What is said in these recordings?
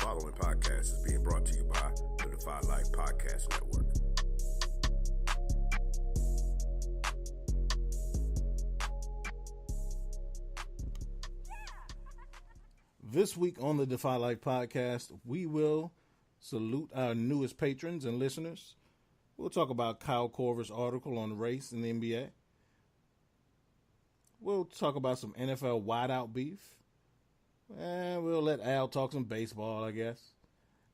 following podcast is being brought to you by the Defy Life Podcast Network. This week on the Defy Life Podcast, we will salute our newest patrons and listeners. We'll talk about Kyle Korver's article on race in the NBA. We'll talk about some NFL wideout beef. And we'll let Al talk some baseball, I guess.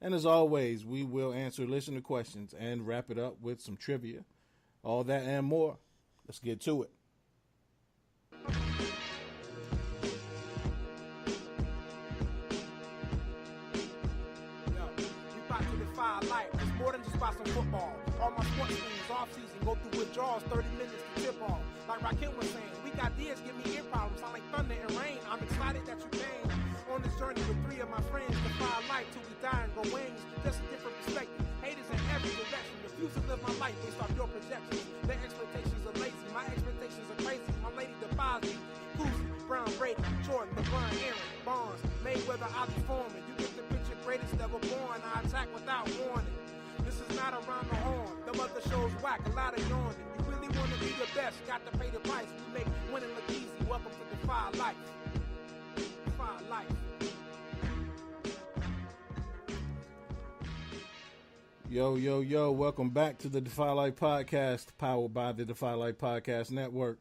And as always, we will answer listener questions and wrap it up with some trivia. All that and more. Let's get to it. Defy Life. It's more than just about some football. All my sports teams off season go through withdrawals, 30 minutes to tip off. Like Rakim was saying, we got ideas, give me ear problems. Sound like thunder and rain. I'm excited that you came on this journey with three of my friends. Defy life till we die and grow wings. Just a different perspective. Haters in every direction. Refuse to live my life based off your projections. Their expectations are lazy. My expectations are crazy. My lady defies me. Koozie, Brown, Brady, Jordan, LeBron, Aaron, Bonds, Mayweather, Ali Foreman. You get the picture, greatest ever born. I attack without warning. This is not around the horn. The other shows whack, a lot of yawning. You really want to be the best, got to pay the price. We make winning look easy. Welcome to Defy Life. Defy Life. Yo, welcome back to the Defy Life Podcast, powered by the Defy Life Podcast Network.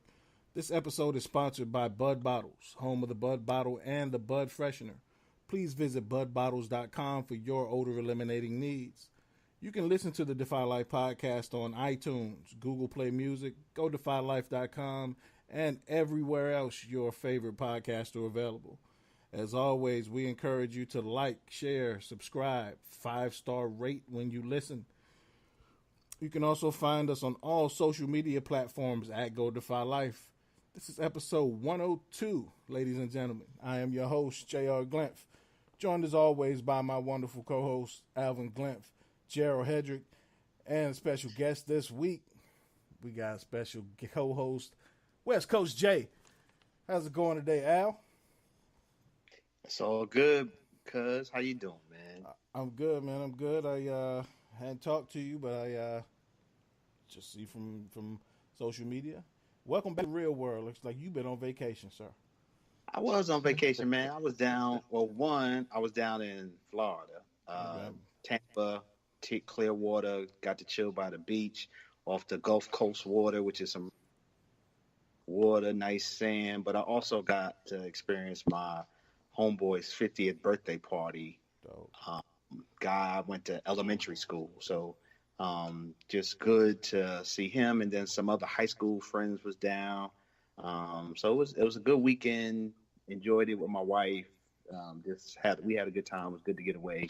This episode is sponsored by Bud Bottles, home of the Bud Bottle and the Bud Freshener. Please visit budbottles.com for your odor eliminating needs. You can listen to the Defy Life Podcast on iTunes, Google Play Music, GoDefyLife.com, and everywhere else your favorite podcasts are available. As always, we encourage you to like, share, subscribe, 5-star rate when you listen. You can also find us on all social media platforms at GoDefyLife. This is episode 102, ladies and gentlemen. I am your host, J.R. Glymph, joined as always by my wonderful co-host, Alvin Glymph, Gerald, Hedrick, and a special guest this week. We got a special co-host, West Coast Jay. How's it going today, Al? It's all good, cuz. How you doing, man? I'm good, man. I'm good. I hadn't talked to you, but I just see from social media. Welcome back to the real world. Looks like you've been on vacation, sir. I was on vacation, man. I was down. Well, I was down in Florida, Tampa, Clearwater. Got to chill by the beach, off the Gulf Coast water, which is some water, nice sand. But I also got to experience my homeboy's 50th birthday party. Guy I went to elementary school, so just good to see him, and then some other high school friends was down. So it was a good weekend. Enjoyed it with my wife. We had a good time. It was good to get away.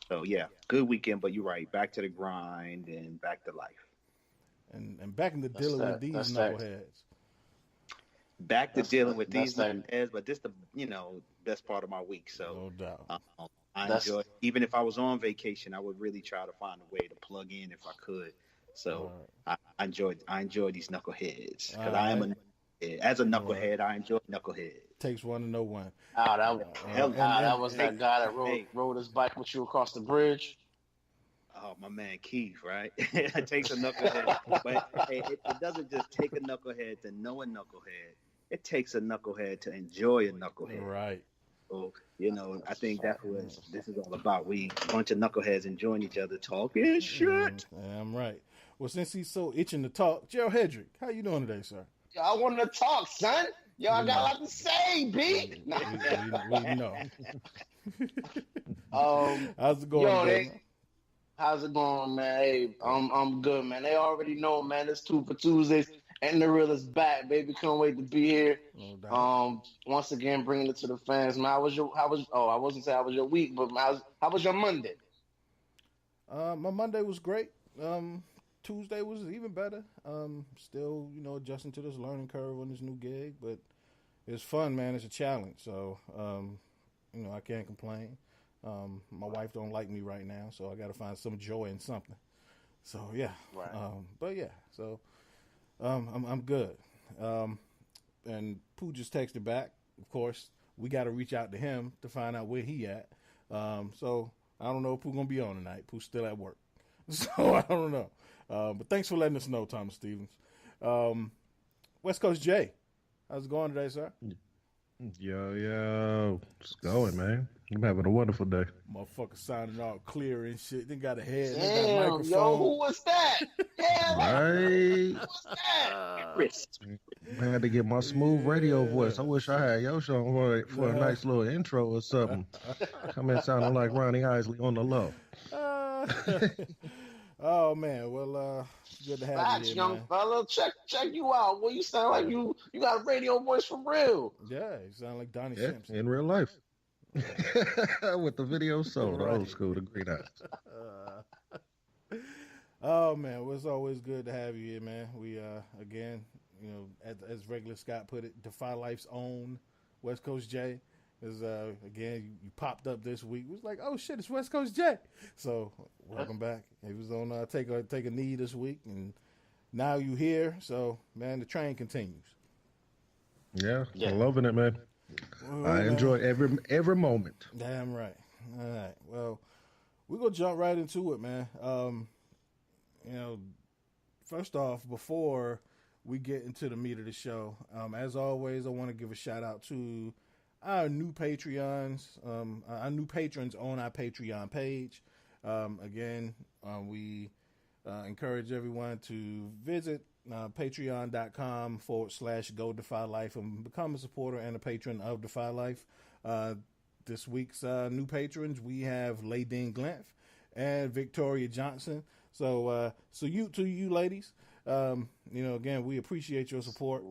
So yeah, good weekend. But you're right, back to the grind and back to life. And back into dealing with these knuckleheads. Back to dealing with these knuckleheads, but this the best part of my week. So no doubt. I enjoy. Even if I was on vacation, I would really try to find a way to plug in if I could. So right. I enjoy these knuckleheads because I am a knucklehead. I enjoy knucklehead. Takes one to know one. That was that guy that rode his bike with you across the bridge. Oh, my man Keith, right? It takes a knucklehead, but it doesn't just take a knucklehead to know a knucklehead. It takes a knucklehead to enjoy a knucklehead. Right. So, I think that's what this is all about. We a bunch of knuckleheads enjoying each other, talking shit. I'm right. Well, since he's so itching to talk, Gerald Hedrick, how you doing today, sir? Yo, I wanted to talk, son. Yo, I got a lot to say, B. We know. How's it going, how's it going, man? Hey, I'm good, man. They already know, man. It's 2 for Tuesdays, and the real is back, baby. Can't wait to be here. No doubt. Once again, bringing it to the fans, man. I wasn't saying how was your week, but how was your Monday? My Monday was great. Tuesday was even better. Still, adjusting to this learning curve on this new gig, but it's fun, man. It's a challenge, so I can't complain. My wife don't like me right now, so I got to find some joy in something. So yeah, right. But yeah, so I'm good. And Pooh just texted back. Of course, we got to reach out to him to find out where he at. So I don't know if Pooh gonna be on tonight. Pooh's still at work, so I don't know. But thanks for letting us know, Thomas Stevens. West Coast Jay, how's it going today, sir? Yo, it's going, man. I'm having a wonderful day. Motherfucker sounding all clear and shit. They got a head. Damn, they got a microphone. yo, who was that? Yeah, Right? who was that? Chris. I had to get my smooth radio voice. I wish I had your show for a nice little intro or something. Come in sounding like Ronnie Isley on the low. Oh man, well, good to have Facts, you here, young man. fella. Check you out. Well, you sound like you got a radio voice for real. Yeah, you sound like Donnie Yeah, Simpson. in real life. With the video sold, Right. old school, the green eyes. Oh man, well, it's always good to have you here, man. We again, as regular Scott put it, Defy Life's own West Coast Jay. Is again, you popped up this week. It was like, oh shit, it's West Coast Jay. So welcome back. He was on take a knee this week, and now you here. So man, the train continues. Yeah, Yeah. I'm loving it, man. Well, I man. enjoy every moment. Damn right. All right. Well, we're gonna jump right into it, man. First off, before we get into the meat of the show, as always, I want to give a shout out to our new Patreons, our new patrons on our Patreon page. We encourage everyone to visit patreon.com/Go Defy Life and become a supporter and a patron of Defy Life. This week's new patrons, we have Ladine Glymph and Victoria Johnson. So you ladies, again, we appreciate your support.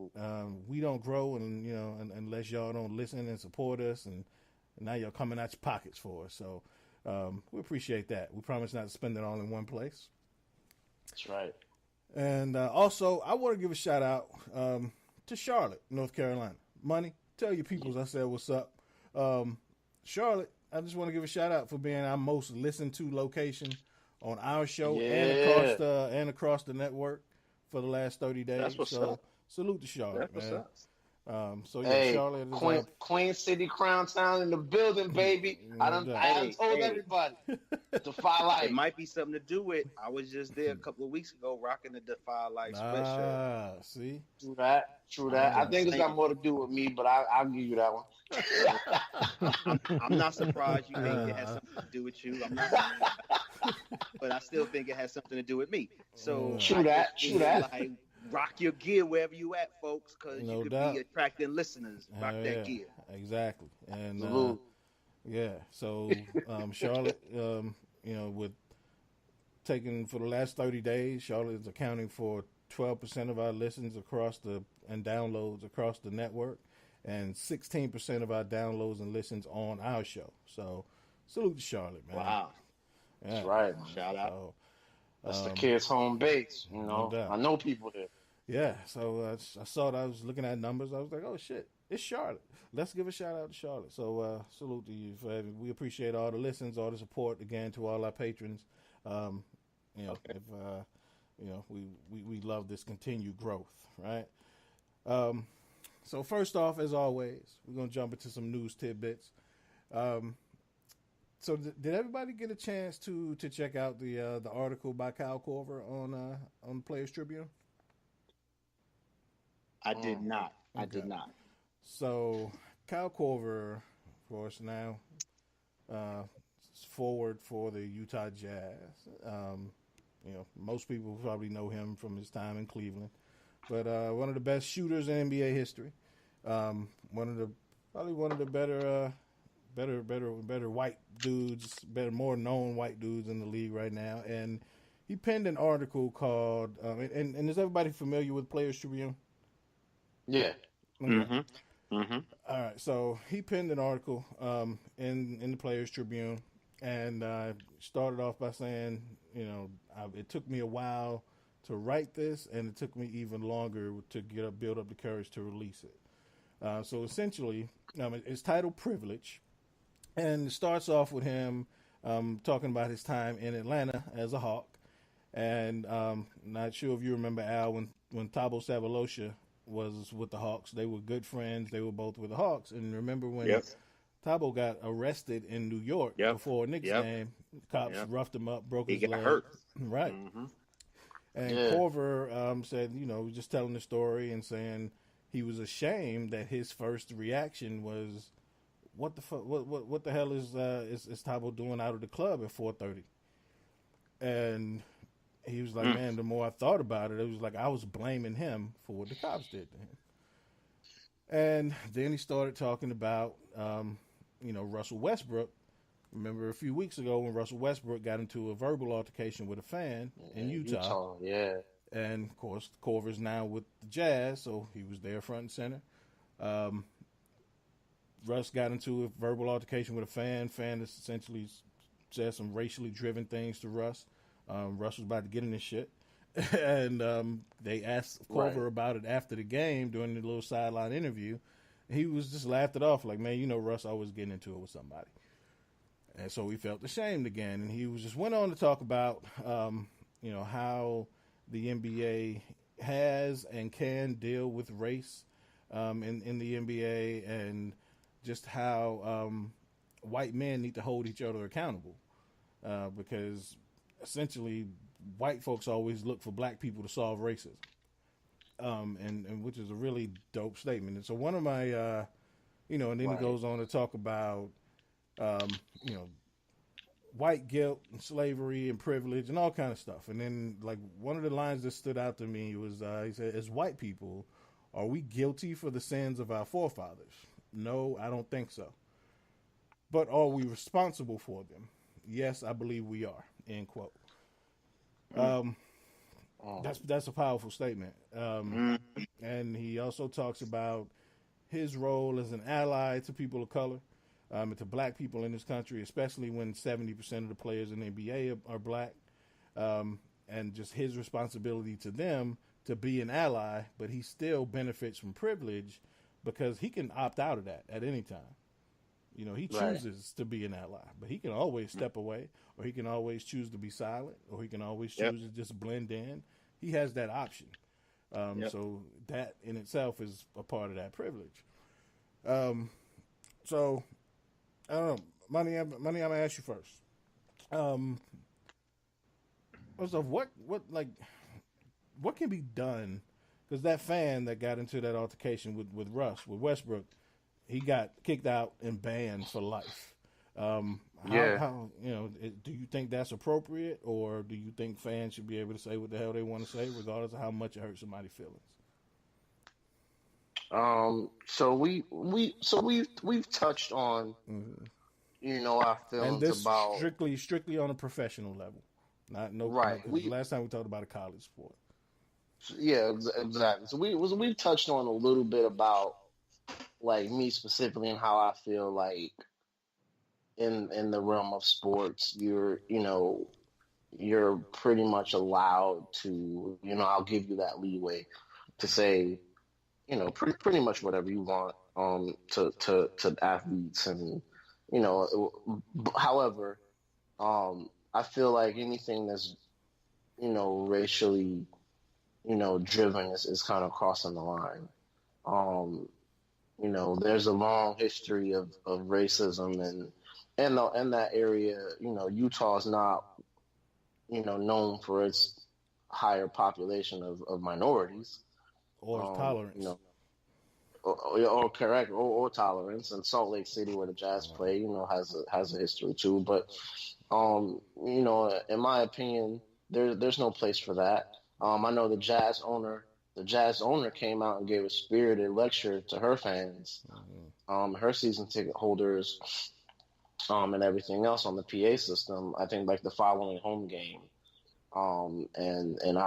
We don't grow unless y'all don't listen and support us, and now y'all coming out your pockets for us. So we appreciate that. We promise not to spend it all in one place. That's right. And also, I want to give a shout out to Charlotte, North Carolina. Money, tell your peoples I said what's up. Charlotte, I just want to give a shout out for being our most listened to location on our show and across the network for the last 30 days. That's what's up. Salute to Charlotte, That's man. what's Hey, Charlotte is Queen City, Crown Town in the building, baby. I done told everybody. Defy Life. It might be something to do with. I was just there a couple of weeks ago rocking the Defy Life sweatshirt. See? True that. I think it's got more to do with me, but I'll give you that one. I'm not surprised you think it has something to do with you. I'm not, but I still think it has something to do with me. So True that. Like, rock your gear wherever you at, folks, because No you could doubt. be attracting listeners. Rock that gear. Exactly. And Salute. so Charlotte, with taking for the last 30 days, Charlotte is accounting for 12% of our listens and downloads across the network, and 16% of our downloads and listens on our show. So salute to Charlotte, man. Wow. Yeah. That's right. Shout out. So, That's the kids' home base. No doubt. I know people here. yeah, so I saw it. I was looking at numbers. I was like, oh, shit, it's Charlotte. Let's give a shout-out to Charlotte. So salute to you. We appreciate all the listens, all the support, again, to all our patrons. We love this continued growth, right? So first off, as always, we're going to jump into some news tidbits. So did everybody get a chance to check out the article by Kyle Korver on Players Tribune? I did not. I Okay. did not. So Kyle Korver, of course, now forward for the Utah Jazz. Most people probably know him from his time in Cleveland, but one of the best shooters in NBA history. One of the better white dudes, more known white dudes in the league right now. And he penned an article called, and is everybody familiar with Players Tribune? Yeah. Okay. Mm-hmm. All right, so he penned an article in the Players Tribune, and started off by saying, it took me a while to write this, and it took me even longer to build up the courage to release it. So essentially, it's titled Privilege, and it starts off with him talking about his time in Atlanta as a Hawk. And not sure if you remember, Al, when Thabo Sefolosha was with the Hawks, they were good friends. They were both with the Hawks. And remember when Thabo got arrested in New York before a Knicks game. Cops roughed him up, broke his leg. He got hurt. Right. Mm-hmm. And Korver said, just telling the story and saying he was ashamed that his first reaction was, "What the fuck? What the hell is Thabo doing out of the club at 4:30?" And he was like, "Man, the more I thought about it, it was like I was blaming him for what the cops did to him." And then he started talking about, Russell Westbrook. Remember a few weeks ago when Russell Westbrook got into a verbal altercation with a fan in Utah. Yeah. And, of course, Korver's now with the Jazz, so he was there front and center. Russ got into a verbal altercation with a fan. Fan essentially said some racially driven things to Russ. Russ was about to get in this shit. And they asked Korver about it after the game during the little sideline interview. He was just laughed it off like, "Man, Russ always getting into it with somebody." And so he felt ashamed again. And he just went on to talk about, how the NBA has and can deal with race in the NBA, and just how white men need to hold each other accountable. Because essentially white folks always look for black people to solve racism. And which is a really dope statement. And so one of my, and then he goes on to talk about, white guilt and slavery and privilege and all kind of stuff. And then, like, one of the lines that stood out to me was, he said, "As white people, are we guilty for the sins of our forefathers? No, I don't think so. But are we responsible for them? Yes, I believe we are." End quote. That's a powerful statement. And he also talks about his role as an ally to people of color, and to black people in this country, especially when 70% of the players in the NBA are black, and just his responsibility to them to be an ally, but he still benefits from privilege because he can opt out of that at any time. He chooses to be an ally, but he can always step away, or he can always choose to be silent, or he can always choose to just blend in. He has that option. So that in itself is a part of that privilege. So I don't know, Money, I'm going to ask you first. So what can be done? Because that fan that got into that altercation with Westbrook, he got kicked out and banned for life. How, do you think that's appropriate, or do you think fans should be able to say what the hell they want to say, regardless of how much it hurts somebody's feelings? So we've touched on, our feelings and this about strictly on a professional level, last time we talked about a college sport. Yeah, exactly. So we've touched on a little bit about, like, me specifically and how I feel like in the realm of sports, you're pretty much allowed to, I'll give you that leeway to say, pretty much whatever you want to athletes, and however, I feel like anything that's racially driven is kind of crossing the line. There's a long history of racism and that area. Utah's not known for its higher population of minorities or tolerance. Or correct, or tolerance. And Salt Lake City, where the Jazz play, has a history too. But in my opinion, there's no place for that. I know the Jazz owner came out and gave a spirited lecture to her fans, her season ticket holders, and everything else on the PA system. I think like the following home game, and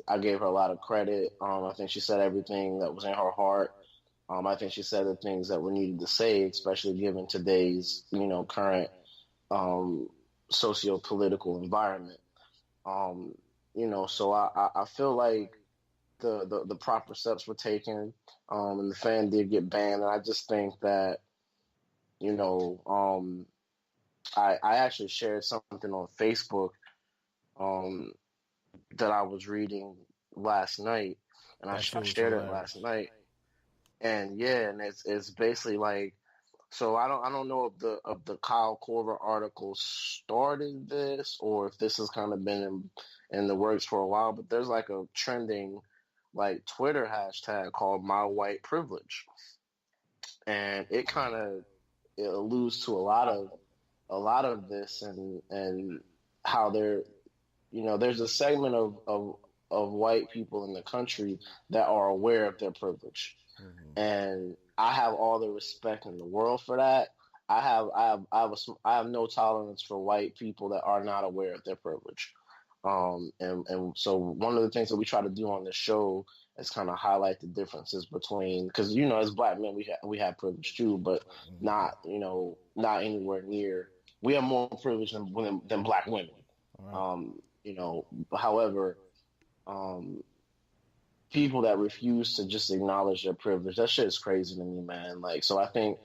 I gave her a lot of credit. I think she said everything that was in her heart. I think she said the things that were needed to say, especially given today's current socio-political environment. So I feel like the proper steps were taken, and the fan did get banned. And I just think that, I actually shared something on Facebook that I was reading last night, and I shared it last night. And yeah, and it's basically like So I don't know if the Kyle Korver article started this or if this has kind of been in the works for a while, but there's like a trending like Twitter hashtag called My White Privilege. And it kind of alludes to a lot of this and how there's a segment of white people in the country that are aware of their privilege. Mm-hmm. And I have all the respect in the world for that. I have no tolerance for white people that are not aware of their privilege. And so one of the things that we try to do on this show is kind of highlight the differences between, because as black men we have privilege too, but not anywhere near. We have more privilege than black women. Right. However, people that refuse to just acknowledge their privilege, that shit is crazy to me, man. Like, so I think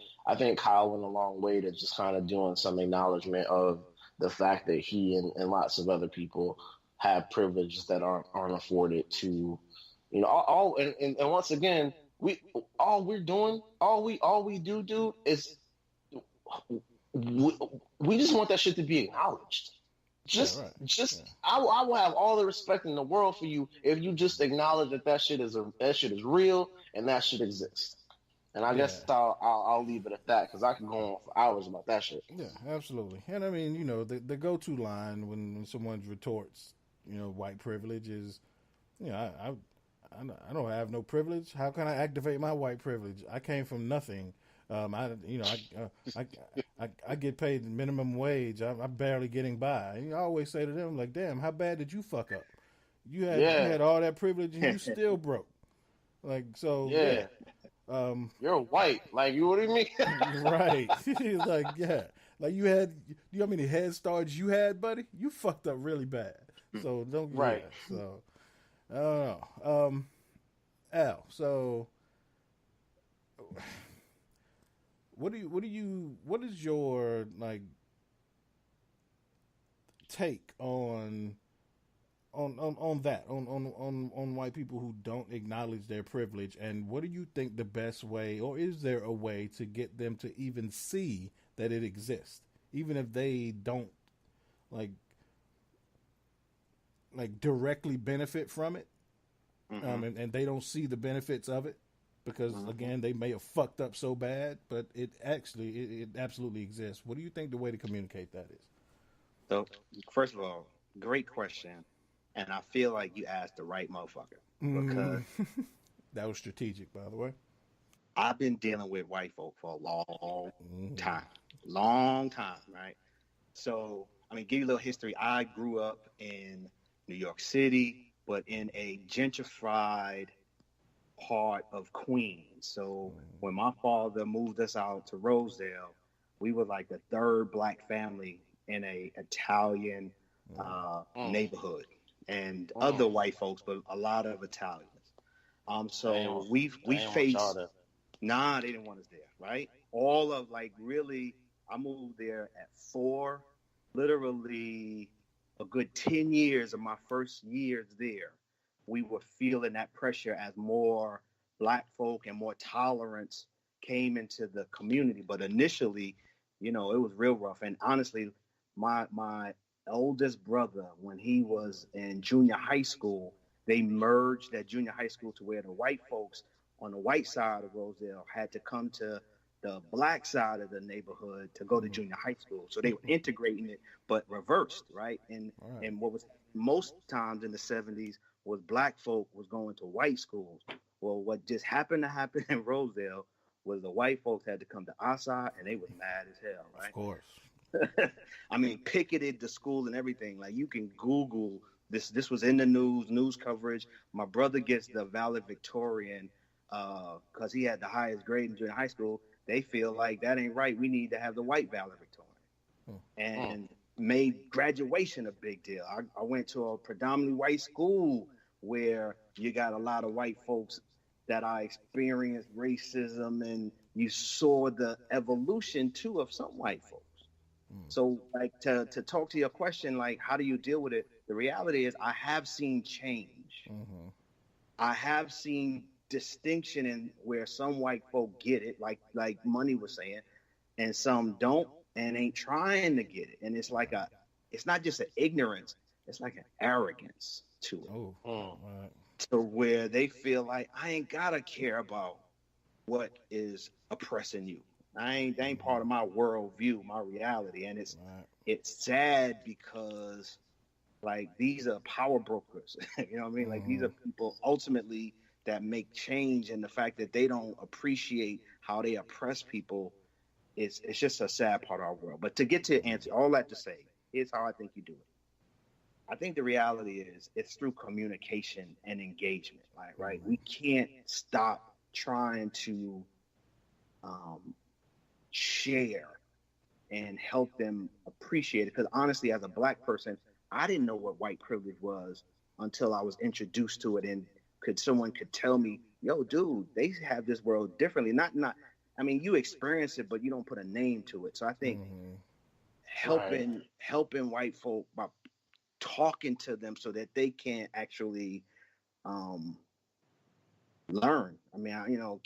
Kyle went a long way to just kind of doing some acknowledgement of the fact that he and lots of other people have privileges that aren't afforded to, and once again, we do is we just want that shit to be acknowledged. I will have all the respect in the world for you if you just acknowledge that shit is real and that shit exists. And I guess I'll leave it at that because I can go on for hours about that shit. Yeah, absolutely. And I mean, the go-to line when someone retorts, white privilege is, I don't have no privilege. How can I activate my white privilege? I came from nothing. I get paid the minimum wage. I'm barely getting by. And I always say to them, like, damn, how bad did you fuck up? You had all that privilege and you still broke. Like, so yeah. You're white. Like, you what do you mean? Right. Like, yeah. Like you know how many head starts you had, buddy? You fucked up really bad. So don't get right. That. So I don't know. Al, so what is your like take on that on white people who don't acknowledge their privilege, and what do you think the best way, or is there a way to get them to even see that it exists, even if they don't like directly benefit from it, and they don't see the benefits of it because again they may have fucked up so bad, but it absolutely exists. What do you think the way to communicate that is? So first of all, great question. And I feel like you asked the right motherfucker because that was strategic, by the way. I've been dealing with white folk for a long time, right? So, I mean, give you a little history. I grew up in New York City, but in a gentrified part of Queens. So when my father moved us out to Rosedale, we were like the third black family in a Italian neighborhood. And other white folks, but a lot of Italians. So we faced. Nah, they didn't want us there, right? All of really, I moved there at 4. Literally, a good 10 years of my first years there, we were feeling that pressure as more black folk and more tolerance came into the community. But initially, it was real rough. And honestly, my oldest brother, when he was in junior high school, they merged that junior high school to where the white folks on the white side of Rosedale had to come to the black side of the neighborhood to go to junior high school. So they were integrating it, but reversed, right? And what was most times in the 70s was black folk was going to white schools. Well, what just happened to happen in Rosedale was the white folks had to come to our side, and they was mad as hell, right? Of course. I mean, picketed the school and everything. Like, you can Google this. This was in the news coverage. My brother gets the valedictorian because he had the highest grade in junior high school. They feel like that ain't right. We need to have the white valedictorian, and made graduation a big deal. I went to a predominantly white school where you got a lot of white folks that I experienced racism, and you saw the evolution too of some white folks. So, like, to talk to your question, like, how do you deal with it? The reality is I have seen change. I have seen distinction in where some white folk get it, like Money was saying. and some don't and ain't trying to get it. And it's not just an ignorance, it's like an arrogance to it. Oh, right. To where they feel like I ain't gotta care about what is oppressing you. That ain't part of my worldview, my reality. And it's sad because like these are power brokers. You know what I mean? Like these are people ultimately that make change, and the fact that they don't appreciate how they oppress people it's just a sad part of our world. But to get to answer all that to say, here's how I think you do it. I think the reality is it's through communication and engagement, right? We can't stop trying to share and help them appreciate it. Because honestly, as a black person, I didn't know what white privilege was until I was introduced to it. And someone could tell me, yo, dude, they have this world differently. I mean, you experience it, but you don't put a name to it. So I think helping white folk by talking to them so that they can actually learn. I mean,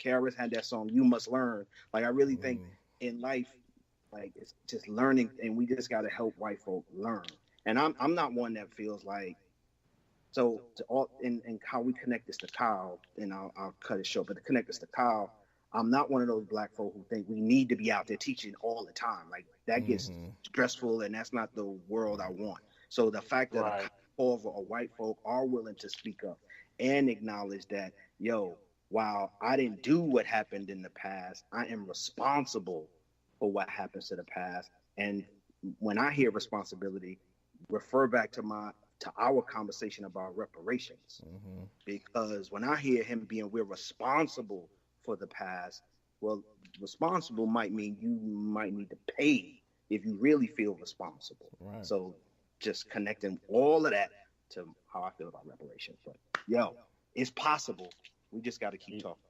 KRS had that song, You Must Learn. Like, I really think in life, like, it's just learning, and we just got to help white folk learn. And I'm not one that feels like, so and how we connect this to Kyle, and I'll cut it short, but to connect this to Kyle, I'm not one of those black folk who think we need to be out there teaching all the time. Like, that gets stressful, and that's not the world I want. So the fact that a Korver or white folk are willing to speak up and acknowledge that, yo, while I didn't do what happened in the past, I am responsible for what happens to the past. And when I hear responsibility, refer back to our conversation about reparations. Because when I hear him being, we're responsible for the past, well, responsible might mean you might need to pay if you really feel responsible. Right. So just connecting all of that to how I feel about reparations. But yo, it's possible. We just got to keep talking.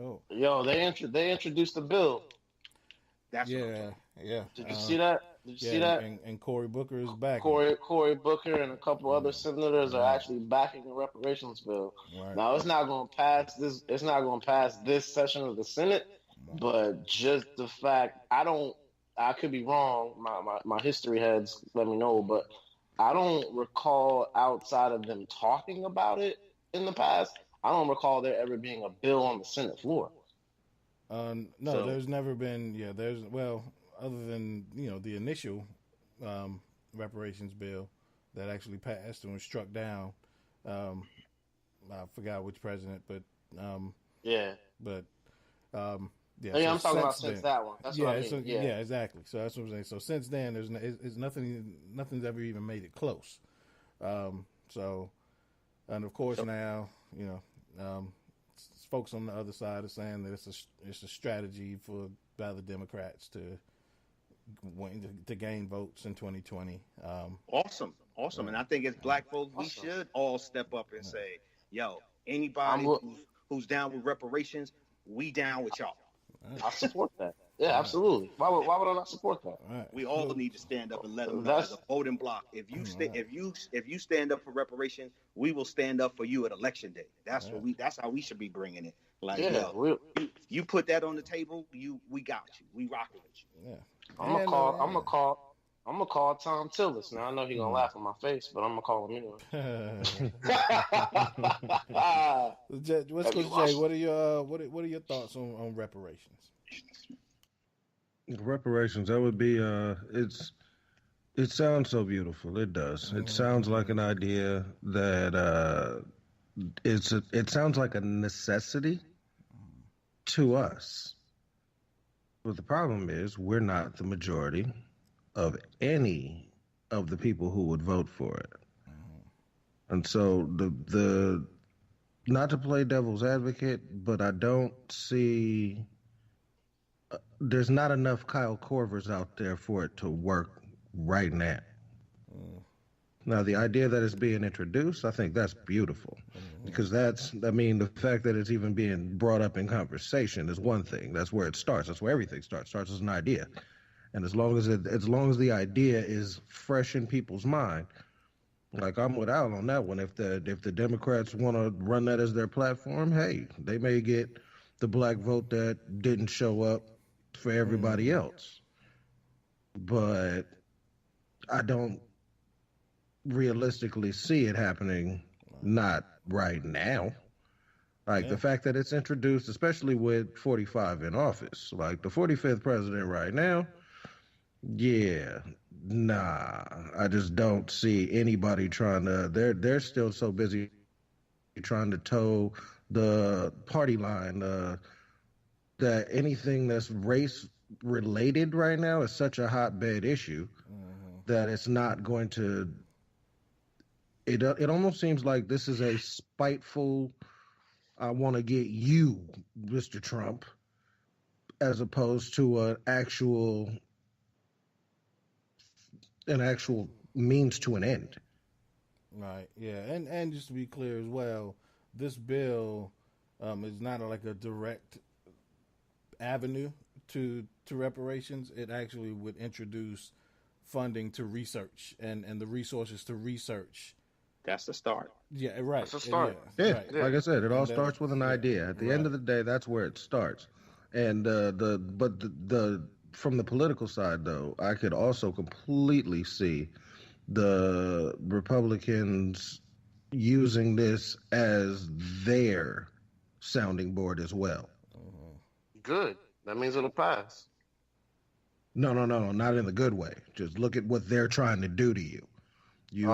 Oh, yo, they introduced the bill. That's yeah. Did you see that? See that? And Cory Booker is back. Cory Booker and a couple other senators are actually backing the reparations bill. Right. Now it's not going to pass this. It's not going to pass this session of the Senate. But just the fact, I could be wrong. My history heads let me know, but I don't recall, outside of them talking about it in the past, I don't recall there ever being a bill on the Senate floor. There's never been. Yeah, other than the initial reparations bill that actually passed and was struck down. I forgot which president, but I'm talking about since that one. That's what I mean. Yeah, exactly. So that's what I'm saying. So since then, there's nothing's ever even made it close. And of course now, folks on the other side are saying that it's a strategy by the Democrats to gain votes in 2020. Awesome. And I think as black folks, we should all step up and say, yo, anybody who's down with reparations, we down with y'all. I support that. Yeah, absolutely. Why would I not support that? Right. We all need to stand up and let them know as a voting block. If you stand up for reparations, we will stand up for you at election day. That's how we should be bringing it. Like, you put that on the table, we got you. We rocking with you. Yeah. I'm gonna call Tom Tillis. Now I know he's gonna laugh in my face, but I'm gonna call him anyway. What's Coach Jay? What are your thoughts on reparations? Reparations, that would be it sounds so beautiful. It does. It sounds like an idea that it sounds like a necessity to us. But the problem is we're not the majority of any of the people who would vote for it. And so the not to play devil's advocate, but I don't see there's not enough Kyle Korvers out there for it to work right now. Now, the idea that it's being introduced, I think that's beautiful. Because the fact that it's even being brought up in conversation is one thing. That's where it starts. That's where everything starts. It starts as an idea. And as long as the idea is fresh in people's mind, like I'm with Al on that one. If the Democrats want to run that as their platform, hey, they may get the black vote that didn't show up for everybody else. But I don't realistically see it happening, not right now. Like the fact that it's introduced, especially with 45 in office, like the 45th president right now, I just don't see anybody trying to, they're still so busy trying to toe the party line, that anything that's race related right now is such a hotbed issue that it's not going to, it almost seems like this is a spiteful, I want to get you, Mr. Trump, as opposed to an actual means to an end. Right. Yeah. And just to be clear as well, this bill is not like a direct avenue to reparations. It actually would introduce funding to research and the resources to research. That's the start. Yeah, right. That's a start. Yeah, right. like I said, it all starts with an idea. At the end of the day, that's where it starts. And the from the political side, though, I could also completely see the Republicans using this as their sounding board as well. Good. That means it'll pass. No, not in the good way. Just look at what they're trying to do to you. You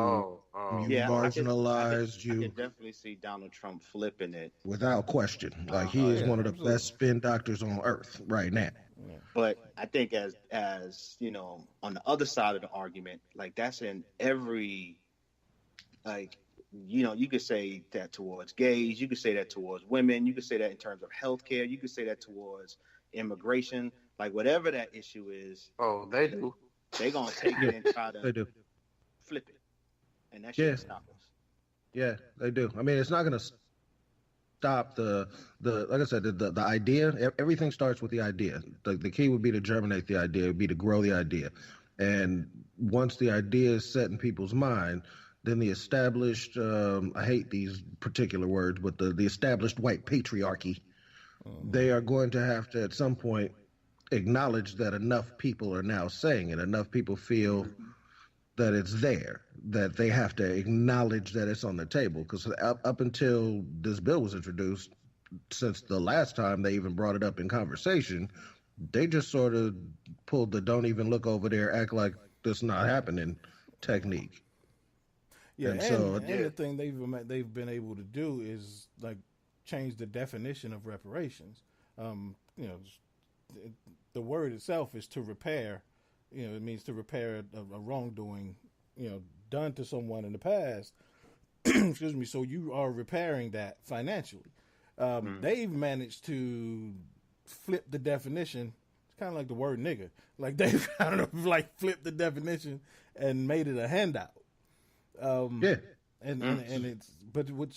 marginalized. I can definitely see Donald Trump flipping it without question. Like he is one of the best spin doctors on earth right now. But I think as you know, on the other side of the argument, like that's in every, like, you know, you could say that towards gays, you could say that towards women, you could say that in terms of healthcare, you could say that towards immigration, like whatever that issue is. Oh, they do. They're gonna take it and try to flip it, and that shit stop us. Yeah, they do. I mean, it's not gonna stop the like I said, the idea. Everything starts with the idea. The key would be to germinate the idea, would be to grow the idea, and once the idea is set in people's mind, then the established I hate these particular words, but the established white patriarchy, they are going to have to at some point acknowledge that enough people are now saying it. Enough people feel that it's there, that they have to acknowledge that it's on the table. Because up until this bill was introduced, since the last time they even brought it up in conversation, they just sort of pulled the don't even look over there, act like this not happening technique. Yeah, and the thing they've been able to do is like change the definition of reparations. The word itself is to repair. It means to repair a wrongdoing, done to someone in the past. Excuse me. So you are repairing that financially. They've managed to flip the definition. It's kind of like the word nigga. Like they've flipped the definition and made it a handout. And it's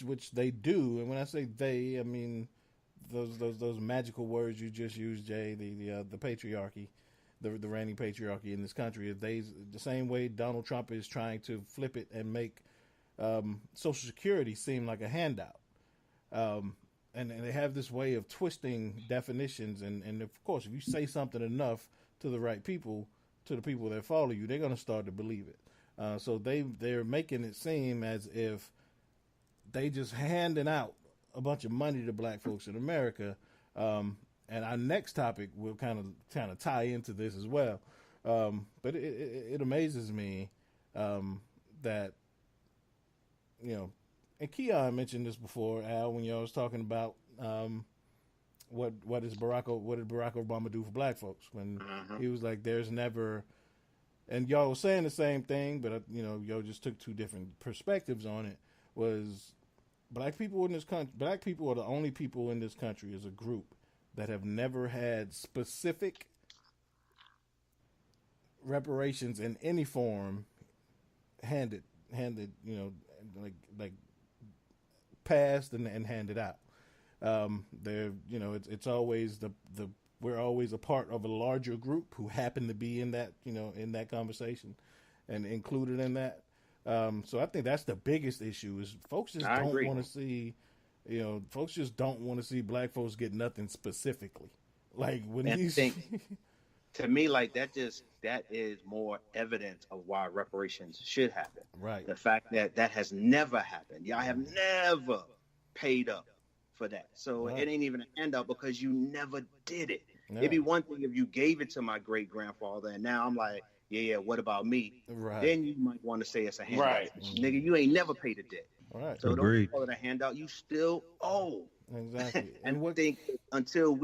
which they do. And when I say they, I mean those magical words you just used, Jay. The patriarchy. The reigning patriarchy in this country, the same way Donald Trump is trying to flip it and make Social Security seem like a handout. And they have this way of twisting definitions. And of course, if you say something enough to the right people, to the people that follow you, they're going to start to believe it. So they're making it seem as if they just handing out a bunch of money to black folks in America. And our next topic will kind of tie into this as well. But it amazes me that, and Keon mentioned this before, Al, when y'all was talking about what did Barack Obama do for black folks, when he was like, there's never, and y'all was saying the same thing, but y'all just took two different perspectives on it. Was black people in this country? Black people are the only people in this country as a group that have never had specific reparations in any form handed, like passed and handed out. It's always we're always a part of a larger group who happen to be in that, in that conversation and included in that. So I think that's the biggest issue is folks just don't want to see. Folks just don't want to see black folks get nothing specifically. Like when And I he's think, to me, like that is more evidence of why reparations should happen. right. The fact that that has never happened. Y'all have never paid up for that. So Right. it ain't even a handout because you never did it. Yeah. It'd be one thing if you gave it to my great grandfather, and now I'm like, yeah, what about me? Right. Then you might want to say it's a handout. Right. Nigga, you ain't never paid a debt. Right. So Agreed. don't call it a handout. You still owe. Exactly. And what? I think until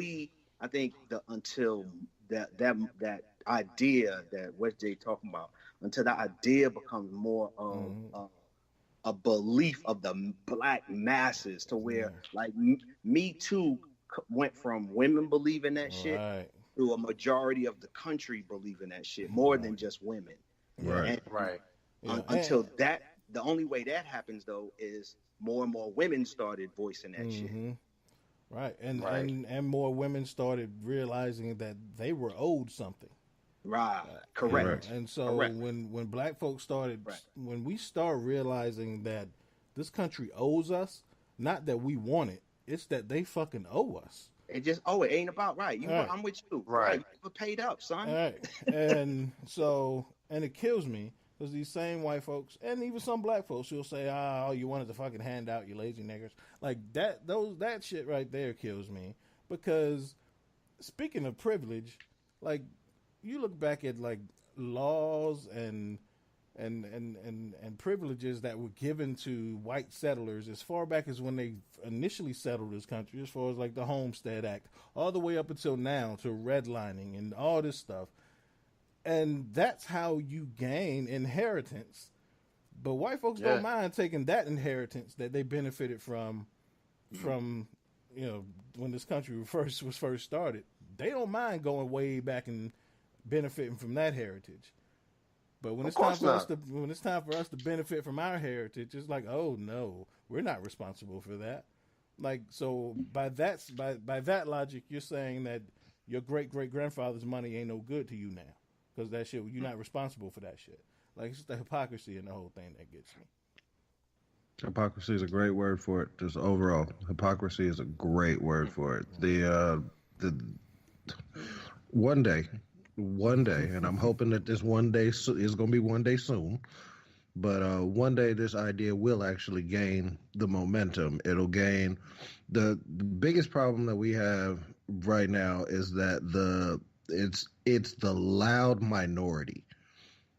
that idea that West J talking about, until that idea becomes more of a belief of the black masses, to where like Me Too went from women believing that shit Right. to a majority of the country believing that shit, more than just women. Right. And Right. Yeah. until that, the only way that happens though is more and more women started voicing that shit. Right. And Right. and more women started realizing that they were owed something. Right. Correct. And so Correct. when black folks started, Right. when we start realizing that this country owes us, not that we want it, it's that they fucking owe us. It just it ain't about right. Right. I'm with you. Right. You never paid up, son. All right. And so, and it kills me because these same white folks and even some black folks will say, "Oh, you wanted to fucking hand out, you lazy niggers." Like that shit right there kills me, because speaking of privilege, like you look back at like laws and privileges that were given to white settlers as far back as when they initially settled this country, as far as like the Homestead Act, all the way up until now to redlining and all this stuff. And that's how you gain inheritance. But white folks don't mind taking that inheritance that they benefited from when this country was first started. They don't mind going way back and benefiting from that heritage. But when it's time for us to benefit from our heritage, it's like, oh no, we're not responsible for that. Like, so by that logic, you're saying that your great grandfather's money ain't no good to you now, because that shit, you're not responsible for that shit. Like, it's just the hypocrisy in the whole thing that gets me. Hypocrisy is a great word for it. Just overall, hypocrisy is a great word for it. The one day, and I'm hoping that this one day is going to be one day soon. But one day this idea will actually gain the momentum. It'll gain the biggest problem that we have right now is that it's the loud minority,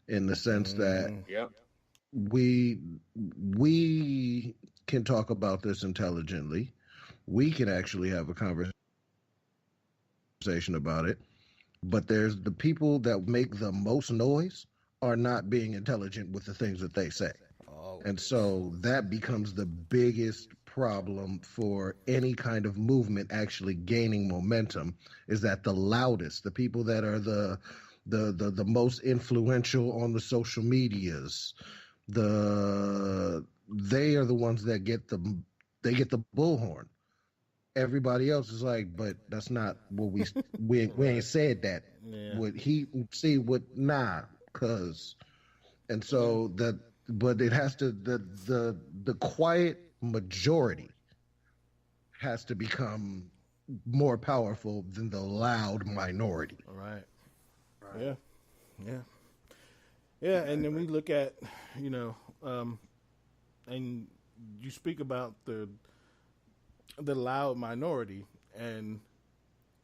in the sense that we can talk about this intelligently. We can actually have a conversation about it. But there's the people that make the most noise are not being intelligent with the things that they say. And so that becomes the biggest problem for any kind of movement actually gaining momentum, is that the loudest, the people that are the most influential on the social medias, they are the ones that get the bullhorn. Everybody else is like, but that's not what we ain't said that. Yeah. And so but it has to, the quiet majority has to become more powerful than the loud minority. All right. Yeah. And then we look at, and you speak about the loud minority, and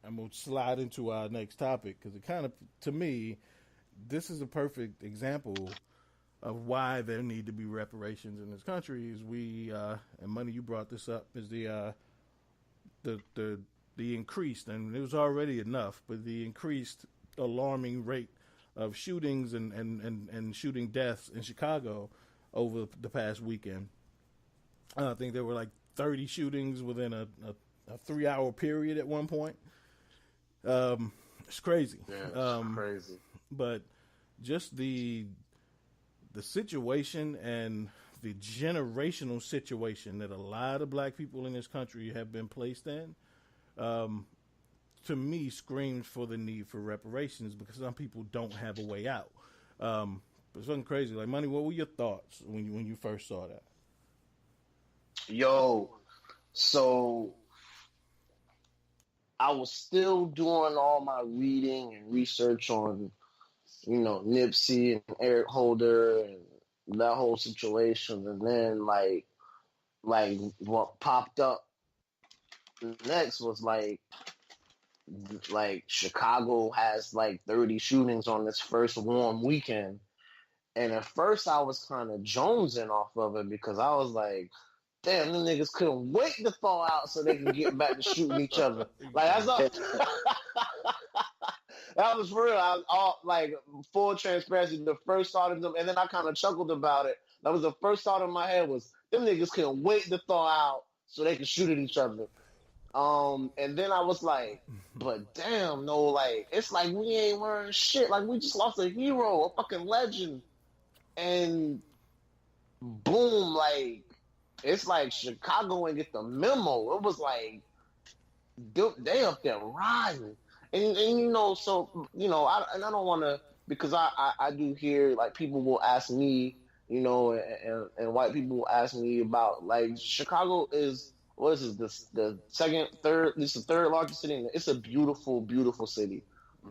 I'm going to slide into our next topic, because it kind of, to me, this is a perfect example of why there need to be reparations in this country. Is and Money, you brought this up, is the increased, and it was already enough, but the increased alarming rate of shootings and shooting deaths in Chicago over the past weekend. I think there were like 30 shootings within a 3-hour period at one point. It's crazy. Yeah, it's crazy. But just the situation and the generational situation that a lot of black people in this country have been placed in, to me, screams for the need for reparations, because some people don't have a way out. But it's something crazy. Like, Money, what were your thoughts when you first saw that? Yo, so I was still doing all my reading and research on, Nipsey and Eric Holder and that whole situation. And then like what popped up next was like Chicago has like 30 shootings on this first warm weekend. And at first I was kind of jonesing off of it because I was like, damn, them niggas couldn't wait to thaw out so they can get back to shooting each other. Like, that's all. That was for real. I was all, like, full transparency. The first thought of them, and then I kind of chuckled about it. That was the first thought in my head was, them niggas couldn't wait to thaw out so they could shoot at each other. And then I was like, but damn, no, like, it's like we ain't learned shit. Like, we just lost a hero, a fucking legend. And boom, like, it's like Chicago ain't get the memo. It was like, they up there riding. And so, I don't want to, because I do hear, like, people will ask me, and white people will ask me about, like, Chicago is, what is this, the third largest city. It's a beautiful, beautiful city.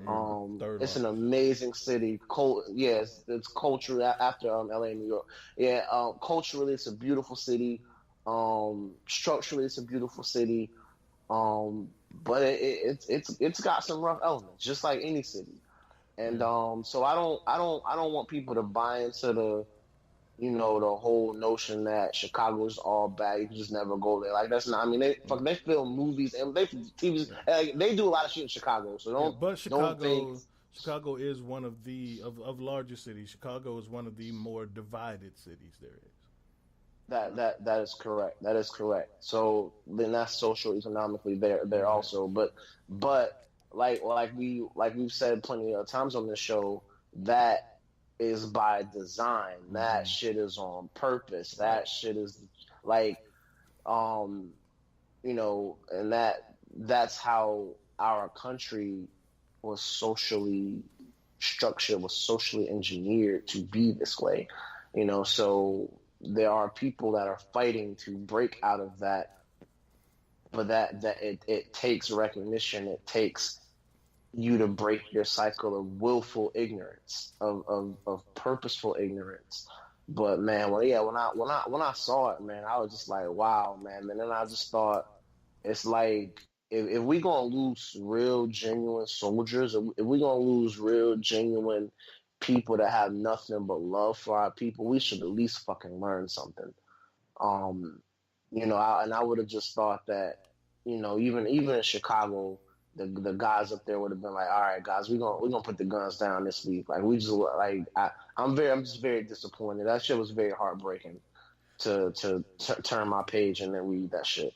It's an amazing city. It's culture after LA and New York. Yeah, culturally, it's a beautiful city. Structurally, it's a beautiful city. But it's got some rough elements, just like any city. And so I don't want people to buy into the whole notion that Chicago is all bad. You can just never go there. Like, that's not. I mean, they film movies and they TVs. They do a lot of shit in Chicago. So don't. But don't think, Chicago is one of the of larger cities. Chicago is one of the more divided cities there is. That is correct. That is correct. So then that's social economically there also. But like we've said plenty of times on this show, that is by design. That shit is on purpose. That shit is like, and that's how our country was socially structured, was socially engineered to be this way. So there are people that are fighting to break out of that, but that it takes recognition. It takes you to break your cycle of willful ignorance, of purposeful ignorance. But man, when I saw it, man, I was just like, wow, man. And then I just thought, it's like, if we gonna lose real genuine soldiers, if we gonna lose real genuine people that have nothing but love for our people, we should at least fucking learn something. I would have just thought that, even in Chicago, the guys up there would have been like, all right, guys, we're gonna put the guns down this week. Like, we just I'm just very disappointed. That shit was very heartbreaking to turn my page and then read that shit.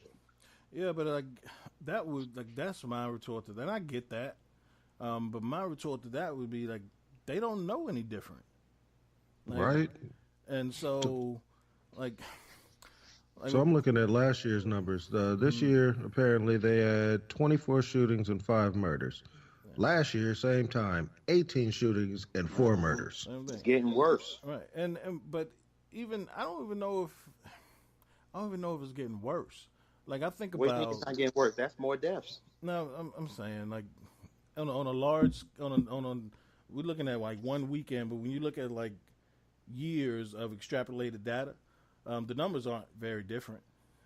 Yeah, but like that's my retort to that. And I get that, but my retort to that would be like, they don't know any different, like, right? And so, so I'm looking at last year's numbers. This year, apparently, they had 24 shootings and 5 murders. Last year, same time, 18 shootings and 4 murders. It's getting worse. Right, but even I don't even know if it's getting worse. Like, I think What about. do you think it's not getting worse? That's more deaths. No, I'm saying, like, on a we're looking at like one weekend, but when you look at like years of extrapolated data, the numbers aren't very different.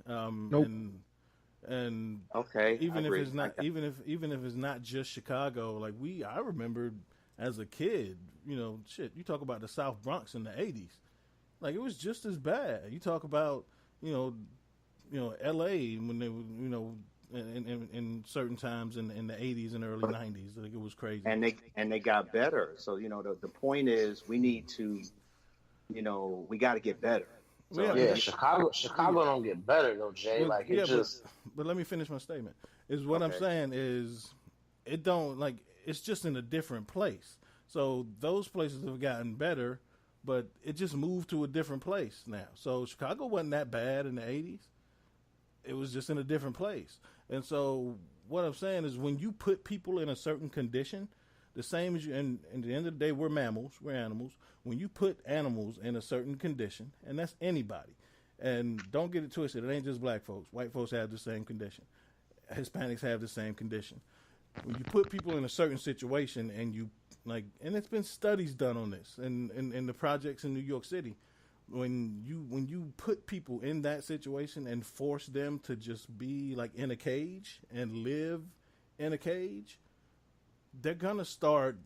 Nope. And okay, even if it's not, even if it's not just Chicago, like I remember as a kid, shit. You talk about the South Bronx in the '80s, like it was just as bad. You talk about, L.A. when they were, in certain times in the 80s and early 90s. Like, it was crazy. And they got better. So, the point is we need to, we got to get better. So, Chicago don't get better though, Jay. Like, but let me finish my statement. Is what I'm saying is it don't, like, it's just in a different place. So those places have gotten better, but it just moved to a different place now. So Chicago wasn't that bad in the 80s. It was just in a different place. And so what I'm saying is, when you put people in a certain condition, the same as you, and at the end of the day, we're mammals, we're animals. When you put animals in a certain condition, and that's anybody, and don't get it twisted, it ain't just black folks. White folks have the same condition. Hispanics have the same condition. When you put people in a certain situation and you like, and it's been studies done on this in the projects in New York City, when you put people in that situation and force them to just be like in a cage and live in a cage, they're gonna start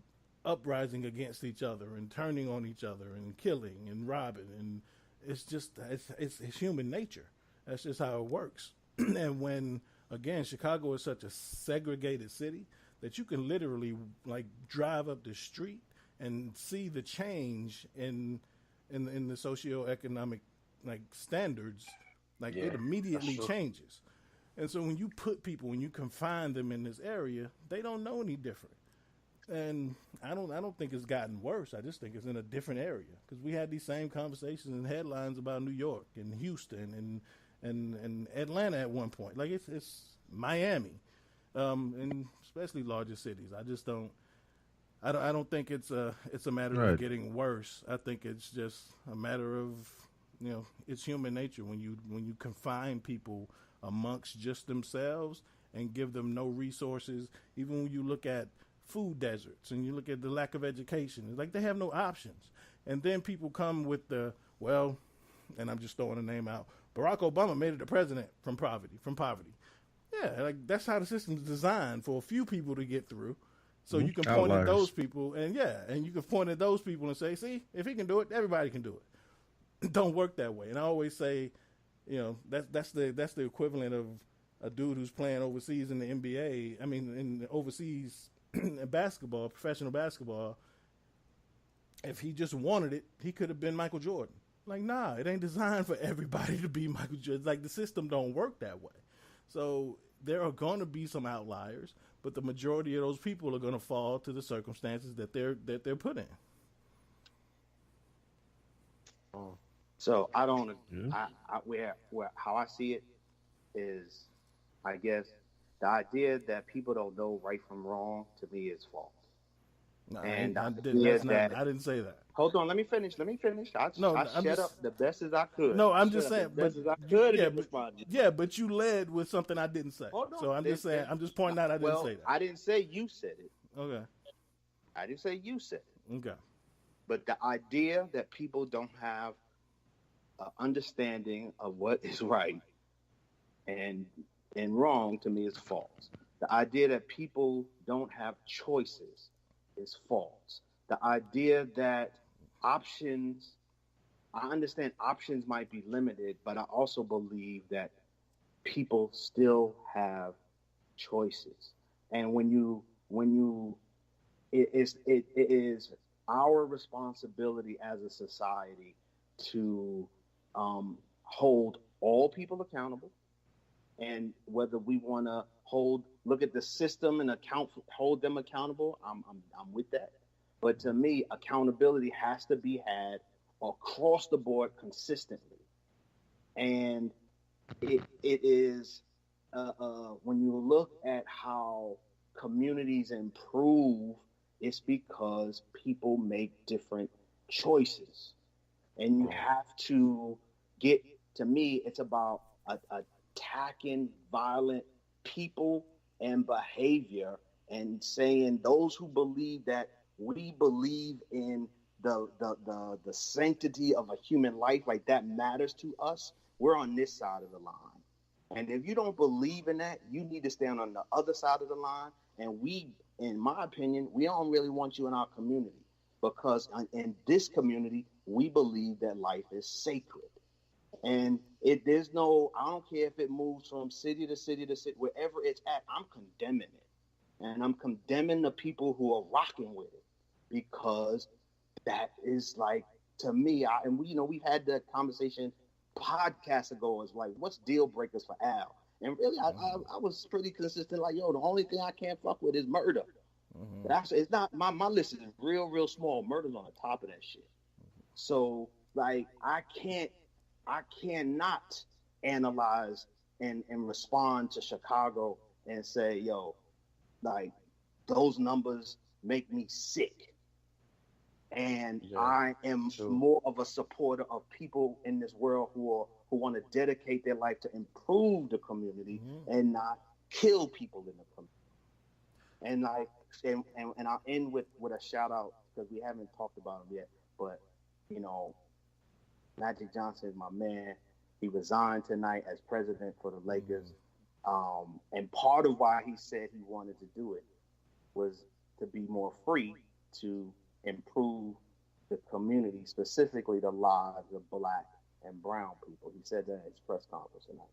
uprising against each other and turning on each other and killing and robbing, and it's just it's human nature. That's just how it works. And when again, Chicago is such a segregated city that you can literally like drive up the street and see the change in the socioeconomic like standards. Like it immediately changes. And so when you put people, when you confine them in this area, they don't know any different. And I don't think it's gotten worse. I just think it's in a different area, because we had these same conversations and headlines about New York and Houston and Atlanta at one point. Like it's Miami, and especially larger cities. I don't think it's a matter of getting worse. I think it's just a matter of, it's human nature when you confine people amongst just themselves and give them no resources. Even when you look at food deserts and you look at the lack of education, it's like they have no options. And then people come with and I'm just throwing a name out, Barack Obama made it the president from poverty. Yeah, like that's how the system's designed, for a few people to get through. So you can point at those people and you can point at those people and say, see, if he can do it, everybody can do it. It don't work that way. And I always say, that's the equivalent of a dude who's playing overseas in the NBA. I mean, in overseas basketball, professional basketball. If he just wanted it, he could have been Michael Jordan. Like, nah, it ain't designed for everybody to be Michael Jordan. Like, the system don't work that way. So there are going to be some outliers, but the majority of those people are going to fall to the circumstances that they're put in. So I don't. How I see it is, I guess, the idea that people don't know right from wrong, to me, is false. No, I didn't say that. Hold on, let me finish. I shut up the best as I could. No, I'm just saying, but but you led with something I didn't say. So I'm just saying, I'm just pointing out I didn't say that. I didn't say you said it. Okay. I didn't say you said it. Okay. But the idea that people don't have an understanding of what is right and wrong, to me, is false. The idea that people don't have choices is false. The idea that I understand options might be limited, but I also believe that people still have choices. And it is our responsibility as a society to hold all people accountable. And whether we want to look at the system and hold them accountable, I'm with that. But to me, accountability has to be had across the board consistently. And it is when you look at how communities improve, it's because people make different choices. And you have to to me, it's about attacking violent people and behavior and saying those who believe that we believe in the sanctity of a human life, like that matters to us, we're on this side of the line. And if you don't believe in that, you need to stand on the other side of the line. And we, in my opinion, we don't really want you in our community, because in this community, we believe that life is sacred. And I don't care if it moves from city to city to city, wherever it's at, I'm condemning it. And I'm condemning the people who are rocking with it, because that is like, to me, we've had that conversation podcasts ago, is like, what's deal breakers for Al? And really, I was pretty consistent, like, the only thing I can't fuck with is murder. Mm-hmm. It's not, my list is real small. Murder's on the top of that shit. So, like, I cannot analyze and respond to Chicago and say, like, those numbers make me sick. And I am more of a supporter of people in this world who want to dedicate their life to improve the community, and not kill people in the community. And like, and I'll end with a shout out because we haven't talked about him yet. But you know, Magic Johnson is my man. He resigned tonight as president for the Lakers. And part of why he said he wanted to do it was to be more free to improve the community, specifically the lives of Black and brown people. He said that at his press conference tonight.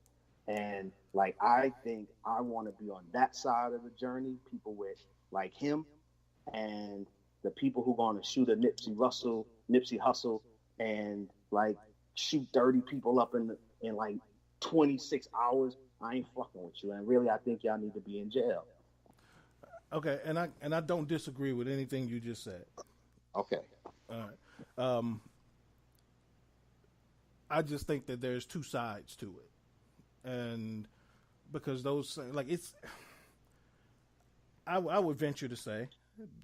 And like, I think I want to be on that side of the journey, people with like him and the people who going to shoot a Nipsey Hussle and like shoot 30 people up in like 26 hours. I ain't fucking with you. And really, I think y'all need to be in jail. Okay. And I don't disagree with anything you just said. Okay. All right. I just think that there's two sides to it. And because those, like, it's, I would venture to say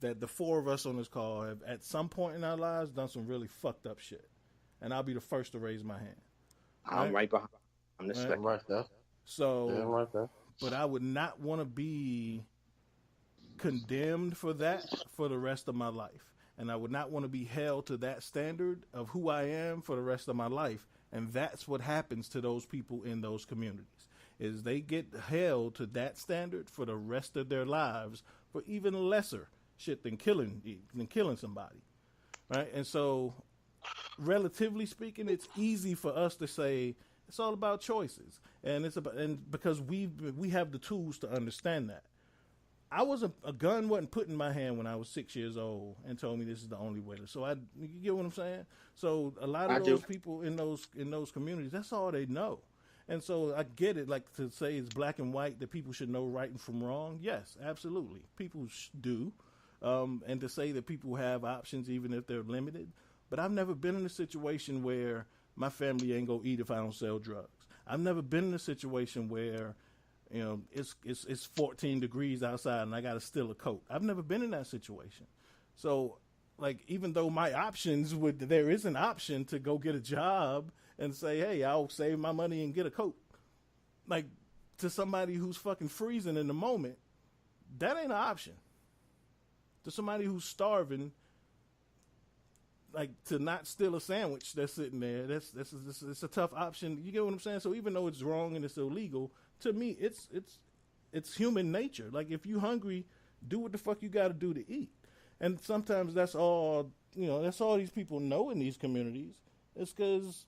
that the four of us on this call have at some point in our lives done some really fucked up shit. And I'll be the first to raise my hand. I'm right behind. I'm the second. Right there. So, yeah, right there. But I would not want to be condemned for that for the rest of my life. And I would not want to be held to that standard of who I am for the rest of my life. And that's what happens to those people in those communities, is they get held to that standard for the rest of their lives for even lesser shit than killing somebody, right? And so, relatively speaking, it's easy for us to say it's all about choices, and because we have the tools to understand that. A gun wasn't put in my hand when I was 6 years old and told me this is the only way. So you get what I'm saying? So a lot of those people in those communities, that's all they know. And so I get it, like to say it's black and white, that people should know right from wrong. Yes, absolutely. People do. And to say that people have options even if they're limited. But I've never been in a situation where my family ain't gonna eat if I don't sell drugs. I've never been in a situation where, you know, it's 14 degrees outside and I got to steal a coat. I've never been in that situation. So, like, even though my options there is an option to go get a job and say, hey, I'll save my money and get a coat. Like, to somebody who's fucking freezing in the moment, that ain't an option. To somebody who's starving, like, to not steal a sandwich that's sitting there, it's a tough option. You get what I'm saying? So even though it's wrong and it's illegal, to me, it's human nature. Like, if you hungry, do what the fuck you got to do to eat. And sometimes that's all these people know in these communities. It's because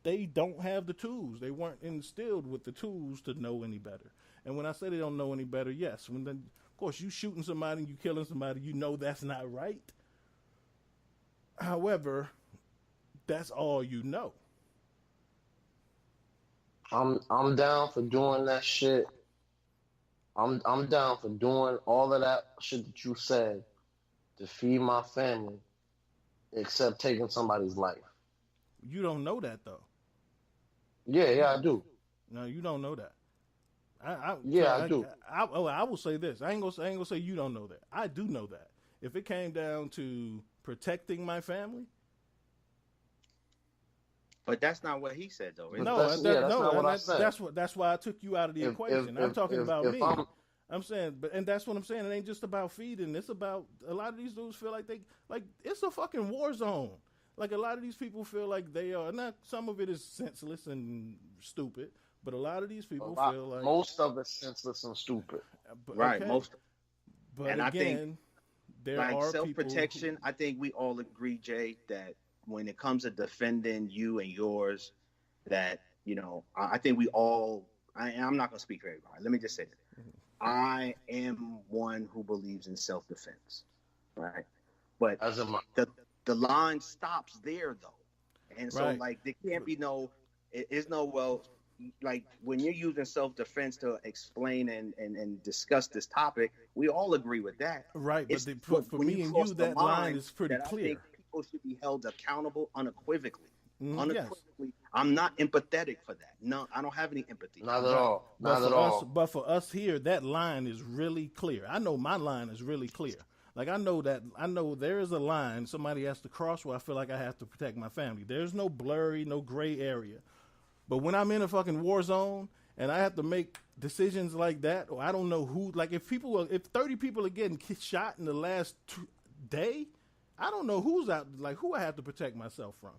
they don't have the tools. They weren't instilled with the tools to know any better. And when I say they don't know any better, yes, of course, you shooting somebody, you killing somebody, you know that's not right. However, that's all you know. I'm down for doing that shit. I'm down for doing all of that shit that you said to feed my family, except taking somebody's life. You don't know that though. Yeah, I do. No, you don't know that. I do. I will say this. I ain't gonna say you don't know that. I do know that. If it came down to protecting my family. But that's not what he said, though. That's why I took you out of the equation. I'm talking about me. I'm saying, and that's what I'm saying. It ain't just about feeding. It's about, a lot of these dudes feel like it's a fucking war zone. Like, a lot of these people feel like they are. Not some of it is senseless and stupid, but a lot of these people feel like most of it's senseless and stupid. Right, okay. most. But and again, I think, there like, are self-protection. I think we all agree, Jay, that when it comes to defending you and yours, that, you know, I think we all. I'm not going to speak for everybody. Let me just say that. Mm-hmm. I am one who believes in self-defense, right? But the line stops there, though. And so, like, there can't be like, when you're using self-defense to explain and discuss this topic, we all agree with that. Right, but for me and you, that line is pretty clear. I think people should be held accountable unequivocally. Yes. I'm not empathetic for that. No, I don't have any empathy. Not at all. Not at all. But for us here, that line is really clear. I know my line is really clear. Like, I know there is a line somebody has to cross where I feel like I have to protect my family. There's no blurry, no gray area. But when I'm in a fucking war zone and I have to make decisions like that, or I don't know who. Like if 30 people are getting shot in the last day, I don't know who's out. Like who I have to protect myself from.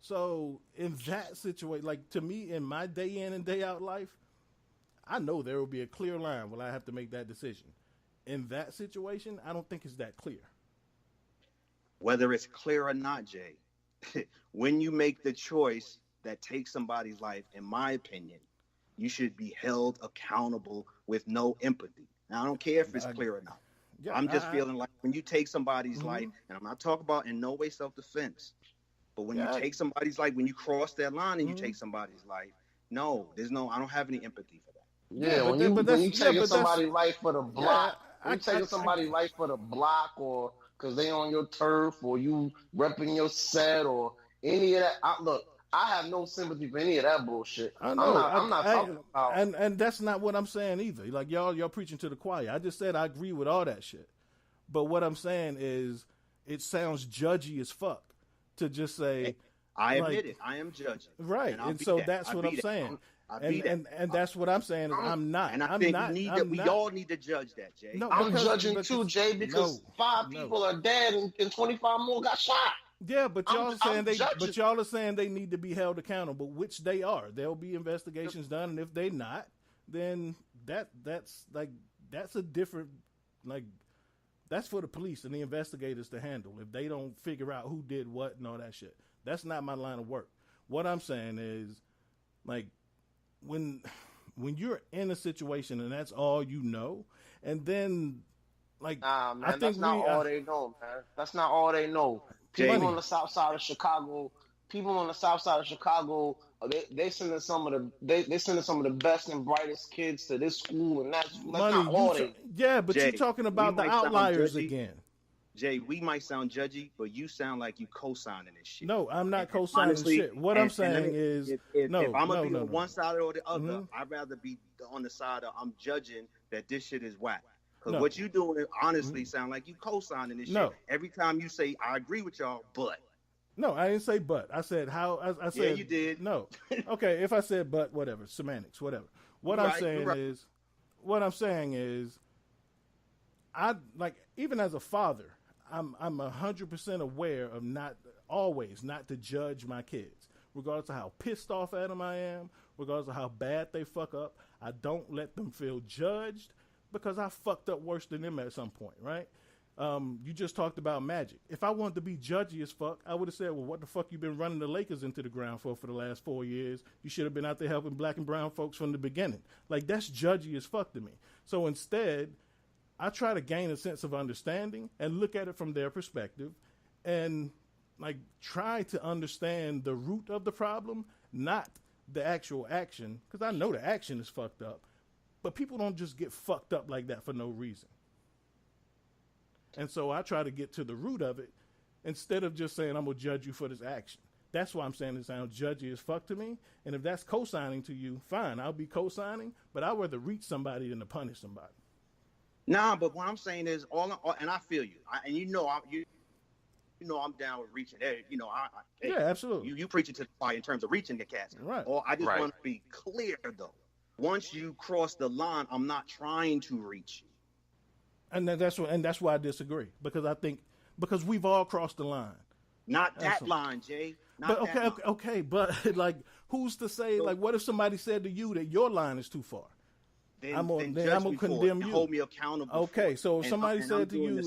So in that situation, like to me, in my day in and day out life, I know there will be a clear line when I have to make that decision. In that situation, I don't think it's that clear. Whether it's clear or not, Jay, when you make the choice that takes somebody's life, in my opinion, you should be held accountable with no empathy. Now, I don't care if it's clear or not. Yeah, I'm just feeling like when you take somebody's life, and I'm not talking about in no way self-defense, but when you take somebody's life, when you cross that line and you take somebody's life, no, I don't have any empathy for that. Yeah, when you taking somebody's life for the block, when you taking somebody's life for the block, or because they on your turf, or you repping your set, or any of that. Look, I have no sympathy for any of that bullshit. I'm not talking about. And that's not what I'm saying either. Like y'all preaching to the choir. I just said I agree with all that shit. But what I'm saying is, it sounds judgy as fuck to just say. I admit it. I am judging. Right, and so that's what I'm saying. And that's what I'm saying is I'm not. And I think we all need to judge that, Jay. No, I'm judging too, Jay, because 5 people are dead and 25 more got shot. Yeah, but y'all are saying they need to be held accountable, which they are. There'll be investigations done, and if they not, then that's a different, like, that's for the police and the investigators to handle. If they don't figure out who did what and all that shit, that's not my line of work. What I'm saying is, like, when you're in a situation and that's all you know, and then like, man, I think that's not all they know, man. That's not all they know. People on the south side of Chicago, they sending some of the best and brightest kids to this school, and that's not all they. Yeah, but Jay, you're talking about the outliers again. Jay, we might sound judgy, but you sound like you co-signing this shit. No, I'm not co-signing shit. What I'm saying is, if I'm going to be on one side or the other, I'd rather be on the side of I'm judging that this shit is whack. Because what you doing honestly sound like you co-signing this shit. Every time you say, I agree with y'all, but. No, I didn't say but. I said how. I said, yeah, you did. No. Okay, if I said but, whatever. Semantics, whatever. What I'm saying is, I, like, even as a father, I'm 100% aware of not to judge my kids, regardless of how pissed off at them I am, regardless of how bad they fuck up. I don't let them feel judged because I fucked up worse than them at some point, right? You just talked about Magic. If I wanted to be judgy as fuck, I would have said, well, what the fuck you been running the Lakers into the ground for the last 4 years? You should have been out there helping black and brown folks from the beginning. Like, that's judgy as fuck to me. So instead, I try to gain a sense of understanding and look at it from their perspective and, like, try to understand the root of the problem, not the actual action, because I know the action is fucked up. But people don't just get fucked up like that for no reason. And so I try to get to the root of it instead of just saying I'm going to judge you for this action. That's why I'm saying it sounds judgy as fuck to me. And if that's co-signing to you, fine, I'll be co-signing. But I'd rather reach somebody than to punish somebody. Nah, but what I'm saying is and I feel you. I'm down with reaching. Yeah, absolutely. You preach it to the fire in terms of reaching the cats. Right. Or I just want to be clear though. Once you cross the line, I'm not trying to reach you. And that's why I disagree, because we've all crossed the line. Not that line, Jay. Okay, but like, who's to say? Like, what if somebody said to you that your line is too far? Then I'm gonna condemn you. Hold me accountable. Okay, so if somebody said to you,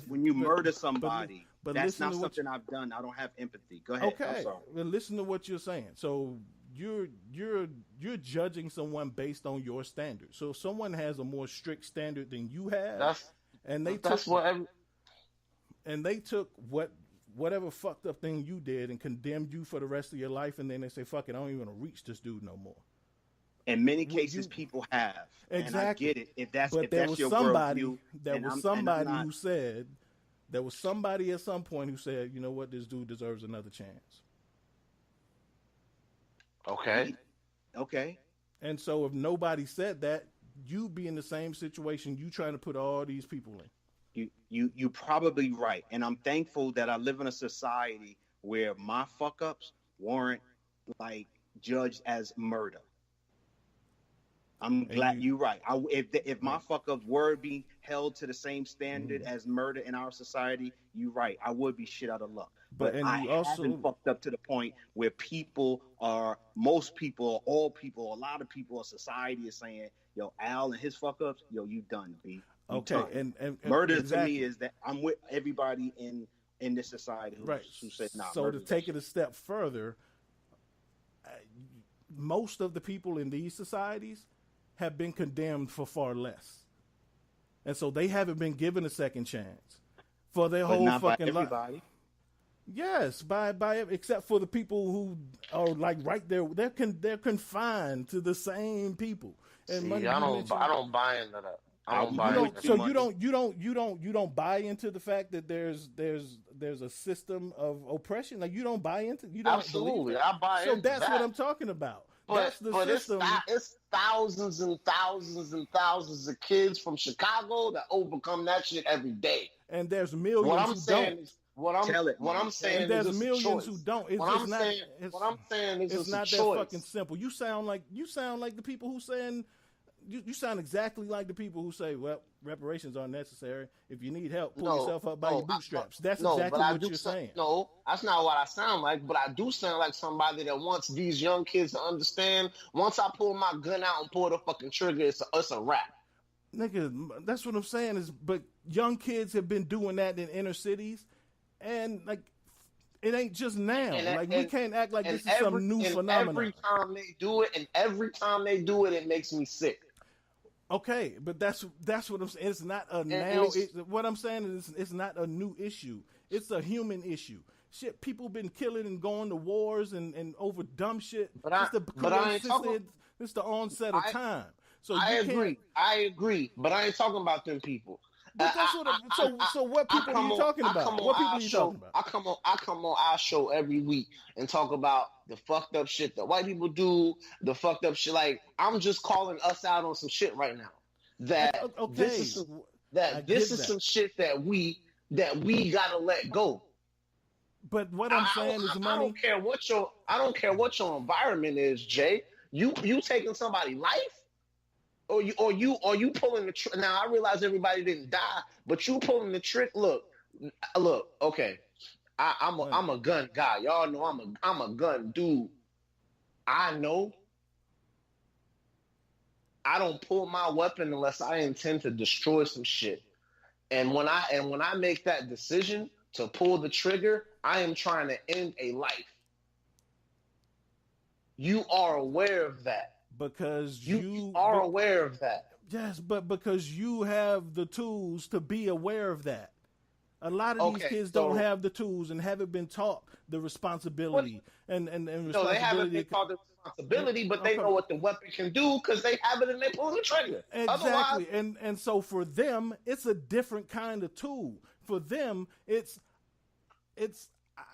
when you murder somebody, that's not something I've done. I don't have empathy. Go ahead. Okay, well, listen to what you're saying. So you're judging someone based on your standards. So if someone has a more strict standard than you have, and they took whatever fucked up thing you did and condemned you for the rest of your life, and then they say, "Fuck it, I don't even want to reach this dude no more." In many cases, people have. Exactly. And I get it. If that's your worldview, there was somebody at some point who said, "You know what? This dude deserves another chance." Okay. And so if nobody said that, you'd be in the same situation you trying to put all these people in. You probably right. And I'm thankful that I live in a society where my fuck ups weren't like judged as murder. I'm glad you're right. If my fuck ups were being held to the same standard as murder in our society, you're right. I would be shit out of luck. But I haven't fucked up to the point where most people, all people, a lot of people in society is saying, yo, Al and his fuck ups, yo, you done, B. Okay, and murder to me is that I'm with everybody in this society who said nah. So to take it a step further, most of the people in these societies have been condemned for far less, and so they haven't been given a second chance for their whole fucking life. Yes, by except for the people who are like right there, they're confined to the same people. And see, I don't buy into that. You don't buy into the fact that there's a system of oppression. Like you don't buy into. You don't absolutely. I buy into that. So that's what I'm talking about. That's the system. It's thousands and thousands and thousands of kids from Chicago that overcome that shit every day. And there's millions who don't. What I'm saying there's is millions who don't. What I'm saying is it's not that choice. fucking simple. You sound like the people who saying. You sound exactly like the people who say, well, reparations are necessary. If you need help, pull yourself up by your bootstraps. That's exactly what you're saying. No, that's not what I sound like, but I do sound like somebody that wants these young kids to understand, once I pull my gun out and pull the fucking trigger, it's a wrap. Nigga, that's what I'm saying but young kids have been doing that in inner cities, and, like, it ain't just now. We can't act like this is some new phenomenon. Every time they do it, it makes me sick. Okay, but that's what I'm saying. It's not a what I'm saying is it's not a new issue. It's a human issue. Shit, people been killing and going to wars and over dumb shit. It's the onset of time. So I agree, but I ain't talking about them people. But that's so what people are you talking about? What people are you talking about? I come on our show every week and talk about the fucked up shit that white people do, the fucked up shit. Like, I'm just calling us out on some shit right now. This is some shit that we gotta let go. But what I'm saying is, money. I don't care what your environment is, Jay. You taking somebody's life? Or you pulling the trick. Now, I realize everybody didn't die, but you pulling the trick. Look, okay. I'm a gun guy. Y'all know I'm a gun dude. I know I don't pull my weapon unless I intend to destroy some shit. And when I make that decision to pull the trigger, I am trying to end a life. You are aware of that. Because you are aware of that. Yes, but because you have the tools to be aware of that. A lot of these kids don't have the tools and haven't been taught the responsibility and responsibility. No, they haven't been taught the responsibility, but they know what the weapon can do because they have it and they pull the trigger. Exactly. And so for them, it's a different kind of tool. For them, it's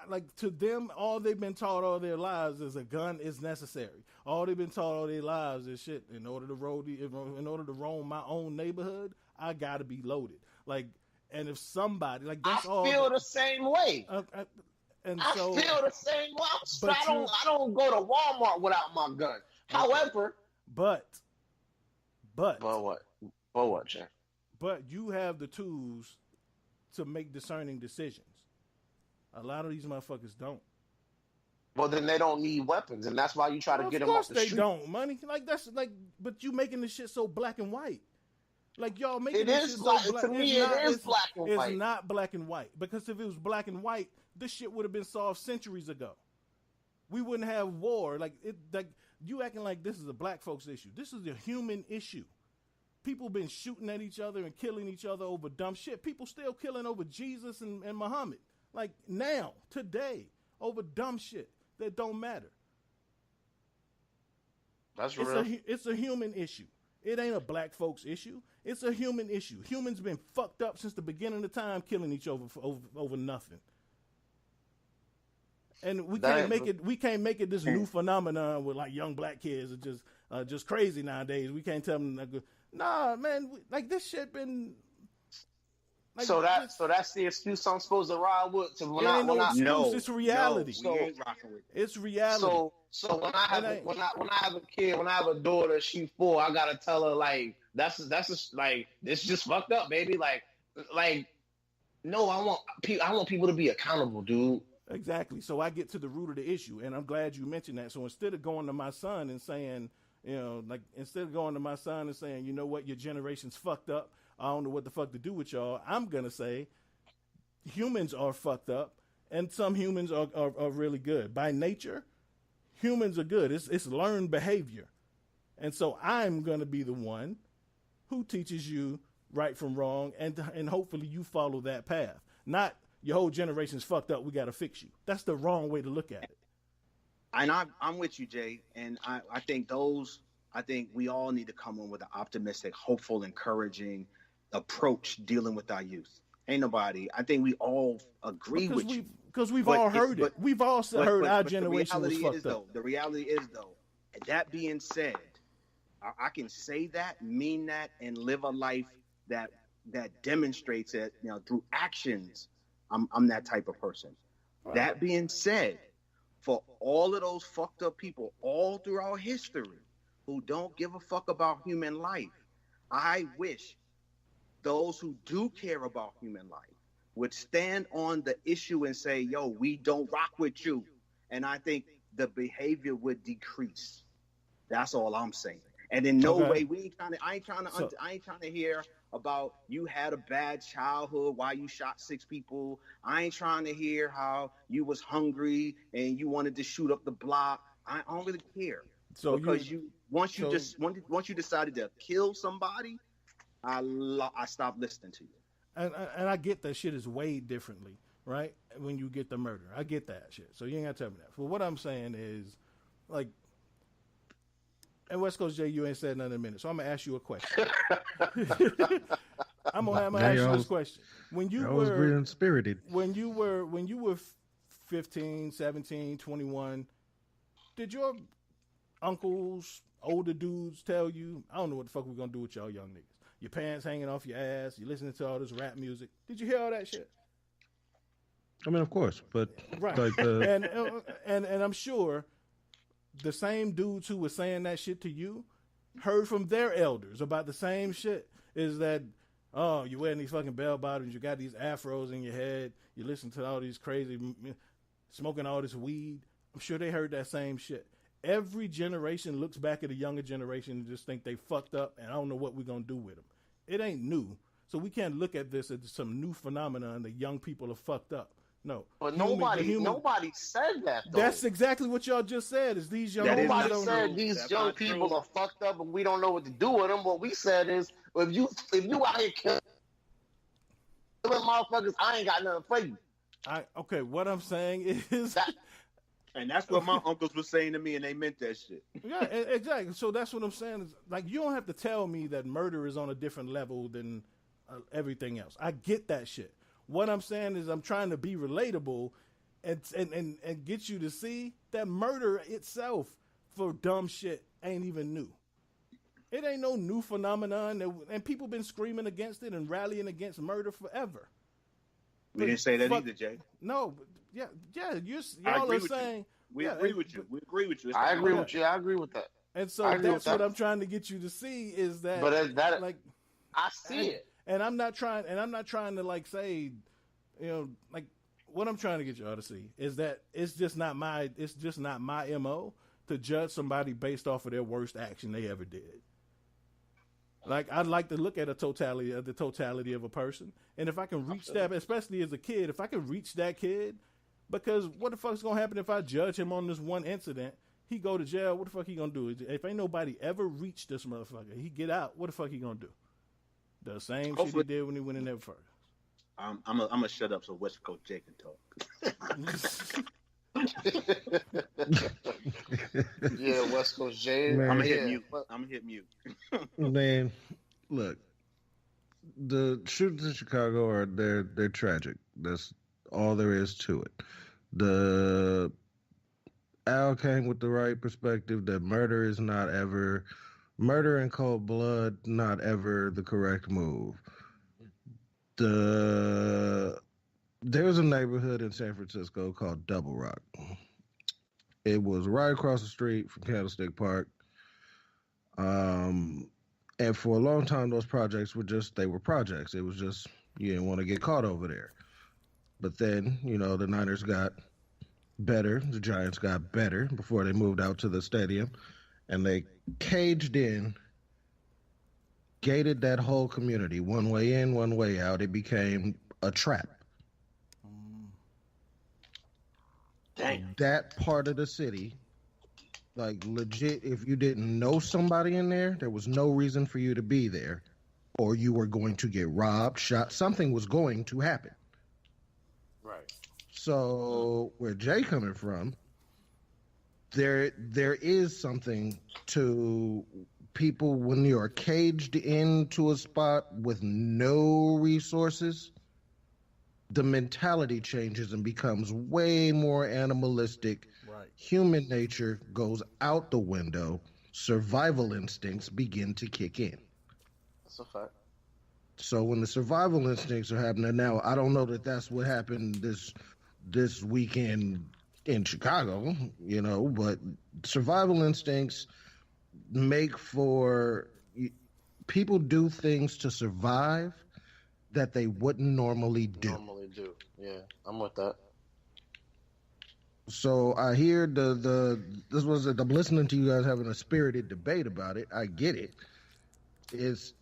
like, to them, all they've been taught all their lives is a gun is necessary. All they've been taught all their lives is shit. In order to roam my own neighborhood, I gotta be loaded. Like, and if somebody like that's all. I feel the same way. I feel the same way. I don't go to Walmart without my gun. However, but what? But what, Jack? But you have the tools to make discerning decisions. A lot of these motherfuckers don't. Well, then they don't need weapons, and that's why you try to get them off the street. Of course they don't, money. Like, that's like, but you making this shit so black and white. Like, y'all making it this is shit black. so black. To me, it is black and white. It's not black and white, because if it was black and white, this shit would have been solved centuries ago. We wouldn't have war. Like you acting like this is a black folks issue. This is a human issue. People been shooting at each other and killing each other over dumb shit. People still killing over Jesus and Muhammad. Like, now, today, over dumb shit that don't matter. That's real. It's a human issue. It ain't a black folks issue. It's a human issue. Humans been fucked up since the beginning of time, killing each other over nothing. And we can't make it this new phenomenon with, like, young black kids are just crazy nowadays. We can't tell them, nah, man, like, this shit been. Like, so that's the excuse I'm supposed to ride with. So it ain't no excuse. It's reality. We ain't rocking with it. It's reality. So when I have a kid, when I have a daughter, she's 4. I gotta tell her like that's like it's just fucked up, baby. Like no, I want people to be accountable, dude. Exactly. So I get to the root of the issue, and I'm glad you mentioned that. So instead of going to my son and saying, you know, like instead of going to my son and saying, you know what, your generation's fucked up, I don't know what the fuck to do with y'all, I'm gonna say humans are fucked up, and some humans are really good. By nature, humans are good. It's learned behavior. And so I'm gonna be the one who teaches you right from wrong, and hopefully you follow that path. Not your whole generation's fucked up, we gotta fix you. That's the wrong way to look at it. And I'm with you, Jay. And I think we all need to come in with an optimistic, hopeful, encouraging approach dealing with our youth. Ain't nobody. I think we all agree with you. Because we've all heard it. We've all heard our generation was fucked up. The reality is, though, that being said, I can say that, mean that, and live a life that demonstrates it, you know, through actions. I'm that type of person. Right. That being said, for all of those fucked up people all throughout history who don't give a fuck about human life, I wish those who do care about human life would stand on the issue and say, yo, we don't rock with you. And I think the behavior would decrease. That's all I'm saying. And in no way, I ain't trying to hear about you had a bad childhood, why you shot 6 people. I ain't trying to hear how you was hungry and you wanted to shoot up the block. I don't really care. So because once you decided to kill somebody, I stopped listening to you. And I get that shit is weighed differently, right? When you get the murder, I get that shit. So you ain't gotta tell me that. But what I'm saying is, like, and West Coast Jay, you ain't said nothing in a minute, so I'm gonna ask you a question. I'm gonna ask you this question. When you were spirited, when you were 15, 17, 21, did your uncles, older dudes tell you, I don't know what the fuck we're gonna do with y'all young niggas? Your pants hanging off your ass, you listening to all this rap music. Did you hear all that shit? I mean, of course, but right. Like and I'm sure the same dudes who were saying that shit to you heard from their elders about the same shit. Is that, oh, you wearing these fucking bell bottoms, you got these afros in your head, you listen to all these crazy, smoking all this weed. I'm sure they heard that same shit. Every generation looks back at a younger generation and just think they fucked up and I don't know what we're going to do with them. It ain't new. So we can't look at this as some new phenomenon that young people are fucked up. No. But nobody said that, though. That's exactly what y'all just said, is these young people. Nobody said these young people are fucked up and we don't know what to do with them. What we said is, if you out here killing motherfuckers, I ain't got nothing for you. Okay, what I'm saying is... And that's what my uncles were saying to me, and they meant that shit. Yeah, exactly. So that's what I'm saying. Is, like, you don't have to tell me that murder is on a different level than everything else. I get that shit. What I'm saying is I'm trying to be relatable and get you to see that murder itself for dumb shit ain't even new. It ain't no new phenomenon, and people been screaming against it and rallying against murder forever. We didn't say that either, Jay. No, but y'all are saying... We agree with you. We agree with you. I agree with you. I agree with that. And so that's what I'm trying to get you to see is that... But like, I see it. And I'm not trying to like say, you know, like what I'm trying to get y'all to see is that it's just not my MO to judge somebody based off of their worst action they ever did. Like, I'd like to look at the totality of a person, and if I can reach that, especially as a kid, if I can reach that kid, because what the fuck's gonna happen if I judge him on this one incident? He go to jail. What the fuck he gonna do? If ain't nobody ever reached this motherfucker, he get out. What the fuck he gonna do? The same shit he did when he went in there first. I'm gonna shut up so West Coast Jay can talk. Yeah, West Coast Jay. Man, I'm gonna hit mute. Man, look, the shootings in Chicago they're tragic. That's all there is to it. Al came with the right perspective that murder in cold blood, not ever the correct move. There's a neighborhood in San Francisco called Double Rock. It was right across the street from Candlestick Park. And for a long time, those projects they were projects. It was just, you didn't want to get caught over there. But then, the Niners got better. The Giants got better before they moved out to the stadium. And they caged in, gated that whole community. One way in, one way out. It became a trap. Dang. That part of the city, like legit, if you didn't know somebody in there was no reason for you to be there, or you were going to get robbed, shot. Something was going to happen. Right. So where Jay coming from, there is something to people when you're caged into a spot with no resources. The mentality changes and becomes way more animalistic. Right. Human nature goes out the window. Survival instincts begin to kick in. That's a fact. So when the survival instincts are happening now, I don't know that that's what happened this weekend in Chicago, but survival instincts make for people do things to survive that they wouldn't normally do. Yeah, I'm with that. So I hear I'm listening to you guys having a spirited debate about it. I get it. It's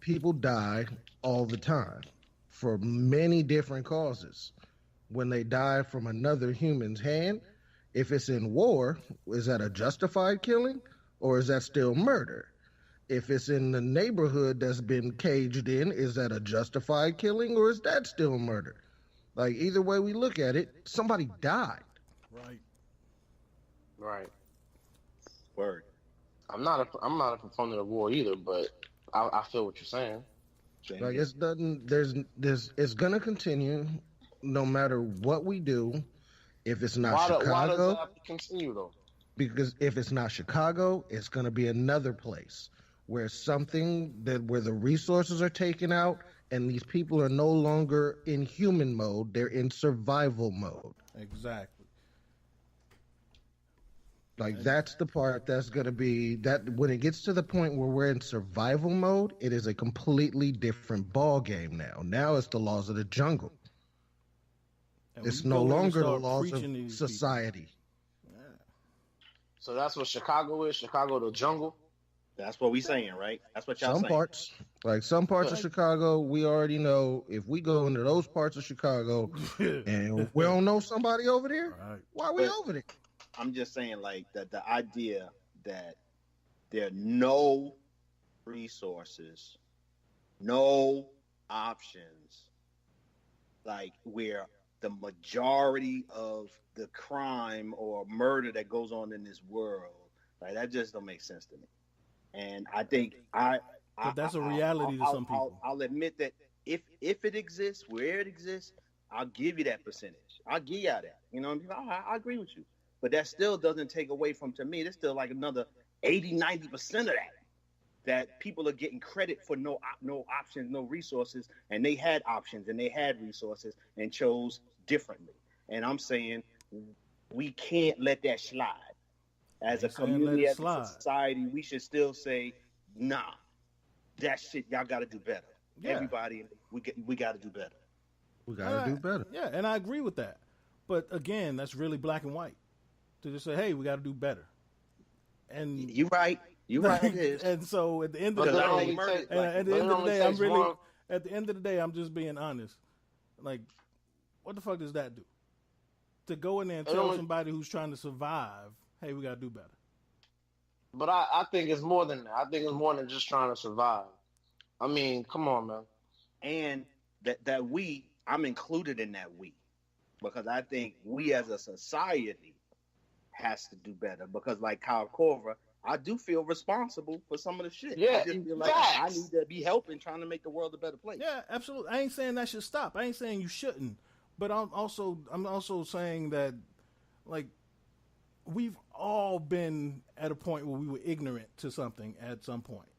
people die all the time for many different causes. When they die from another human's hand, if it's in war, is that a justified killing or is that still murder? If it's in the neighborhood that's been caged in, is that a justified killing or is that still murder? Like, either way we look at it, somebody died. Right. Word. I'm not a proponent of war either, but I feel what you're saying. Like, it's gonna continue no matter what we do. If it's not Chicago, why does that have to continue though? Because if it's not Chicago, it's gonna be another place where where the resources are taken out and these people are no longer in human mode, they're in survival mode. Exactly. Like, that's the part that's going to be that when it gets to the point where we're in survival mode, it is a completely different ball game now. Now it's the laws of the jungle. It's no longer the laws of society. Yeah. So that's what Chicago is. Chicago, the jungle. That's what we saying, right? That's what y'all saying. Some parts of Chicago, we already know if we go into those parts of Chicago and we don't know somebody over there, why are we over there? I'm just saying, like, that the idea that there are no resources, no options, like where the majority of the crime or murder that goes on in this world, like, that just don't make sense to me. And I think but that's a reality to some people. I'll admit that if it exists, where it exists, I'll give you that percentage. I'll give you that. You know what I mean? I agree with you. But that still doesn't take away from, to me, there's still like another 80-90% of that people are getting credit for no options, no resources, and they had options and they had resources and chose differently. And I'm saying we can't let that slide. As a community, as a society, we should still say, nah, that shit, y'all got to do better. Yeah. Everybody, we got to do better. We got to do better. Yeah, and I agree with that. But again, that's really black and white. To just say, hey, we got to do better. And you're right. It is. And so at the end of the day, I'm just being honest. Like, what the fuck does that do? To go in there and tell somebody who's trying to survive, hey, we got to do better. But I think it's more than that. I think it's more than just trying to survive. I mean, come on, man. And that we, I'm included in that we. Because I think we as a society has to do better. Because like Kyle Korver, I do feel responsible for some of the shit. Yeah, I just feel like I need to be helping, trying to make the world a better place. Yeah, absolutely. I ain't saying that should stop. I ain't saying you shouldn't. But I'm also saying that, like, we've all been at a point where we were ignorant to something at some point,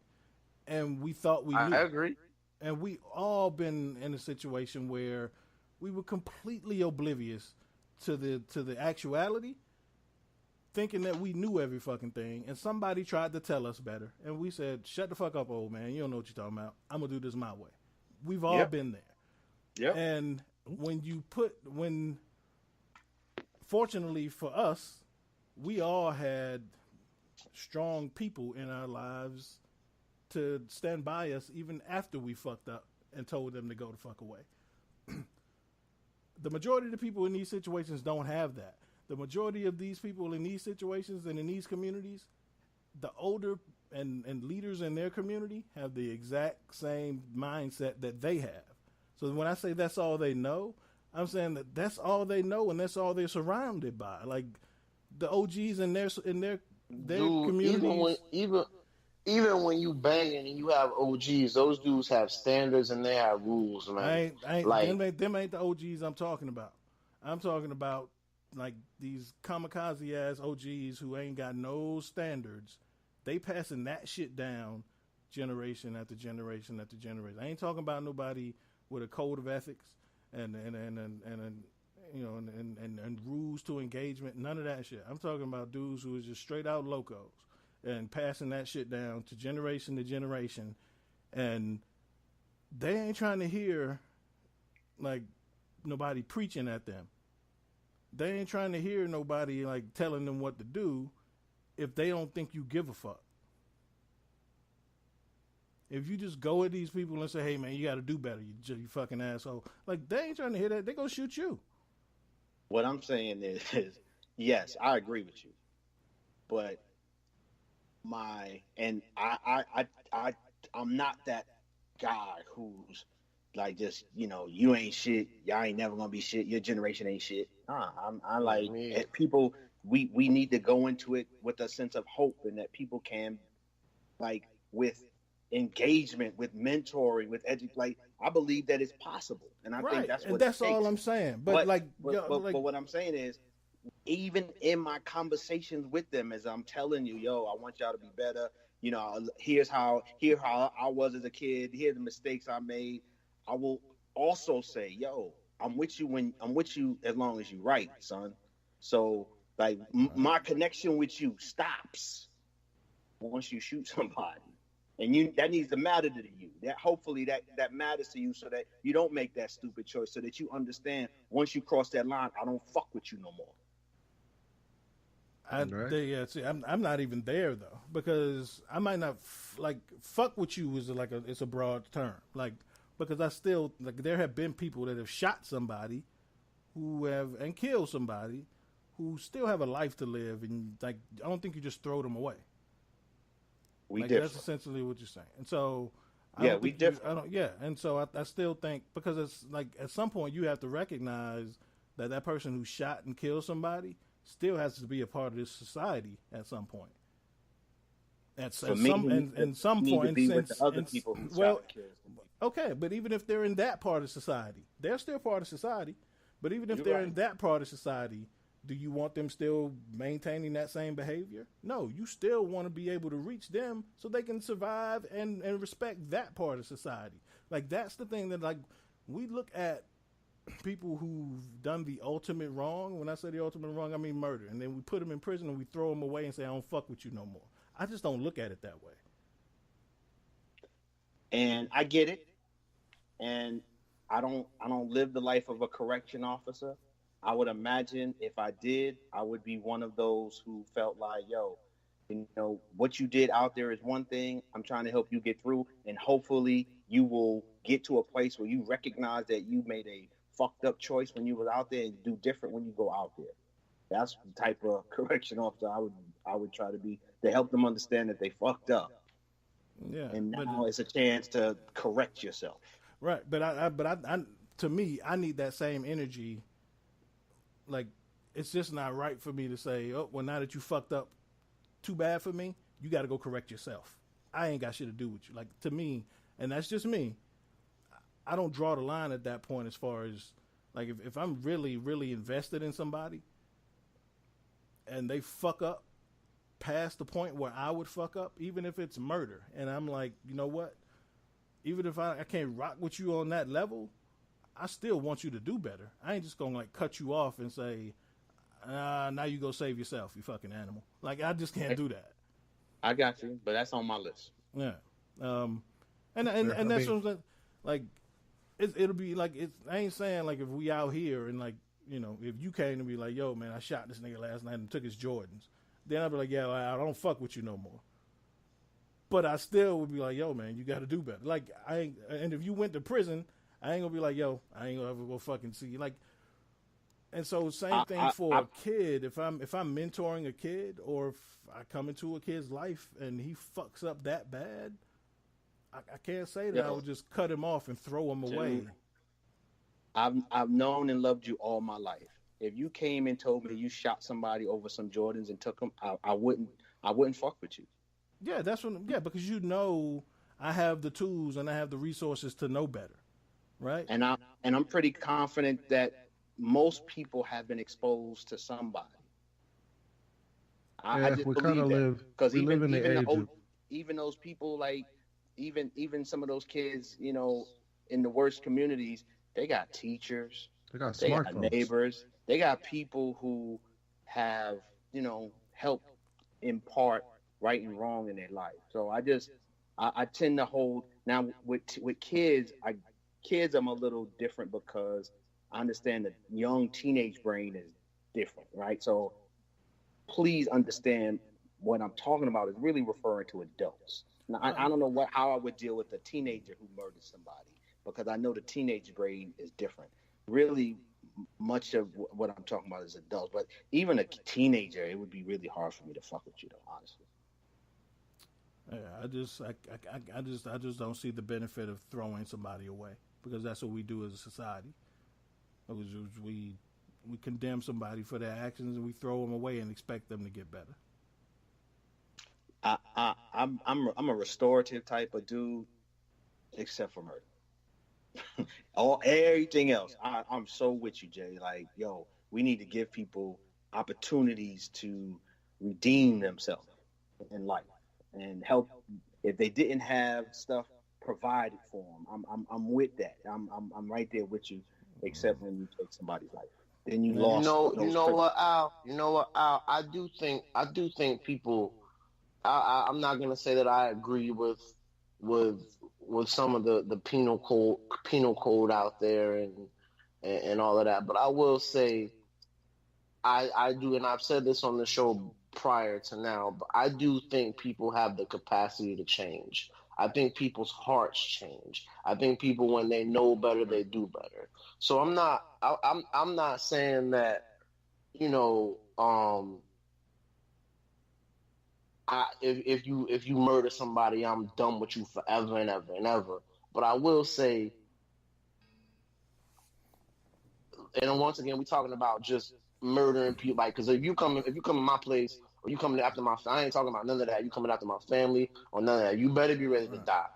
and we thought we knew. I agree. And we all been in a situation where we were completely oblivious to the actuality, thinking that we knew every fucking thing, and somebody tried to tell us better, and we said, shut the fuck up, old man, you don't know what you're talking about. I'm going to do this my way. We've all been there. Yep. And fortunately for us, we all had strong people in our lives to stand by us even after we fucked up and told them to go the fuck away. The majority of the people in these situations don't have that. The majority of these people in these situations and in these communities, the older and leaders in their community have the exact same mindset that they have. So when I say that's all they know, I'm saying that that's all they know and that's all they're surrounded by. Like the OGs in their Dude, communities. Even when you banging and you have OGs, those dudes have standards and they have rules, man. Them ain't the OGs I'm talking about. I'm talking about like these kamikaze ass OGs who ain't got no standards. They passing that shit down generation after generation after generation. I ain't talking about nobody with a code of ethics and rules to engagement. None of that shit. I'm talking about dudes who is just straight out locos and passing that shit down to generation, and they ain't trying to hear like nobody preaching at them. They ain't trying to hear nobody like telling them what to do if they don't think you give a fuck. If you just go at these people and say, hey man, you got to do better, you fucking asshole. Like they ain't trying to hear that. They gonna shoot you. What I'm saying is yes, I agree with you, but I'm not that guy who's like just you ain't shit, y'all ain't never gonna be shit, your generation ain't shit. I'm like people. We need to go into it with a sense of hope, and that people can like with engagement, with mentoring, with like I believe that it's possible, and I think that's what. That's all I'm saying. But what I'm saying is, even in my conversations with them, as I'm telling you, I want y'all to be better. Here's how I was as a kid. Here are the mistakes I made. I will also say, I'm with you as long as you right, son. So like my connection with you stops once you shoot somebody, and that needs to matter to you. That hopefully that matters to you, so that you don't make that stupid choice, so that you understand once you cross that line, I don't fuck with you no more. I'm not even there though, because I might not fuck with you is it's a broad term, because I still there have been people that have shot somebody and killed somebody who still have a life to live, and I don't think you just throw them away. That's essentially what you're saying, and so we differ. And so I still think, because it's like at some point you have to recognize that person who shot and killed somebody still has to be a part of this society at some point. Okay, but even if they're in that part of society, they're still part of society. But even if they're in that part of society, do you want them still maintaining that same behavior? No, you still want to be able to reach them so they can survive and respect that part of society. Like, that's the thing that, like, we look at people who've done the ultimate wrong. When I say the ultimate wrong, I mean murder. And then we put them in prison and we throw them away and say, I don't fuck with you no more. I just don't look at it that way. And I get it. And I don't live the life of a correction officer. I would imagine if I did, I would be one of those who felt like, what you did out there is one thing. I'm trying to help you get through, and hopefully you will get to a place where you recognize that you made a fucked up choice when you was out there, and do different when you go out there. That's the type of correction officer I would try to be, to help them understand that they fucked up. Yeah. And now it's a chance to correct yourself. Right. But I to me, I need that same energy. Like, it's just not right for me to say, oh, well, now that you fucked up too bad for me, you got to go correct yourself. I ain't got shit to do with you. Like, to me, and that's just me, I don't draw the line at that point as far as, like, if I'm really, really invested in somebody and they fuck up past the point where I would fuck up, even if it's murder, and I'm like, you know what? even if I can't rock with you on that level, I still want you to do better. I ain't just gonna like cut you off and say, now you go save yourself, you fucking animal. Like, I just can't do that. I got you, but that's on my list. Yeah. And that's what I'm saying. Like, it'll be like, I ain't saying like if we out here and like, you know, if you came to be like, yo, man, I shot this nigga last night and took his Jordans, then I'd be like, yeah, I don't fuck with you no more. But I still would be like, yo, man, you got to do better. Like, and if you went to prison, I ain't gonna be like, yo, I ain't gonna ever go fucking see you. Like, and so same thing for a kid. If I'm mentoring a kid, or if I come into a kid's life and he fucks up that bad, I can't say that I would just cut him off and throw him away. I've known and loved you all my life. If you came and told me you shot somebody over some Jordans and took them, I wouldn't fuck with you. Yeah, because you know I have the tools and I have the resources to know better. Right. And I'm pretty confident that most people have been exposed to somebody. I just we believe that, because even those people, like even some of those kids, you know, in the worst communities, they got teachers, they got neighbors, they got people who have, you know, helped impart right and wrong in their life. So I tend to hold now with kids. Kids, I'm a little different because I understand the young teenage brain is different, right? So please understand what I'm talking about is really referring to adults. Now, I don't know how I would deal with a teenager who murdered somebody, because I know the teenage brain is different. Really, much of what I'm talking about is adults, but even a teenager, it would be really hard for me to fuck with you, though, honestly. Yeah, I just don't see the benefit of throwing somebody away, because that's what we do as a society. We condemn somebody for their actions and we throw them away and expect them to get better. I'm a restorative type of dude, except for murder. Everything else, I'm so with you, Jay. Like, yo, we need to give people opportunities to redeem themselves in life and help. If they didn't have stuff provided for them, I'm with that. I'm right there with you, except when you take somebody's life. Then you lost. You know what, Al? I do think people. I'm not gonna say that I agree with some of the penal code out there and all of that, but I will say I do, and I've said this on the show prior to now, but I do think people have the capacity to change. I think people's hearts change. I think people, when they know better, they do better. So I'm not saying that, you know, if you murder somebody, I'm done with you forever and ever and ever. But I will say, and once again, we're talking about just murdering people, like, because if you come in my place, or you coming after I ain't talking about none of that. You coming after my family or none of that. You better be ready to die.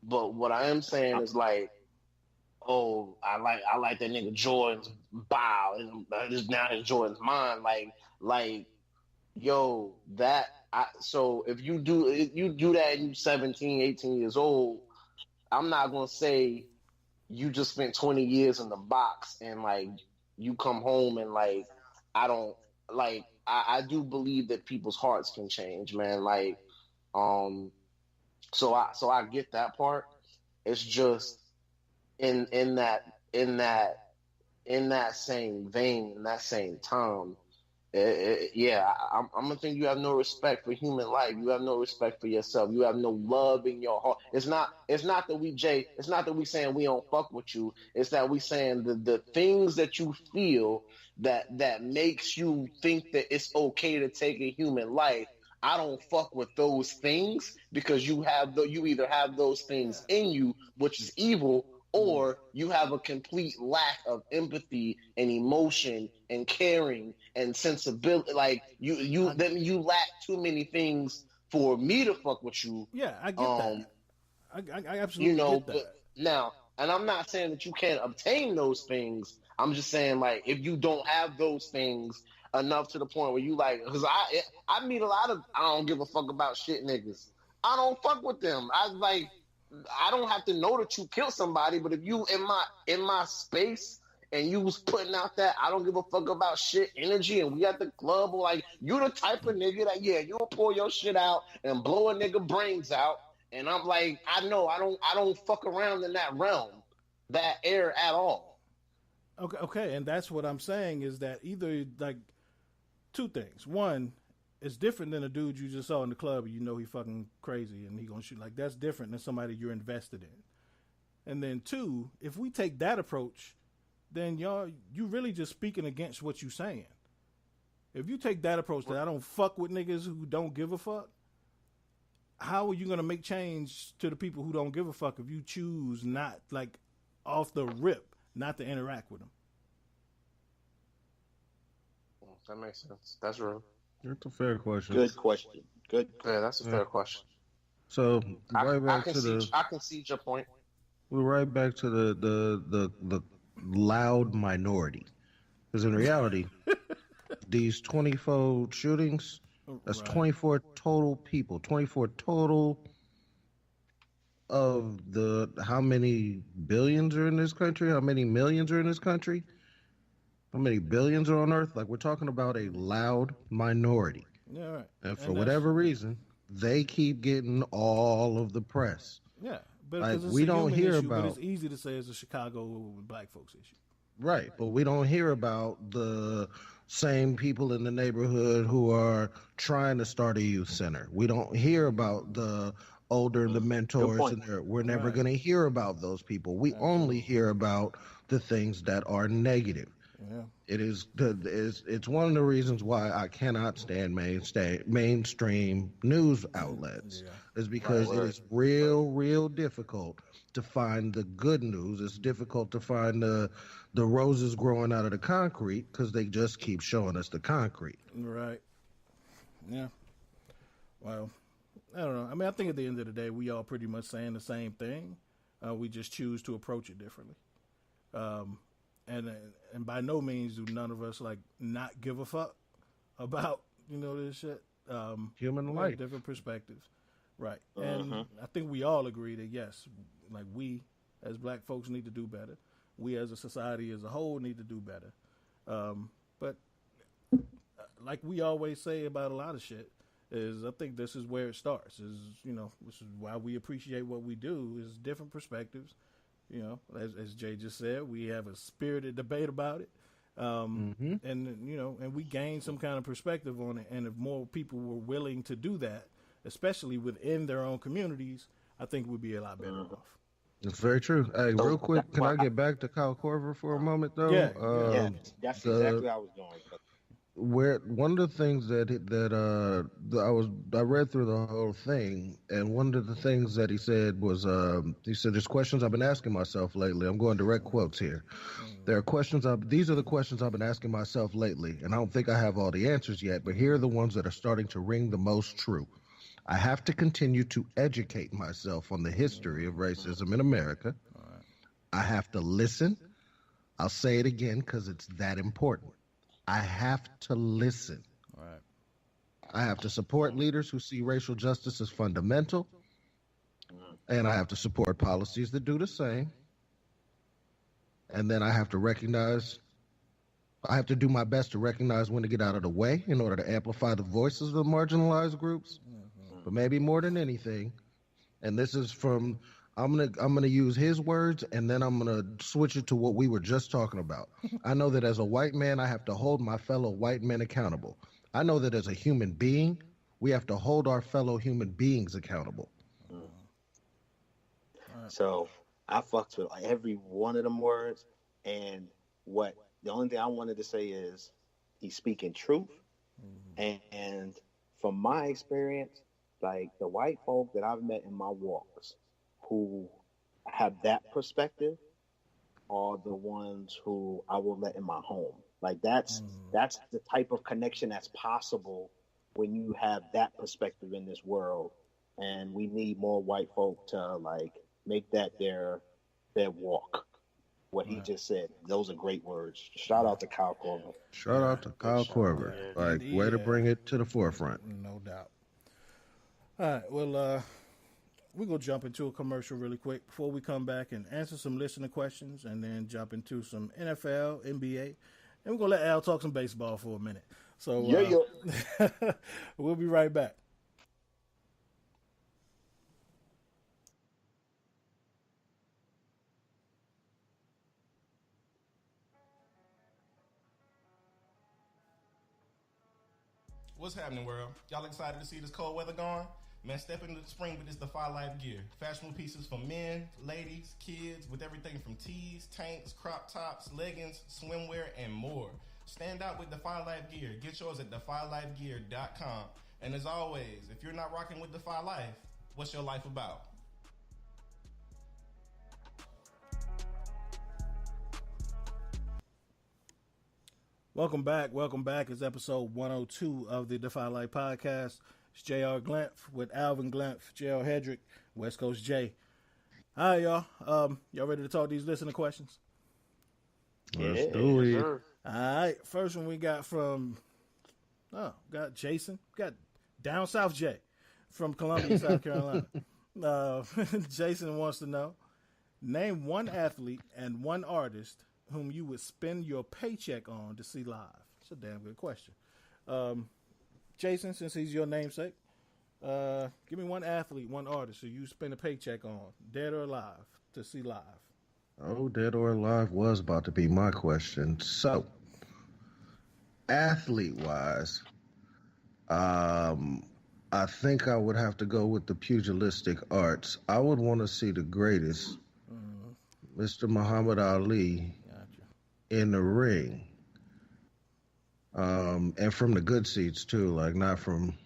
But what I am saying is, like, oh, I like that nigga Jordan's bow, and now his Jordan's mine. Like, yo, that. So if you do that and you 17, 18 years old, I'm not gonna say you just spent 20 years in the box and like you come home and like I don't like. I do believe that people's hearts can change, man. Like, so I get that part. It's just in that same vein, in that same time, I'm gonna think you have no respect for human life. You have no respect for yourself. You have no love in your heart. It's not that we saying we don't fuck with you. It's that we saying the things that you feel that makes you think that it's okay to take a human life. I don't fuck with those things, because you either have those things in you, which is evil, or you have a complete lack of empathy and emotion and caring and sensibility. Like you lack too many things for me to fuck with you. Yeah, I get that. I absolutely get that. But now, and I'm not saying that you can't obtain those things. I'm just saying, like, if you don't have those things enough to the point where you like, because I meet a lot of I don't give a fuck about shit niggas. I don't fuck with them. I don't have to know that you killed somebody, but if you in my space and you was putting out that I don't give a fuck about shit energy, and we at the club, like you the type of nigga that you'll pull your shit out and blow a nigga brains out, and I'm like, I know I don't fuck around in that realm, that air at all. Okay, and that's what I'm saying is that either like two things. One, it's different than a dude you just saw in the club and you know he fucking crazy and he gonna shoot. Like, that's different than somebody you're invested in. And then two, if we take that approach, then you really just speaking against what you saying. If you take that approach that I don't fuck with niggas who don't give a fuck, how are you gonna make change to the people who don't give a fuck if you choose not, like, off the rip, not to interact with them? That makes sense. That's real. That's a fair question. Good question. Good. Yeah, that's a fair question. So I can see your point. We're right back to the loud minority, because in reality, these 24 shootings, that's 24 total people, 24 total of the how many billions are in this country, how many millions are in this country. How many billions are on Earth? Like, we're talking about a loud minority. Yeah, right. And for whatever reason, they keep getting all of the press. Yeah, but like, it's we don't hear issue, about. But it's easy to say it's a Chicago black folks issue. Right, but we don't hear about the same people in the neighborhood who are trying to start a youth center. We don't hear about the older and the mentors, and we're never going to hear about those people. We only hear about the things that are negative. Yeah. It's one of the reasons why I cannot stand mainstream news outlets. Is because it is real difficult to find the good news. It's difficult to find the roses growing out of the concrete because they just keep showing us the concrete. Right. Yeah. Well, I don't know. I mean, I think at the end of the day, we all pretty much saying the same thing. We just choose to approach it differently. And by no means do none of us like not give a fuck about, this shit. Human life. Different perspectives. Right. And I think we all agree that yes, like we as black folks need to do better. We as a society as a whole need to do better. But like we always say about a lot of shit is I think this is where it starts this is why we appreciate what we do is different perspectives. As Jay just said, we have a spirited debate about it. And we gain some kind of perspective on it. And if more people were willing to do that, especially within their own communities, I think we'd be a lot better off. It's very true. Hey, real quick, can I get back to Kyle Korver for a moment, though? Yeah, that's exactly what I was going. Where one of the things that I read through the whole thing, and one of the things that he said was he said there's questions I've been asking myself lately. I'm going direct quotes here. There are questions these are the questions I've been asking myself lately, and I don't think I have all the answers yet, but here are the ones that are starting to ring the most true. I have to continue to educate myself on the history of racism in America. I have to listen. I'll say it again because it's that important. I have to listen. All right. I have to support leaders who see racial justice as fundamental. And I have to support policies that do the same. And then I have to do my best to recognize when to get out of the way in order to amplify the voices of the marginalized groups. But maybe more than anything, and this is from, I'm gonna use his words, and then I'm gonna switch it to what we were just talking about. I know that as a white man, I have to hold my fellow white men accountable. I know that as a human being, we have to hold our fellow human beings accountable. So I fucked with every one of them words, and the only thing I wanted to say is he's speaking truth, and from my experience, like the white folk that I've met in my walks who have that perspective are the ones who I will let in my home. Like that's the type of connection that's possible when you have that perspective in this world. And we need more white folk to like make that their walk. What he just said. Those are great words. Shout out to Kyle Korver. Shout out to Kyle Korver. Like, way to bring it to the forefront. No doubt. All right. Well, we're going to jump into a commercial really quick before we come back and answer some listener questions and then jump into some NFL, NBA, and we're going to let Al talk some baseball for a minute. So we'll be right back. What's happening, world? Y'all excited to see this cold weather gone? Man, step into the spring with this Defy Life gear. Fashionable pieces for men, ladies, kids, with everything from tees, tanks, crop tops, leggings, swimwear, and more. Stand out with Defy Life gear. Get yours at defylifegear.com. And as always, if you're not rocking with Defy Life, what's your life about? Welcome back. It's episode 102 of the Defy Life Podcast. It's JR Glymph with Alvin Glymph, Gerald Hedrick, West Coast J. Hi, y'all. Y'all ready to talk these listener questions? Let's do it. All right. First one we got from, got Jason. Got Down South J from Columbia, South Carolina. Jason wants to know, name one athlete and one artist whom you would spend your paycheck on to see live. It's a damn good question. Jason, since he's your namesake, give me one athlete, one artist who you spend a paycheck on, dead or alive, to see live. Oh, dead or alive was about to be my question. So, athlete-wise, I think I would have to go with the pugilistic arts. I would want to see the greatest, Mr. Muhammad Ali, in the ring. And from the good seats too, like not from,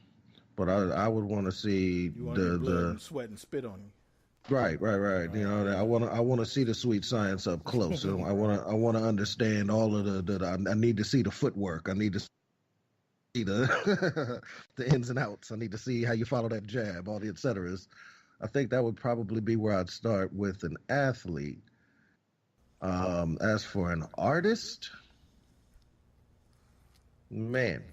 but I would want to see the sweat and spit on you. Right. You know, I want to see the sweet science up close. I want to understand all of I need to see the footwork. I need to see the the ins and outs. I need to see how you follow that jab, all the et ceteras. I think that would probably be where I'd start with an athlete. As for an artist, man,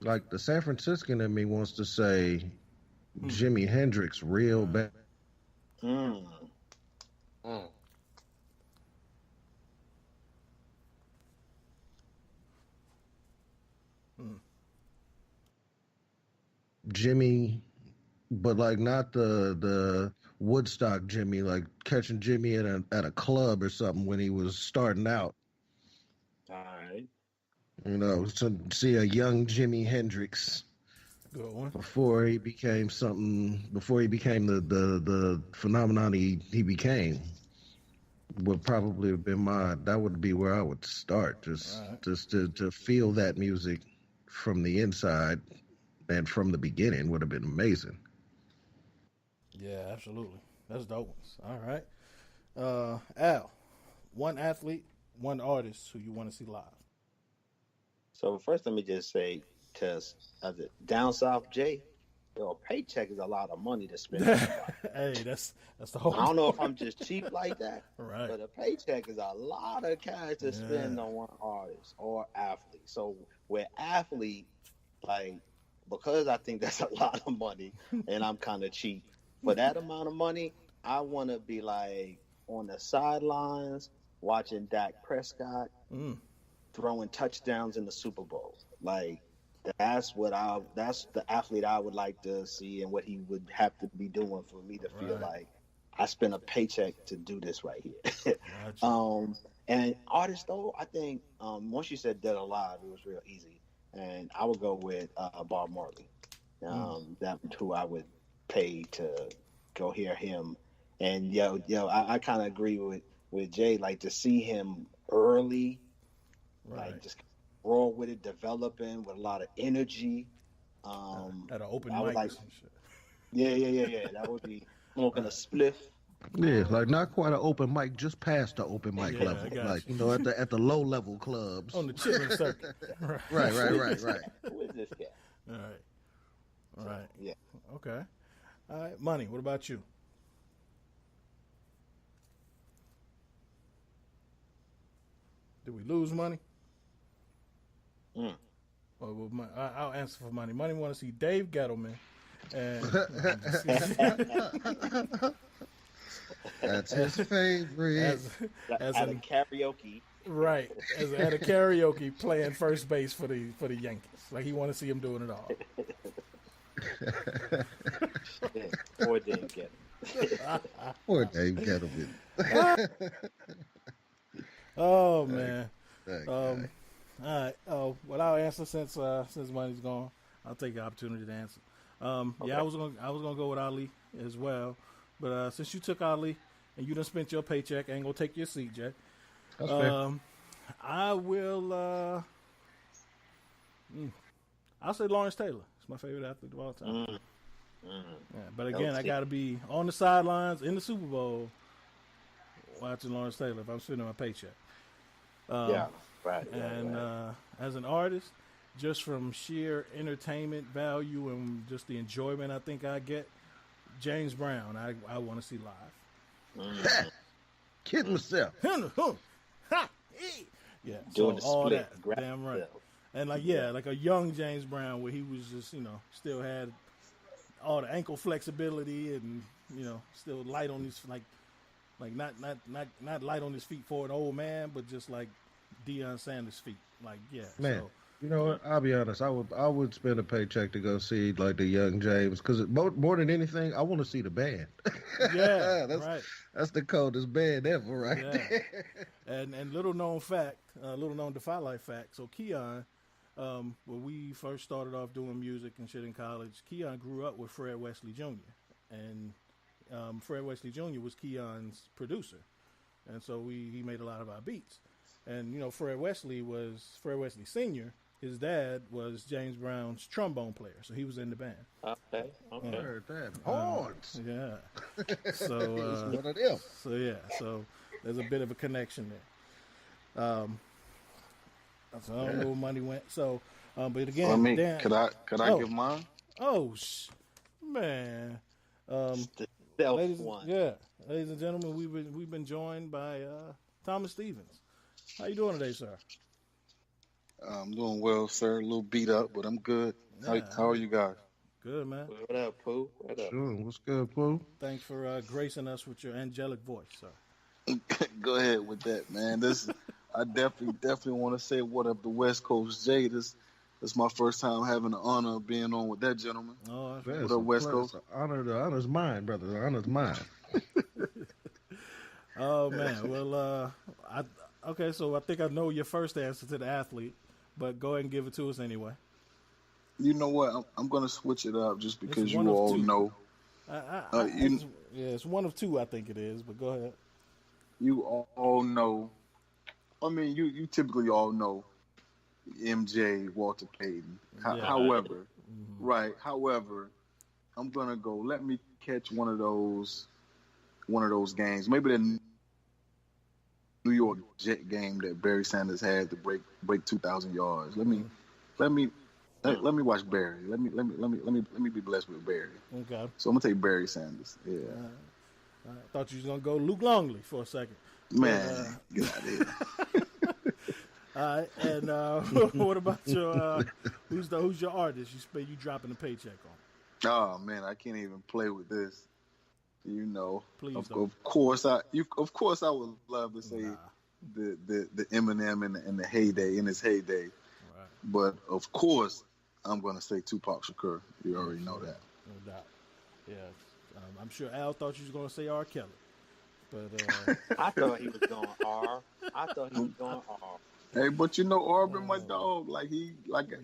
like the San Franciscan in me wants to say Jimi Hendrix real bad. Jimmy, but like not the Woodstock Jimmy, like catching Jimmy at a club or something when he was starting out. All right. You know, to see a young Jimi Hendrix before he became the phenomenon he became, would probably have been that would be where I would start, just to feel that music from the inside and from the beginning would have been amazing. Yeah, absolutely. That's dope ones. All right. Al, one athlete, one artist who you want to see live. So first, let me just say, because Down South J, a paycheck is a lot of money to spend. Hey, that's the whole. I don't know if I'm just cheap like that, right? But a paycheck is a lot of cash to spend on one artist or athlete. So with athlete, like, because I think that's a lot of money, and I'm kind of cheap for that amount of money, I want to be like on the sidelines watching Dak Prescott throwing touchdowns in the Super Bowl. Like, that's the athlete I would like to see, and what he would have to be doing for me to feel like I spent a paycheck to do this right here. And artists, though, I think once you said dead or alive, it was real easy, and I would go with Bob Marley. That's who I would pay to go hear him. And I kind of agree with Jay, like to see him early, like just roll with it, developing with a lot of energy. At an open mic or some shit. Yeah. That would be smoking a spliff. Yeah, like not quite an open mic, just past the open mic level. Like, you know, at the low level clubs. On the chipping circuit. Right. Who is this guy? All right. Yeah. Okay. All right. Money, what about you? Did we lose money? I'll answer for money. Money want to see Dave Gettleman And That's his favorite. as at a a karaoke. right, at a karaoke playing first base for the Yankees. Like he want to see him doing it all. Poor Dave Gettleman. Poor Dave Gettleman. Oh man. That guy. All right. Oh, well, I'll answer since money's gone. I'll take the opportunity to answer. Okay. Yeah, I was gonna go with Ali as well, but since you took Ali and you done spent your paycheck, I ain't gonna take your seat, Jay. That's fair. I will. I'll say Lawrence Taylor. It's my favorite athlete of all time. Yeah, but again, I got to be on the sidelines in the Super Bowl watching Lawrence Taylor if I'm spending my paycheck. Yeah, right. And as an artist, just from sheer entertainment value and just the enjoyment I think I get, James Brown, I want to see live. Kidding myself. Yeah, Doing so the all split. that, damn right. And like like a young James Brown where he was just still had all the ankle flexibility and still light on his like not light on his feet for an old man, but just like Deion Sanders' feet. Like Man, so, you know what? I'll be honest. I would spend a paycheck to go see like the young James because more than anything, I want to see the band. yeah, that's right. That's the coldest band ever, right Yeah. there. And little known Defy Life fact. So Keon, when we first started off doing music and shit in college, Keon grew up with Fred Wesley Jr. And Fred Wesley Jr. was Keon's producer, and so he made a lot of our beats. And Fred Wesley Sr. His dad was James Brown's trombone player, so he was in the band. Okay. Heard that. Horns. Yeah. So He's one of them. so there's a bit of a connection there. So I don't know where money went. So, but again, Dan, could I give mine? Oh, man. Ladies and gentlemen, we've been joined by Thomas Stevens. How you doing today, sir? I'm doing well, sir. A little beat up, but I'm good. Yeah. How are you guys? Good, man. What up, Pooh? What up? Sure. What's good, Pooh? Thanks for gracing us with your angelic voice, sir. Go ahead with that, man. I definitely want to say what up to West Coast Jay. This my first time having the honor of being on with that gentleman. Oh, that's What up, West Coast? The honor's mine, brother. The honor's mine. Oh man. Well, okay. So I think I know your first answer to the athlete, but go ahead and give it to us anyway. You know what? I'm going to switch it up just because you one of all two. know. It's one of two, I think it is. But go ahead. You all know. I mean, you typically all know MJ, Walter Payton. However, However, I'm gonna go. Let me catch one of those games. Maybe the New York Jet game that Barry Sanders had to break 2,000 yards. Let me watch Barry. Let me be blessed with Barry. Okay. So I'm gonna take Barry Sanders. Yeah. I thought you was gonna go Luke Longley for a second. Man, get out of here. All right, and what about your who's your artist you dropping the paycheck on? Oh man, I can't even play with this. Please of don't. course I would love to say the Eminem in the heyday, in his heyday. Right. But of course I'm gonna say Tupac Shakur. You already know that. No doubt. Yeah. I'm sure Al thought you was gonna say R. Kelly. But I thought he was going R. Hey, but Arbin, my dog,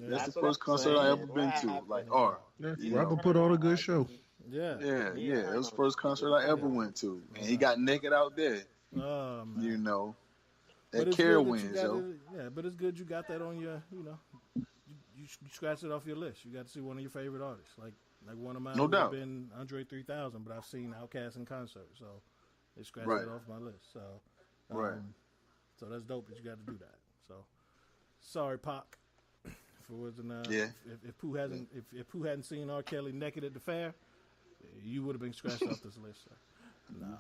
that's the first concert I ever been to. Like R. Yeah, Robin put on a good show. Yeah. It was the first concert I ever went to, and he got naked out there. Oh, man. That care wins, yo. Yeah, but it's good you got that on your, you scratched it off your list. You got to see one of your favorite artists, like one of mine. No doubt. Would have been Andre 3000, but I've seen Outkast in concert, so it scratched it off my list. So, so that's dope that you got to do that. So, sorry, Pac, for wasn't. If Pooh hadn't seen R. Kelly naked at the fair, you would have been scratched off this list. Nah.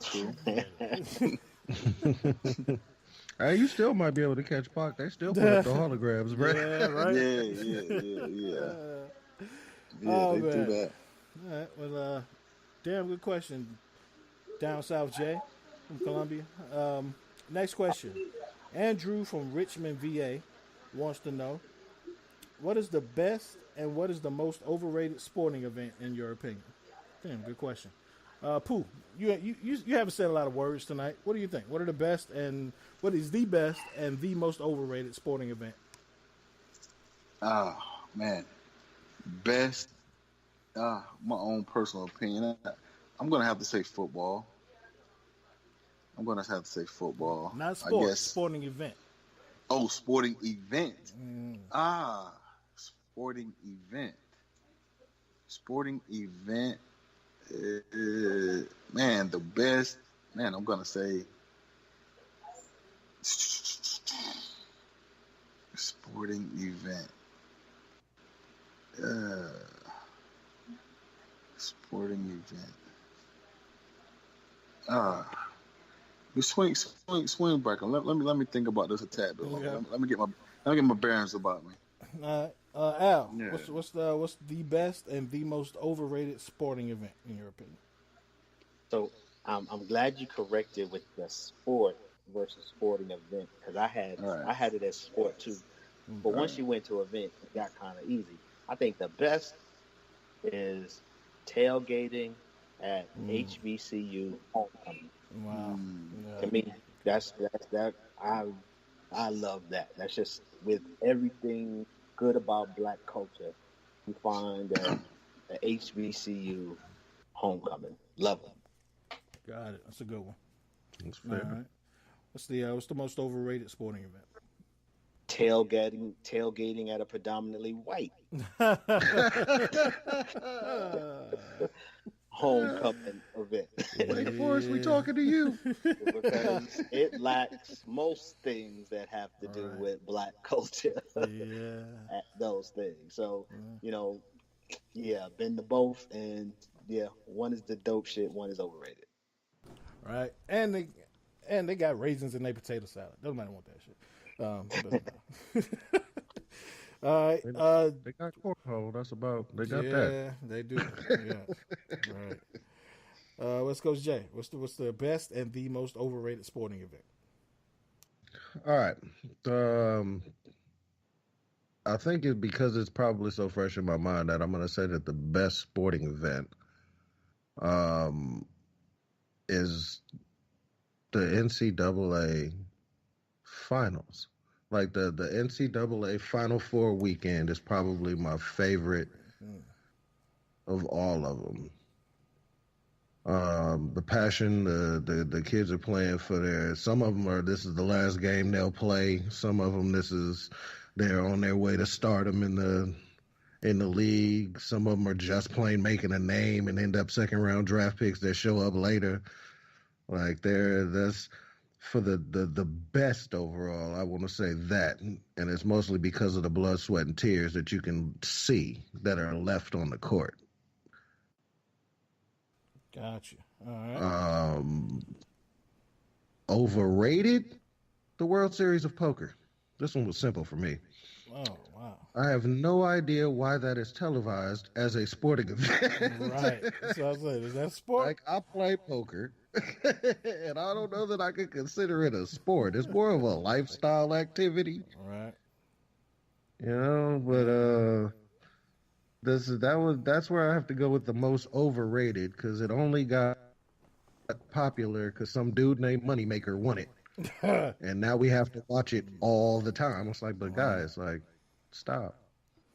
Hey, you still might be able to catch Pac. They still put up the holograms, bro. Yeah, right. Yeah. Oh, they man. do that. All right. Well, damn good question. Down South Jay from Columbia. Next question. Andrew from Richmond, VA wants to know, what is the best and what is the most overrated sporting event in your opinion? Damn, good question. Pooh, you haven't said a lot of words tonight. What do you think? What are the best and what is the best and the most overrated sporting event? Oh, man. Best, my own personal opinion. I'm going to have to say football. Not sports, I guess. Sporting event. Oh, sporting event. Sporting event. Sporting event. Man, the best. Man, I'm going to say sporting event. Sporting event. Swing breaker. Let me think about this a tad bit. Let me get my bearings about me. Al, yeah. What's the best and the most overrated sporting event in your opinion? So I'm glad you corrected with the sport versus sporting event because I had it as sport too. But once you went to event, it got kind of easy. I think the best is tailgating at HBCU homecoming. Wow. To me, that's that. I love that. That's just with everything good about Black culture, you find that the HBCU homecoming. Love them. Got it. That's a good one. That's fair. All right. What's the most overrated sporting event? Tailgating at a predominantly white homecoming event. Wake Forest, we talking to you. Because it lacks most things that have to do with Black culture. At those things. So, been to both, and one is the dope shit, one is overrated. Right. And they got raisins in their potato salad. Doesn't matter want that shit. All right. They got cornhole. That's about. They got that. Yeah, they do. Yeah. All right. Let's go, Jay. What's the best and the most overrated sporting event? All right. I think it's because it's probably so fresh in my mind that I'm going to say that the best sporting event is the NCAA finals. Like the NCAA Final Four weekend is probably my favorite of all of them. The passion the kids are playing for some of them this is the last game they'll play. Some of them they're on their way to stardom in the league. Some of them are just plain making a name and end up second round draft picks that show up later. Like that's for the best overall, I want to say that. And it's mostly because of the blood, sweat, and tears that you can see that are left on the court. Gotcha. All right. Overrated? The World Series of Poker. This one was simple for me. Oh, wow. I have no idea why that is televised as a sporting event. Right. So I was like, is that sport? Like, I play poker, and I don't know that I could consider it a sport. It's more of a lifestyle activity. Right. But that's where I have to go with the most overrated, because it only got popular because some dude named Moneymaker won it. And now we have to watch it all the time. It's like, but guys, like, stop.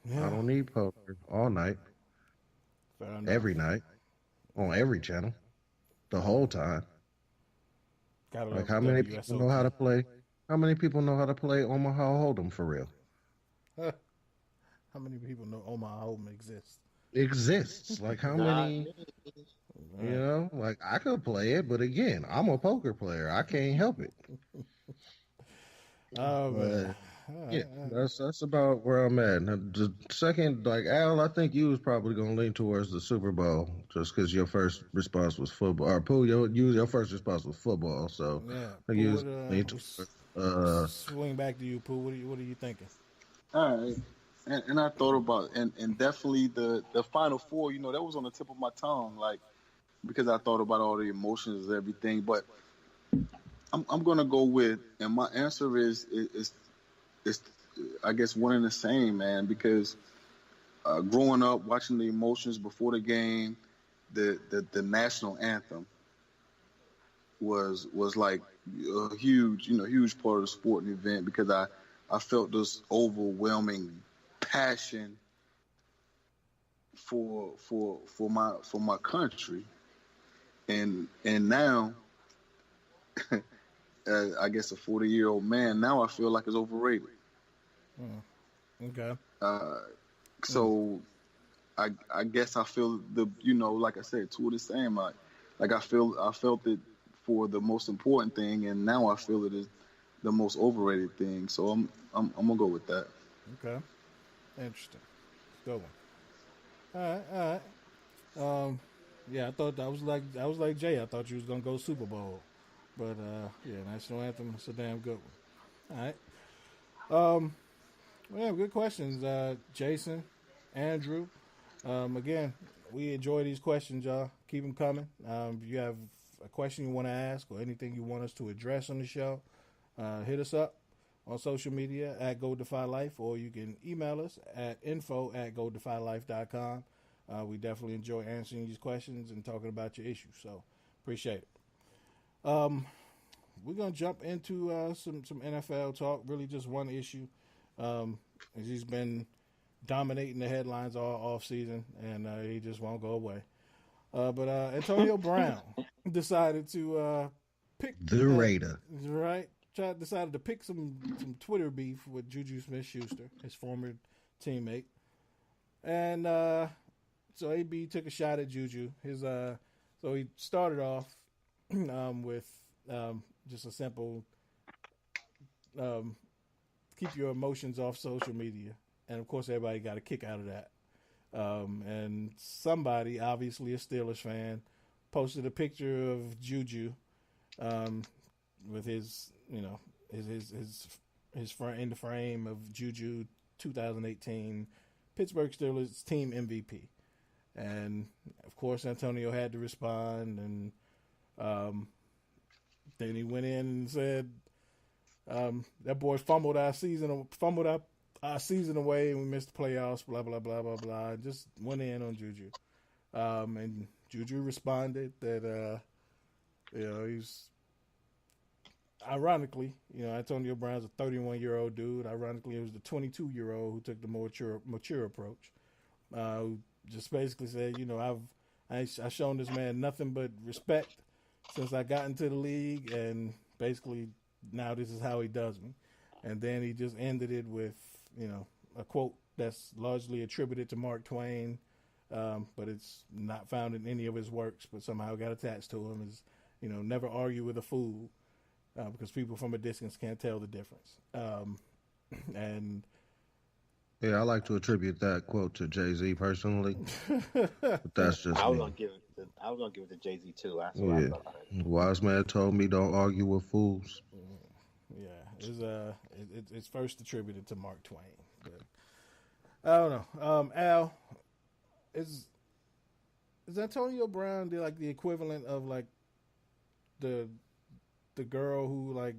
Yeah. I don't need poker all night, every night, on every channel, the whole time. Like, how many people know how to play? How many people know how to play Omaha Hold'em for real? How many people know Omaha Hold'em exists? Exists. Like, how many? Like, I could play it, but again, I'm a poker player. I can't help it. Man. Yeah, that's about where I'm at. Now, the second, like, Al, I think you was probably going to lean towards the Super Bowl just because your first response was football. Or, Pooh, your first response was football. So, yeah. I think you was swing back to you, Pooh. What are you thinking? All right. And I thought about and definitely the Final Four. You know, that was on the tip of my tongue, like because I thought about all the emotions and everything. But I'm gonna go with, and my answer is I guess one and the same, man. Because growing up, watching the emotions before the game, the national anthem was like a huge part of the sporting event because I felt this overwhelming passion for my country, and now I guess a 40-year-old man, now I feel like it's overrated. Okay. So I guess I feel like I said, two of the same. I felt it for the most important thing, and now I feel it is the most overrated thing. So I'm gonna go with that. Okay. Interesting. Good one. All right. Yeah, I thought I was like Jay. I thought you was gonna go Super Bowl, but yeah, national anthem. It's a damn good one. All right. Yeah, good questions, Jason, Andrew. Again, we enjoy these questions, y'all. Keep them coming. If you have a question you want to ask or anything you want us to address on the show, hit us up on social media at Go Defy Life, or you can email us at info@godefylife.com. We definitely enjoy answering these questions and talking about your issues, so appreciate it. We're going to jump into some NFL talk, really just one issue. He's been dominating the headlines all off season, and he just won't go away. But Antonio Brown decided to pick the Raider. Right. Decided to pick some Twitter beef with Juju Smith-Schuster, his former teammate. And so AB took a shot at Juju. So he started off with just a simple keep your emotions off social media. And, of course, everybody got a kick out of that. And somebody, obviously a Steelers fan, posted a picture of Juju with his front in the frame of Juju 2018 Pittsburgh Steelers team MVP. And, of course, Antonio had to respond. And then he went in and said, that boy fumbled our season away, and we missed the playoffs, blah, blah, blah, blah, blah. Just went in on Juju. And Juju responded that, he's, ironically, Antonio Brown's a 31-year-old dude. Ironically, it was the 22-year-old who took the more mature approach. Who just basically said, I've shown this man nothing but respect since I got into the league, and basically now this is how he does me. And then he just ended it with, a quote that's largely attributed to Mark Twain, but it's not found in any of his works, but somehow got attached to him, is, never argue with a fool, because people from a distance can't tell the difference. And yeah, I like to attribute that quote to Jay-Z personally, but that's just I was me. gonna give it to Jay-Z too. That's Yeah. what I thought. Wise man told me don't argue with fools. Yeah, it's first attributed to Mark Twain, but I don't know. Al, is Antonio Brown the equivalent of like the girl who like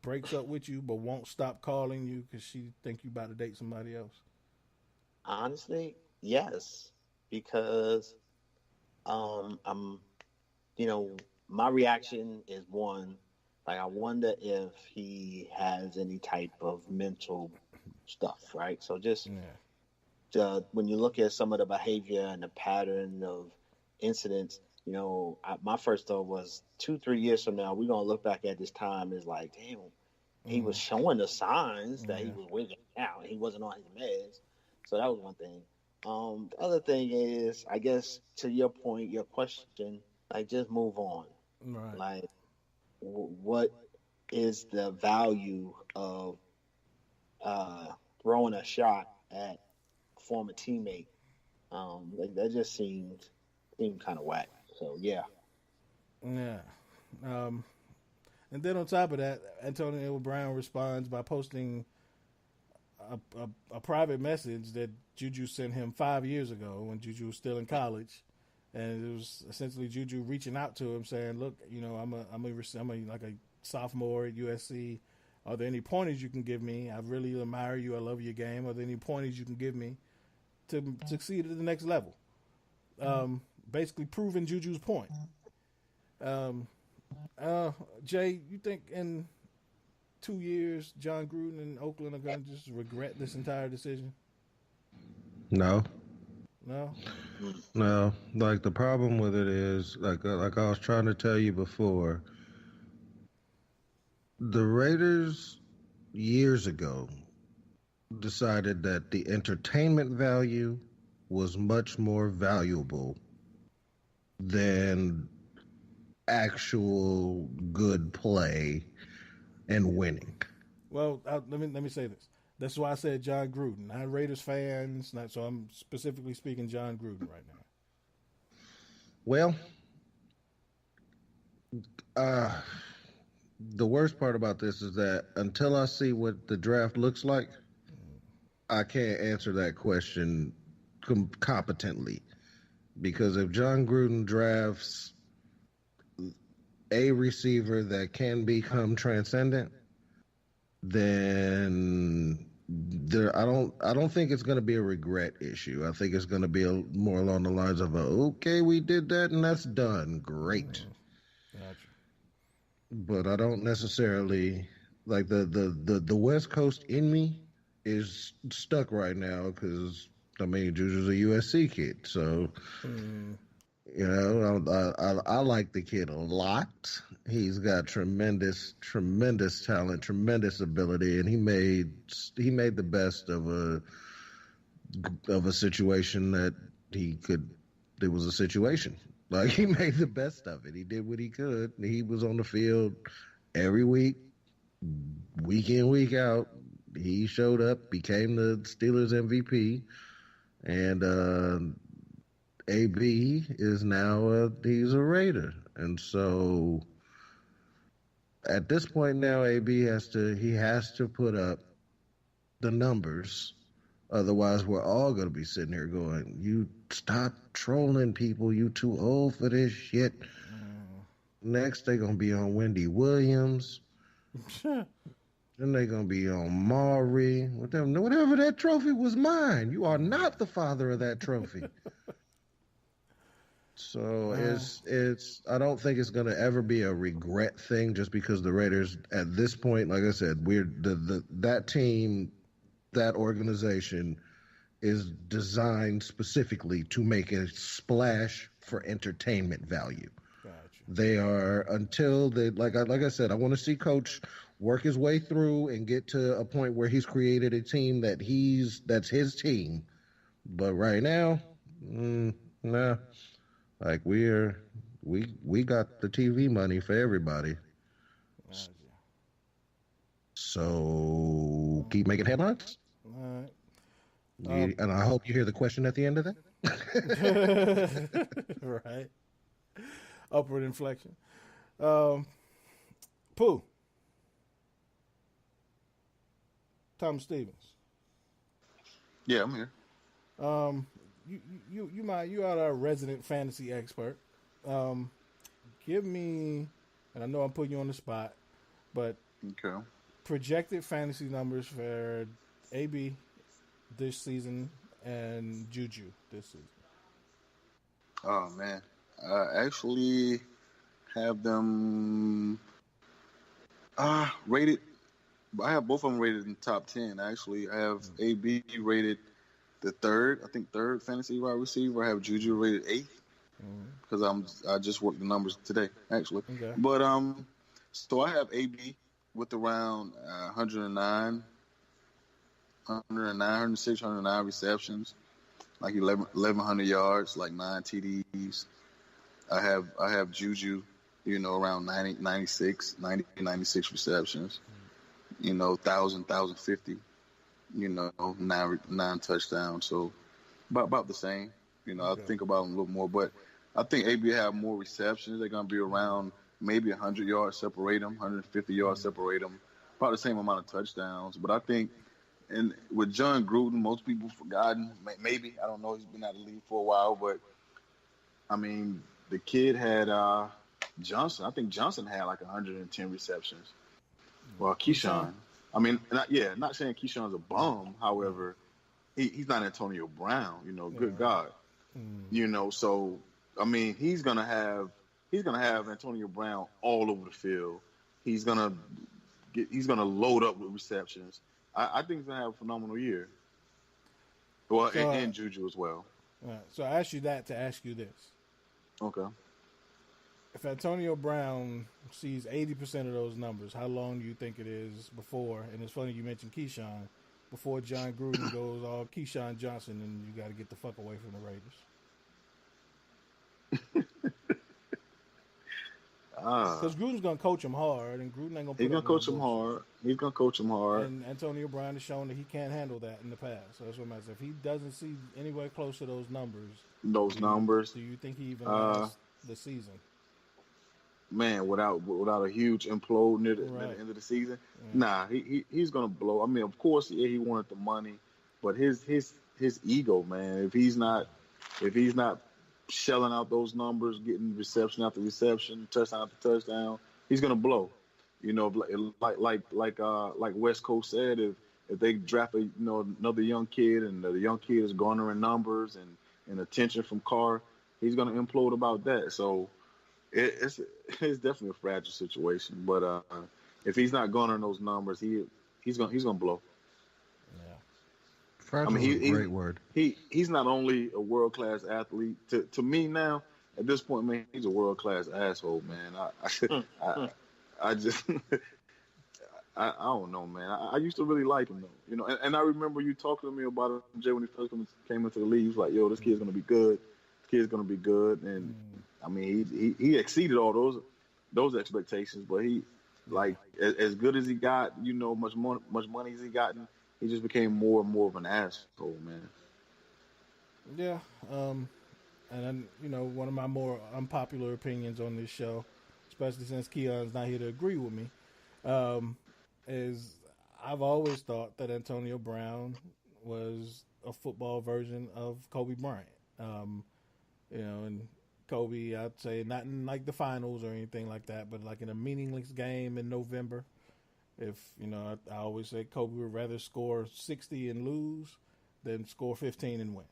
breaks up with you but won't stop calling you because she think you about to date somebody else? Honestly, yes, because my reaction is one, like, I wonder if he has any type of mental stuff, right? So just when you look at some of the behavior and the pattern of incidents, my first thought was 2-3 years from now, we're going to look back at this time as like, damn, he was showing the signs that he was wigging out. He wasn't on his meds. So that was one thing. The other thing is, I guess, to your point, your question, like, just move on. Right. Like, what is the value of throwing a shot at a former teammate? That just seemed kind of whack. So, yeah. Yeah. And then on top of that, Antonio Brown responds by posting a private message that Juju sent him 5 years ago when Juju was still in college, and it was essentially Juju reaching out to him saying, "Look, I'm like a sophomore at USC. Are there any pointers you can give me? I really admire you. I love your game. Are there any pointers you can give me to succeed at the next level?" Basically proving Juju's point. Jay, you think in 2 years John Gruden and Oakland are going to just regret this entire decision? No. No? Like, the problem with it is, like I was trying to tell you before, the Raiders years ago decided that the entertainment value was much more valuable than actual good play and winning. Well, let me say this. That's why I said John Gruden, not Raiders fans. So I'm specifically speaking John Gruden right now. Well, the worst part about this is that until I see what the draft looks like, I can't answer that question competently. Because if John Gruden drafts a receiver that can become transcendent, then I don't think it's going to be a regret issue. I think it's going to be more along the lines of okay, we did that and that's done. Great. Gotcha. But I don't necessarily like the West Coast in me is stuck right now because Juju's a USC kid, so I like the kid a lot. He's got tremendous talent, tremendous ability, and he made the best of a situation that he could. It was a situation. Like, he made the best of it. He did what he could. He was on the field every week, week in, week out. He showed up, became the Steelers MVP, and AB is now he's a Raider. And so at this point now, AB has to put up the numbers. Otherwise, we're all going to be sitting here going, you stop trolling people. You too old for this shit. Next, they're going to be on Wendy Williams. Then they're going to be on Maury. Whatever that trophy was mine. You are not the father of that trophy. So it's. I don't think it's going to ever be a regret thing just because the Raiders, at this point, like I said, that team, that organization is designed specifically to make a splash for entertainment value. Gotcha. They are, until they, like I said, I want to see Coach work his way through and get to a point where he's created a team that's his team. But right now, nah. Like, we got the TV money for everybody. Gotcha. So keep making headlines. All right. And I hope you hear the question at the end of that. Right. Upward inflection. Pooh. Tom Stevens. Yeah, I'm here. You are our resident fantasy expert. Give me, and I know I'm putting you on the spot, but okay, projected fantasy numbers for AB this season and Juju this season. Oh man, I actually have them rated. I have both of them rated in the top 10. Actually, I have AB rated the third fantasy wide receiver. I have Juju rated 8th because I just worked the numbers today, actually. Okay. But so I have AB with around 109, 106, 109 receptions, like 1,100 yards, like 9 TDs. I have Juju, around 96 receptions, 1,000, 1,050. 9 touchdowns. So about the same. I think about them a little more, but I think AB have more receptions. They're going to be around maybe 100 yards separate them, 150 yards separate them, about the same amount of touchdowns. But I think And with John Gruden, most people forgotten. Maybe, I don't know. He's been out of the league for a while, but I mean, the kid had Johnson. I think Johnson had like 110 receptions. Well, Keyshawn. I mean, not saying Keyshawn's a bum. However, he's not Antonio Brown. Good God. So I mean, he's gonna have Antonio Brown all over the field. He's gonna load up with receptions. I think he's gonna have a phenomenal year. Well, so, and Juju as well. Right. So I asked you that to ask you this. Okay. If Antonio Brown sees 80% of those numbers, how long do you think it is before? And it's funny you mentioned Keyshawn. Before John Gruden goes all Keyshawn Johnson, and you got to get the fuck away from the Raiders. Because Gruden's gonna coach him hard, and Gruden ain't gonna. He's gonna coach him hard. He's gonna coach him hard. And Antonio Brown has shown that he can't handle that in the past. So that's what I'm saying. If he doesn't see anywhere close to those numbers, do you think he even lasts the season? Man, without a huge implode at the end of the season, nah, he's gonna blow. I mean, of course, he wanted the money, but his ego, man. If he's not shelling out those numbers, getting reception after reception, touchdown after touchdown, he's gonna blow. Like West Coast said, if they draft another young kid and the young kid is garnering numbers and attention from Carr, he's gonna implode about that. So it's definitely a fragile situation. But if he's not garnering those numbers, he's gonna blow. Fragile is a great word. He's not only a world-class athlete. To me now, at this point, man, he's a world-class asshole, man. I just I don't know, man. I used to really like him, though. And I remember you talking to me about him, Jay, when he first came into the league. He was like, yo, this kid's going to be good. This kid's going to be good. And, I mean, he exceeded all those expectations. But he, like, as good as he got, much money as he gotten, he just became more and more of an asshole, man. Yeah. And, one of my more unpopular opinions on this show, especially since Keon's not here to agree with me, is I've always thought that Antonio Brown was a football version of Kobe Bryant. And Kobe, I'd say not in like the finals or anything like that, but like in a meaningless game in November. If, I always say Kobe would rather score 60 and lose than score 15 and win.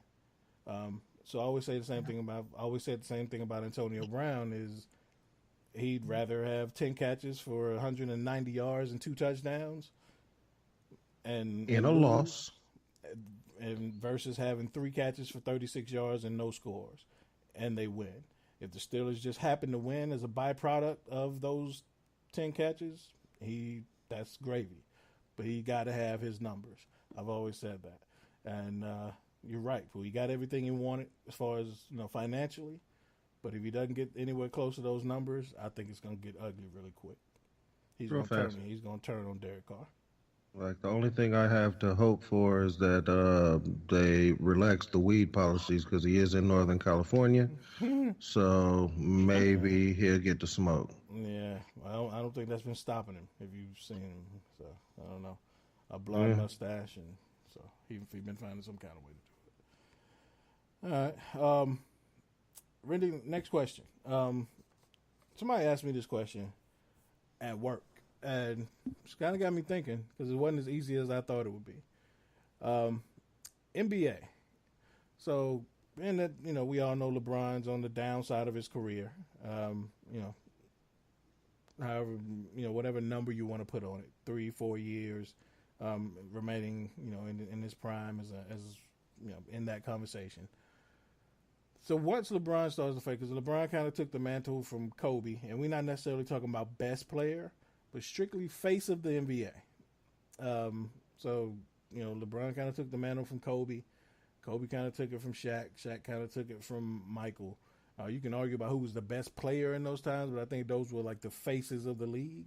So I always say the same thing about Antonio Brown is he'd rather have 10 catches for 190 yards and 2 touchdowns and in a loss and versus having 3 catches for 36 yards and no scores, and they win. If the Steelers just happen to win as a byproduct of those 10 catches, that's gravy. But he got to have his numbers. I've always said that. And you're right. He got everything he wanted as far as financially. But if he doesn't get anywhere close to those numbers, I think it's going to get ugly really quick. He's going to turn on Derek Carr. Like, the only thing I have to hope for is that they relax the weed policies because he is in Northern California. So maybe he'll get to smoke. Yeah, I don't think that's been stopping him, if you've seen him. So, I don't know. A blonde mustache, and so he's been finding some kind of way to do it. All right. Randy, next question. Somebody asked me this question at work, and it's kind of got me thinking because it wasn't as easy as I thought it would be. NBA. So, and that we all know LeBron's on the downside of his career. However, whatever number you want to put on it, 3-4 years remaining, in his prime as in that conversation. So once LeBron starts to fade, because LeBron kind of took the mantle from Kobe, and we're not necessarily talking about best player, but strictly face of the NBA. So LeBron kind of took the mantle from Kobe. Kobe kind of took it from Shaq. Shaq kind of took it from Michael. You can argue about who was the best player in those times, but I think those were like the faces of the league.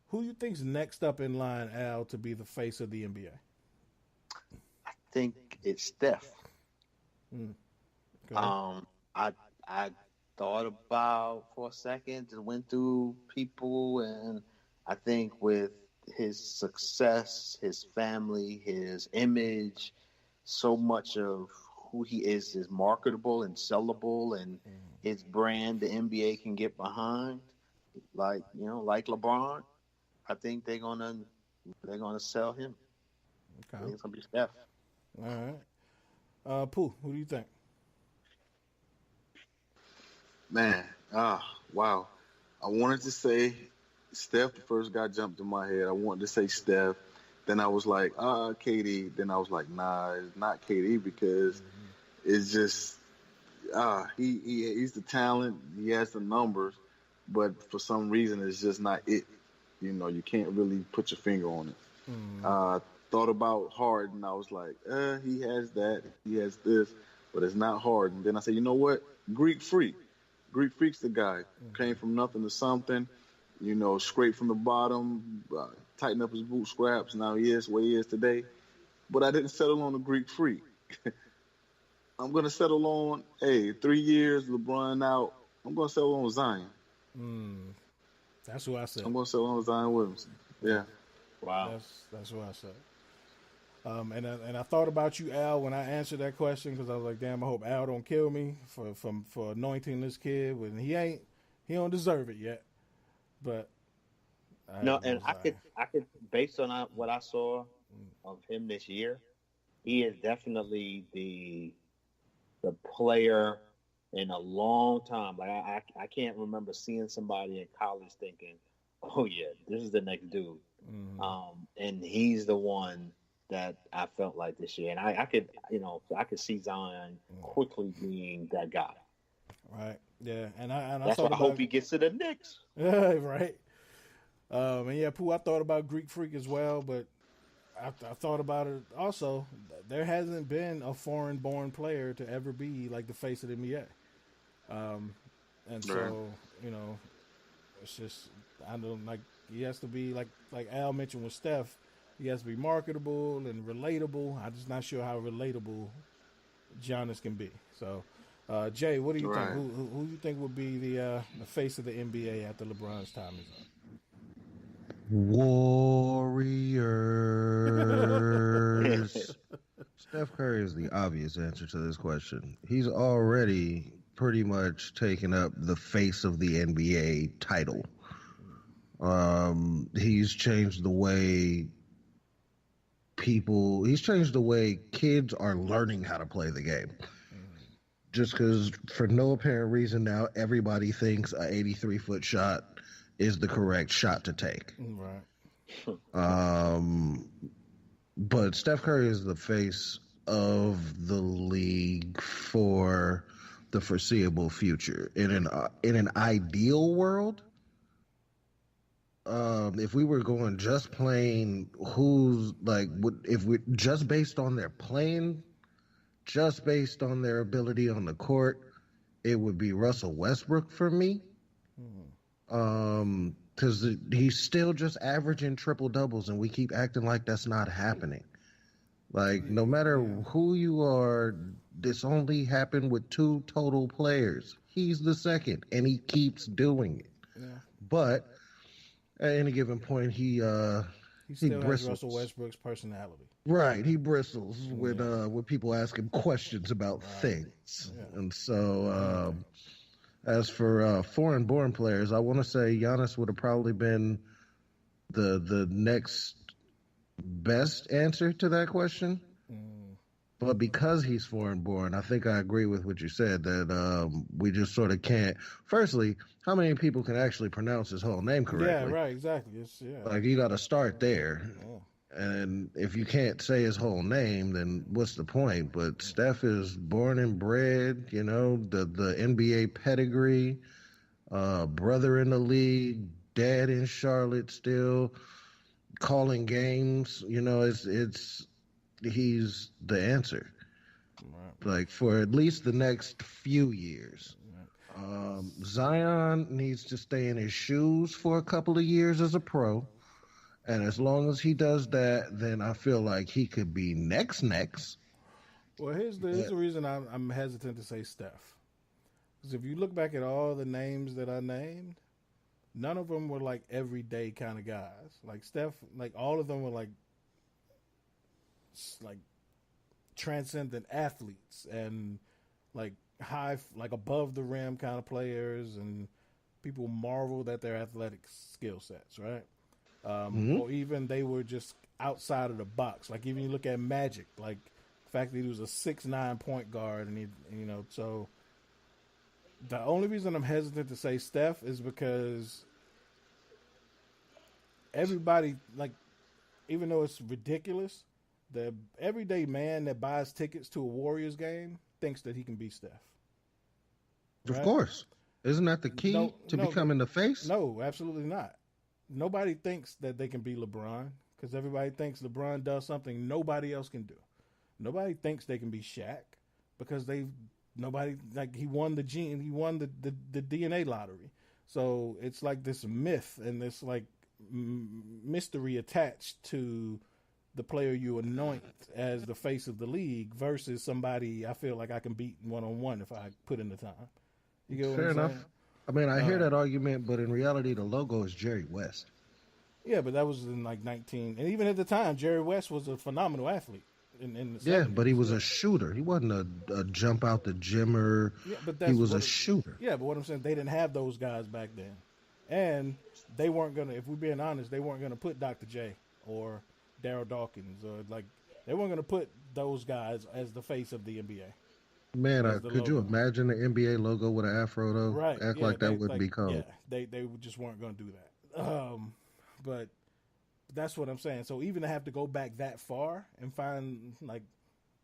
Who do you think's next up in line, Al, to be the face of the NBA? I think it's Steph. Okay. I thought about for a second, just went through people, and I think with his success, his family, his image, so much of who he is marketable and sellable, and his brand the NBA can get behind. Like LeBron, I think they're gonna sell him. Okay. I think it's gonna be Steph. All right. Pooh, who do you think? Man, wow. I wanted to say Steph. The first guy jumped in my head. I wanted to say Steph. Then I was like, KD. Then I was like, nah, it's not KD because it's just he's the talent. He has the numbers, but for some reason it's just not it. You can't really put your finger on it. Thought about Harden. I was like, he has that. He has this, but it's not Harden. Then I said, you know what? Greek Freak. Greek Freak's the guy. Came from nothing to something. Scraped from the bottom, tightened up his boot scraps. Now he is where he is today. But I didn't settle on the Greek Freak. I'm going to settle on, 3 years, LeBron out. I'm going to settle on Zion. That's who I said. I'm going to settle on Zion Williamson. Yeah. Wow. That's what I said. And I thought about you, Al, when I answered that question because I was like, damn, I hope Al don't kill me for anointing this kid when he don't deserve it yet. But I could based on what I saw of him this year, he is definitely the player in a long time. Like I can't remember seeing somebody in college thinking, oh yeah, this is the next dude. And he's the one that I felt like this year. And I could see Zion quickly being that guy. Right. Yeah. And that's why I hope he gets to the Knicks. Right. And yeah, Pooh, I thought about Greek Freak as well, but I thought about it also. There hasn't been a foreign-born player to ever be like the face of the NBA. And so, it's just, I don't like, he has to be like Al mentioned with Steph, he has to be marketable and relatable. I'm just not sure how relatable Giannis can be. So, Jay, what do you think? Who do you think would be the face of the NBA after LeBron's time is up? Warriors. Steph Curry is the obvious answer to this question. He's already pretty much taken up the face of the NBA title. He's changed the way kids are learning how to play the game. Just because for no apparent reason now, everybody thinks a 83-foot shot is the correct shot to take. Right. But Steph Curry is the face of the league for the foreseeable future. In an ideal world, if we were going just plain if we just based on their playing, just based on their ability on the court, it would be Russell Westbrook for me. Because he's still just averaging triple doubles, and we keep acting like that's not happening. Like, no matter who you are, this only happened with 2 total players. He's the second, and he keeps doing it. Yeah. But at any given point, he still bristles. has Russell Westbrook's personality. Right, he bristles when people ask him questions about things, and so. As for foreign-born players, I want to say Giannis would have probably been the next best answer to that question. But because he's foreign-born, I think I agree with what you said, that we just sort of can't. Firstly, how many people can actually pronounce his whole name correctly? Yeah, right, exactly. Like, you got to start there. Yeah. And if you can't say his whole name, then what's the point? But Steph is born and bred, the NBA pedigree, brother in the league, dad in Charlotte still, calling games. He's the answer. Right. Like, for at least the next few years. Right. Zion needs to stay in his shoes for a couple of years as a pro. And as long as he does that, then I feel like he could be next. Well, here's the reason I'm hesitant to say Steph. Because if you look back at all the names that I named, none of them were like everyday kind of guys. Like Steph, like all of them were like transcendent athletes and like like above the rim kind of players, and people marveled at their athletic skill sets, right? Or even they were just outside of the box. Like even you look at Magic, like the fact that he was a 6'9" point guard, and he, so the only reason I'm hesitant to say Steph is because everybody, like, even though it's ridiculous, the everyday man that buys tickets to a Warriors game thinks that he can be Steph. Right? Of course. Isn't that the key to becoming the face? No, absolutely not. Nobody thinks that they can be LeBron because everybody thinks LeBron does something nobody else can do. Nobody thinks they can be Shaq because he won the DNA lottery. So it's like this myth and this like mystery attached to the player you anoint as the face of the league versus somebody I feel like I can beat one-on-one if I put in the time. You get what Fair I'm enough. saying? I mean, I hear that argument, but in reality, the logo is Jerry West. Yeah, but that was in like 19. And even at the time, Jerry West was a phenomenal athlete. In the 70s. But he was a shooter. He wasn't a jump out the gymmer. Yeah, but he was a shooter. Yeah, but what I'm saying, they didn't have those guys back then. And they weren't going to, if we're being honest, they weren't going to put Dr. J or Daryl Dawkins or like, they weren't going to put those guys as the face of the NBA. Man, could you imagine the NBA logo with an afro though? Right. Act like that wouldn't be cold. Yeah, they just weren't going to do that. But that's what I'm saying. So even to have to go back that far and find like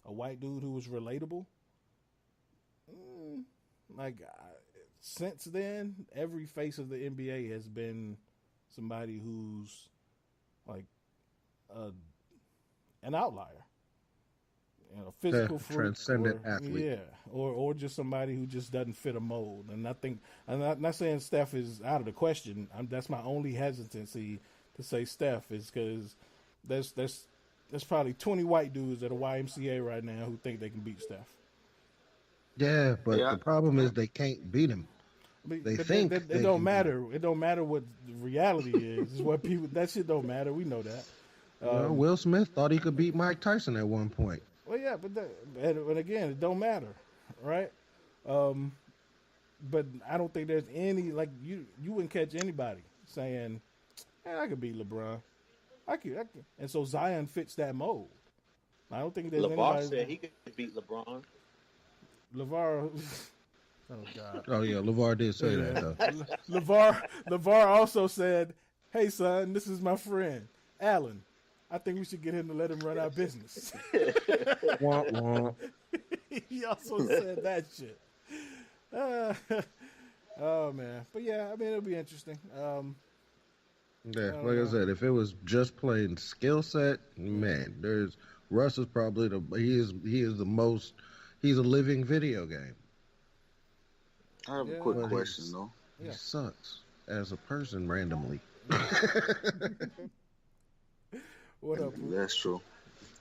a white dude who was relatable, since then, every face of the NBA has been somebody who's like an outlier. Physical freak, transcendent athlete. Yeah, or just somebody who just doesn't fit a mold. And I think I'm not saying Steph is out of the question. That's my only hesitancy to say Steph is because there's probably 20 white dudes at a YMCA right now who think they can beat Steph. Yeah, but the problem is they can't beat him. They think it don't matter. It don't matter what the reality is. It's what people. That shit don't matter. We know that. Will Smith thought he could beat Mike Tyson at one point. Well, yeah, but again, it don't matter, right? But I don't think there's any like you wouldn't catch anybody saying, "Man, I could beat LeBron." I could. And so Zion fits that mold. I don't think there's LeVar anybody. said he could beat LeBron. LeVar. Oh God. Oh yeah, LeVar did say that though. LeVar also said, "Hey son, this is my friend Allen. I think we should get him to let him run our business." Womp womp. He also said that shit. Oh man, but yeah, I mean it'll be interesting. Yeah, like I said, if it was just plain skill set, man, Russ is probably he is the most. He's a living video game. I have a quick question though. He sucks as a person randomly. What up? That's true.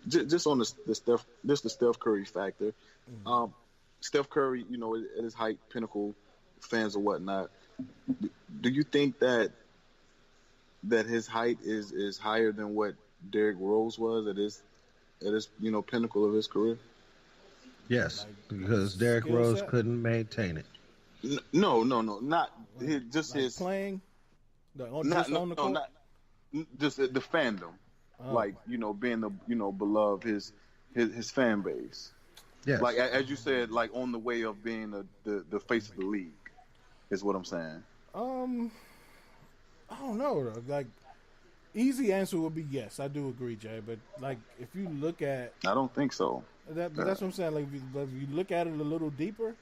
Just on the Steph Curry factor. Steph Curry, at his height, pinnacle, fans or whatnot. Do you think that his height is higher than what Derrick Rose was at his pinnacle of his career? Yes, because Derrick Rose couldn't maintain it. No, not just his playing. Just the fandom. Like being the beloved his fan base. Yes. Like as you said, like on the way of being the face of the league, is what I'm saying. I don't know. Like, easy answer would be yes. I do agree, Jay. But like, if you look at, I don't think so. But that's what I'm saying. Like, if you look at it a little deeper,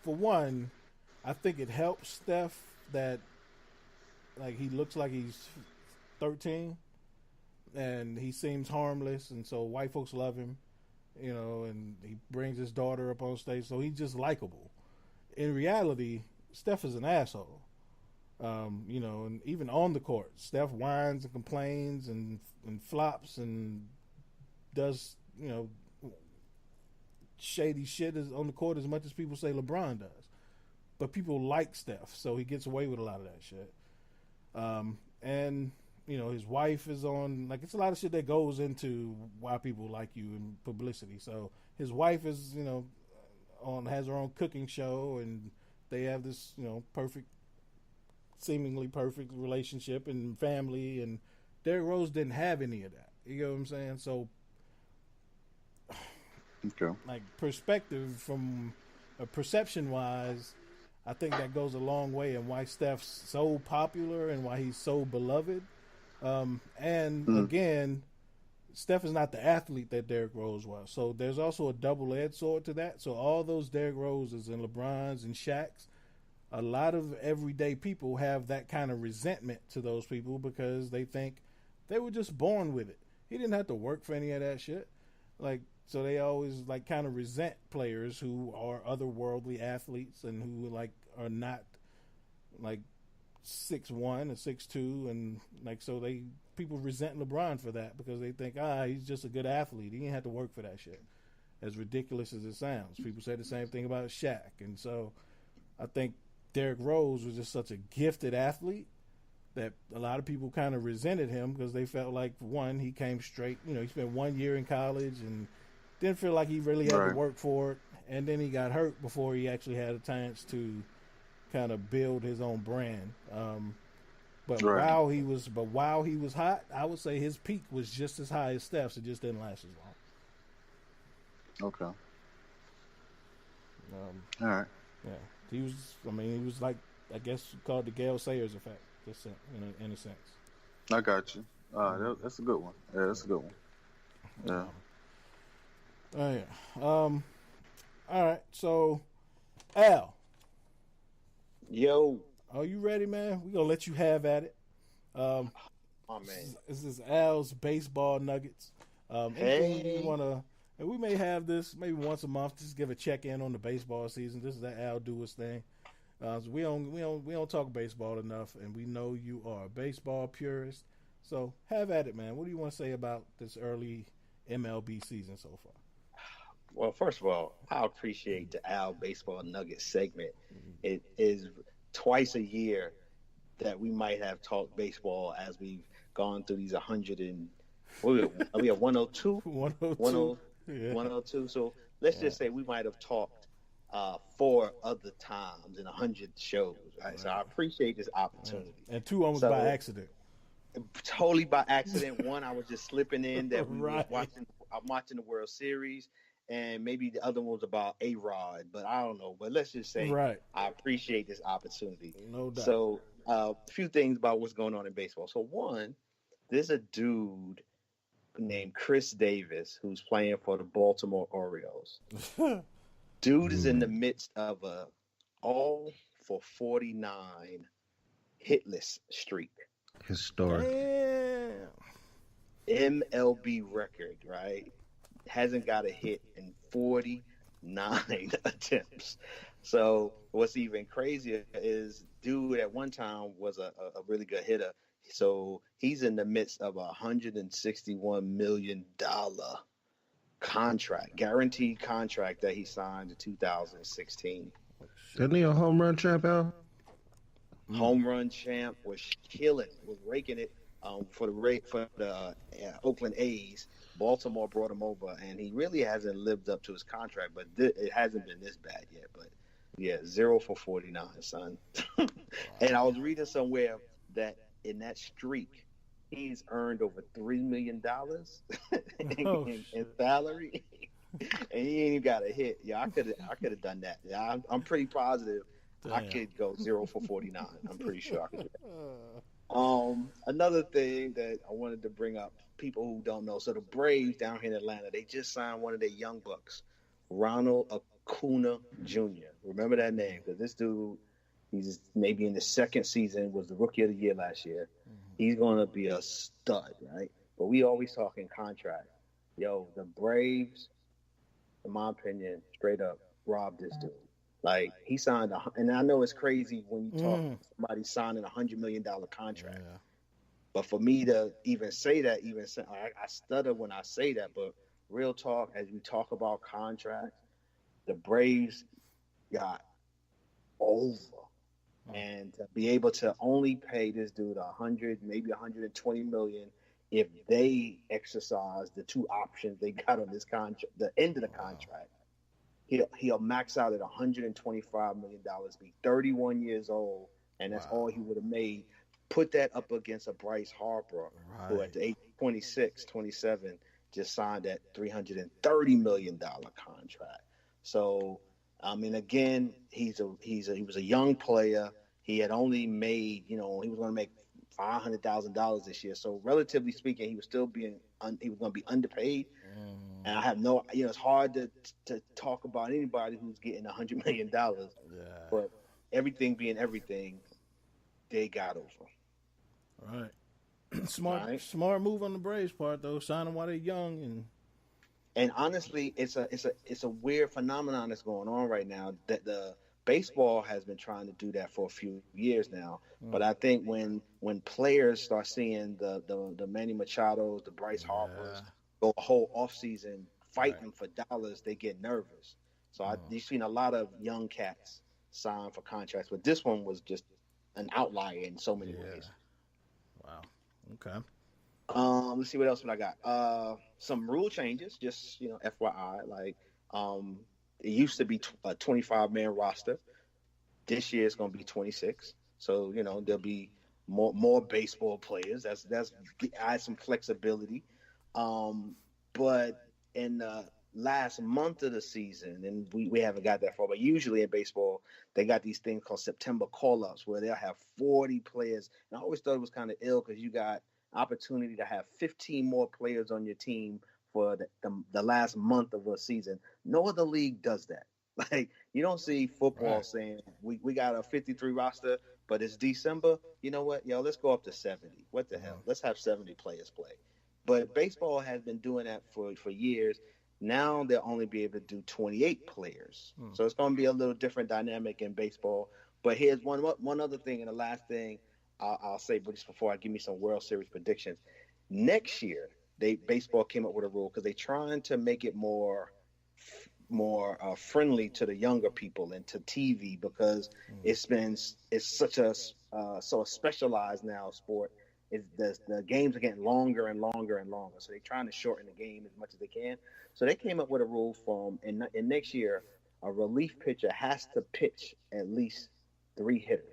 for one, I think it helps Steph that like he looks like he's 13 and he seems harmless, and so white folks love him, and he brings his daughter up on stage, so he's just likable. In reality, Steph is an asshole, and even on the court, Steph whines and complains and flops and does shady shit on the court as much as people say LeBron does. but people like Steph, so he gets away with a lot of that shit. And you know, his wife is on, like, it's a lot of shit that goes into why people like you in publicity. So his wife is, you know, has her own cooking show, and they have this, you know, seemingly perfect relationship and family, and Derrick Rose didn't have any of that. You know what I'm saying? So, okay, like, perspective from perception-wise, I think that goes a long way in why Steph's so popular and why he's so beloved. Again, Steph is not the athlete that Derrick Rose was. So there's also a double-edged sword to that. So all those Derrick Roses and LeBrons and Shaqs, a lot of everyday people have that kind of resentment to those people because they think they were just born with it. He didn't have to work for any of that shit. Like, so they always, like, kind of resent players who are otherworldly athletes and who, like, are not, like, 6'1" or 6'2", and, like, so people resent LeBron for that because they think, he's just a good athlete. He didn't have to work for that shit. As ridiculous as it sounds. People say the same thing about Shaq. And so I think Derrick Rose was just such a gifted athlete that a lot of people kind of resented him because they felt like, one, he came straight, you know, he spent 1 year in college and didn't feel like he really had to work for it, and then he got hurt before he actually had a chance to kind of build his own brand. While he was hot, I would say his peak was just as high as Steph's. It just didn't last as long. Okay. All right. Yeah, he was like, I guess called the Gale Sayers effect, just in a sense. I got you. That's a good one. Yeah, that's a good one. Yeah. Oh yeah. All right. So, Al. Yo. Are you ready, man? We're gonna let you have at it. Oh man. This is Al's baseball nuggets. Hey. You wanna? And we may have this maybe once a month. Just give a check in on the baseball season. This is that Al do his thing. So we don't talk baseball enough, and we know you are a baseball purist. So have at it, man. What do you want to say about this early MLB season so far? Well, first of all, I appreciate the Al Baseball Nugget segment. It is twice a year that we might have talked baseball as we've gone through these 100 and we have 102? 102. 102. So let's just say we might have talked 4 other times in 100 shows. Right? So I appreciate this opportunity. And 2 almost by accident. Totally by accident. One, I was just slipping in that we were watching the World Series. And maybe the other one was about A-Rod, but I don't know. But let's just say I appreciate this opportunity. No doubt. So a few things about what's going on in baseball. So one, there's a dude named Chris Davis who's playing for the Baltimore Orioles. Dude is in the midst of a all for 49 hitless streak. Historic. MLB record, right? Hasn't got a hit in 49 attempts. So what's even crazier is dude at one time was a really good hitter. So he's in the midst of a $161 million contract, guaranteed contract that he signed in 2016. Isn't he a home run champ, Al? Home run champ, was raking it for the Oakland A's. Baltimore brought him over, and he really hasn't lived up to his contract, but it hasn't been this bad yet. But yeah, 0 for 49, son. And I was reading somewhere that in that streak, he's earned over $3 million in salary, and he ain't even got a hit. Yeah, I could have done that. Yeah, I'm pretty positive. Damn. I could go 0 for 49. I'm pretty sure I could do that. Another thing that I wanted to bring up, people who don't know. So the Braves down here in Atlanta, they just signed one of their young bucks, Ronald Acuna Jr. Remember that name, because this dude, he's maybe in the second season, was the rookie of the year last year. He's going to be a stud, right? But we always talking contract. Yo, the Braves, in my opinion, straight up robbed this dude. Like, he signed, and I know it's crazy when you talk somebody signing a $100 million contract. Yeah. But for me to even say that, I stutter when I say that. But real talk, as we talk about contracts, the Braves got over. And to be able to only pay this dude 100, maybe 120 million, if they exercise the two options they got on this contract, the end of the contract, he'll max out at $125 million, be 31 years old, and that's all he would have made. Put that up against a Bryce Harper, who at the age 26, 27, just signed that $330 million contract. So, I mean, again, he was a young player. He had only made, he was going to make $500,000 this year. So, relatively speaking, he was still he was going to be underpaid. And I have it's hard to talk about anybody who's getting $100 million. But everything being everything, they got over. Right. Smart move on the Braves part, though. Sign them while they're young. And honestly, it's a weird phenomenon that's going on right now that the baseball has been trying to do that for a few years now. But I think when players start seeing the Manny Machados, the Bryce Harpers go a whole offseason fighting for dollars, they get nervous. So you've seen a lot of young cats sign for contracts, but this one was just an outlier in so many ways. Wow. Okay. Let's see what else I got. Some rule changes, just FYI. Like, it used to be a 25-man roster. This year it's going to be 26. So there'll be more baseball players. That's add some flexibility. But in the last month of the season, and we haven't got that far, but usually in baseball they got these things called September call-ups where they'll have 40 players. And I always thought it was kind of ill because you got opportunity to have 15 more players on your team for the last month of a season. No other league does that. Like, you don't see football saying we got a 53 roster, but it's December. You know what? Let's go up to 70. What the hell? Let's have 70 players play. But baseball has been doing that for years. Now they'll only be able to do 28 players. So it's going to be a little different dynamic in baseball. But here's one other thing, and the last thing I'll say, but just before I give me some World Series predictions. Next year, baseball came up with a rule because they're trying to make it more friendly to the younger people and to TV because it's such a so specialized now sport. The games are getting longer and longer and longer, so they're trying to shorten the game as much as they can. So they came up with a rule in next year, a relief pitcher has to pitch at least 3 hitters.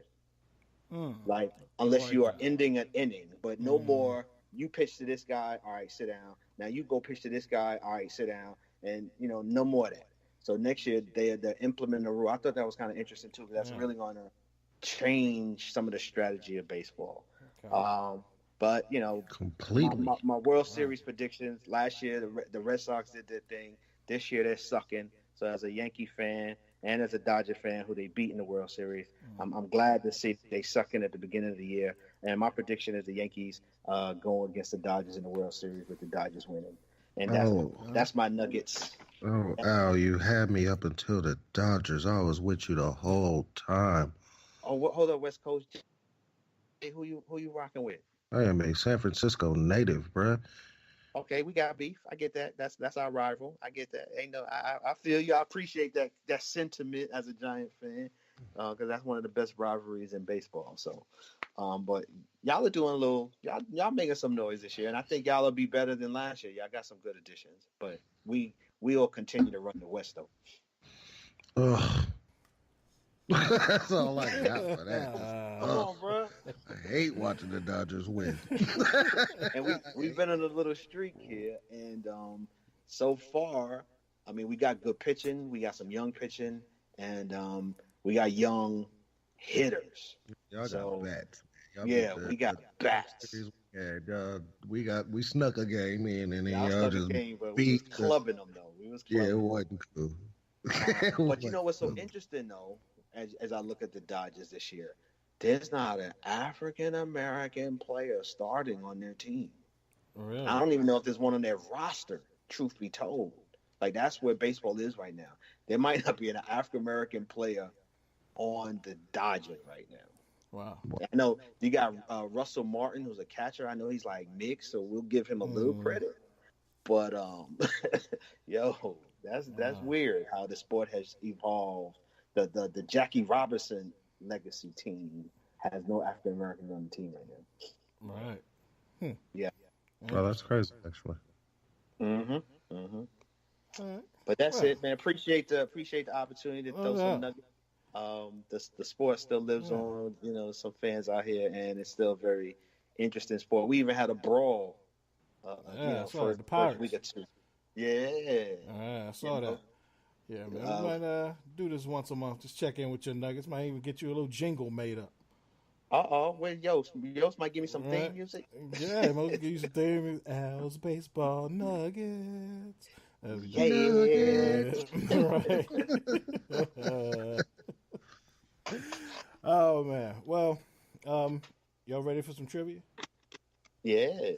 Like, unless you are ending an inning, but no more. You pitch to this guy, all right, sit down. Now you go pitch to this guy, all right, sit down, and no more of that. So next year they're implementing a rule. I thought that was kind of interesting too, because that's really going to change some of the strategy of baseball. Okay. But completely. My World Series predictions last year, the Red Sox did their thing. This year they're sucking. So as a Yankee fan and as a Dodger fan who they beat in the World Series, I'm glad to see they sucking at the beginning of the year. And my prediction is the Yankees go against the Dodgers in the World Series with the Dodgers winning. And that's my Nuggets. Oh, Al, you had me up until the Dodgers. I was with you the whole time. Oh, hold up, West Coast. Hey, who you rocking with? I am a San Francisco native, bruh. Okay, we got beef. I get that. That's our rival. I get that. I feel you. I appreciate that sentiment as a Giant fan, because that's one of the best rivalries in baseball. So, but y'all are doing y'all making some noise this year, and I think y'all will be better than last year. Y'all got some good additions, but we will continue to run the West though. Ugh. That's all I got for that. Come on, bro. I hate watching the Dodgers win. And we've been on a little streak here, and so far, I mean, we got good pitching, we got some young pitching, and we got young hitters. Y'all got bats. We got bats. We snuck a game in, and then y'all just beat we was clubbing them though. Yeah, it wasn't cool. But you know what's so interesting though? As I look at the Dodgers this year, there's not an African-American player starting on their team. Really? I don't even know if there's one on their roster, truth be told. Like, that's where baseball is right now. There might not be an African-American player on the Dodgers right now. Wow. I know you got Russell Martin, who's a catcher. I know he's like mixed, so we'll give him a little credit. But, that's weird how the sport has evolved. the Jackie Robinson legacy team has no African Americans on the team right now. Right. Yeah. Oh, that's crazy, actually. Right. But that's it, man. Appreciate the opportunity to throw some nuggets. The sport still lives on. You know, some fans out here, and it's still a very interesting sport. We even had a brawl. For the Pirates. Week or two. Yeah. I saw that. Yeah, man. We might do this once a month. Just check in with your nuggets. Might even get you a little jingle made up. Where's Yost? Yost might give me some theme music. Yeah, most give you some theme music. Al's baseball nuggets. Nuggets. Right. Oh man. Well, y'all ready for some trivia? Yeah.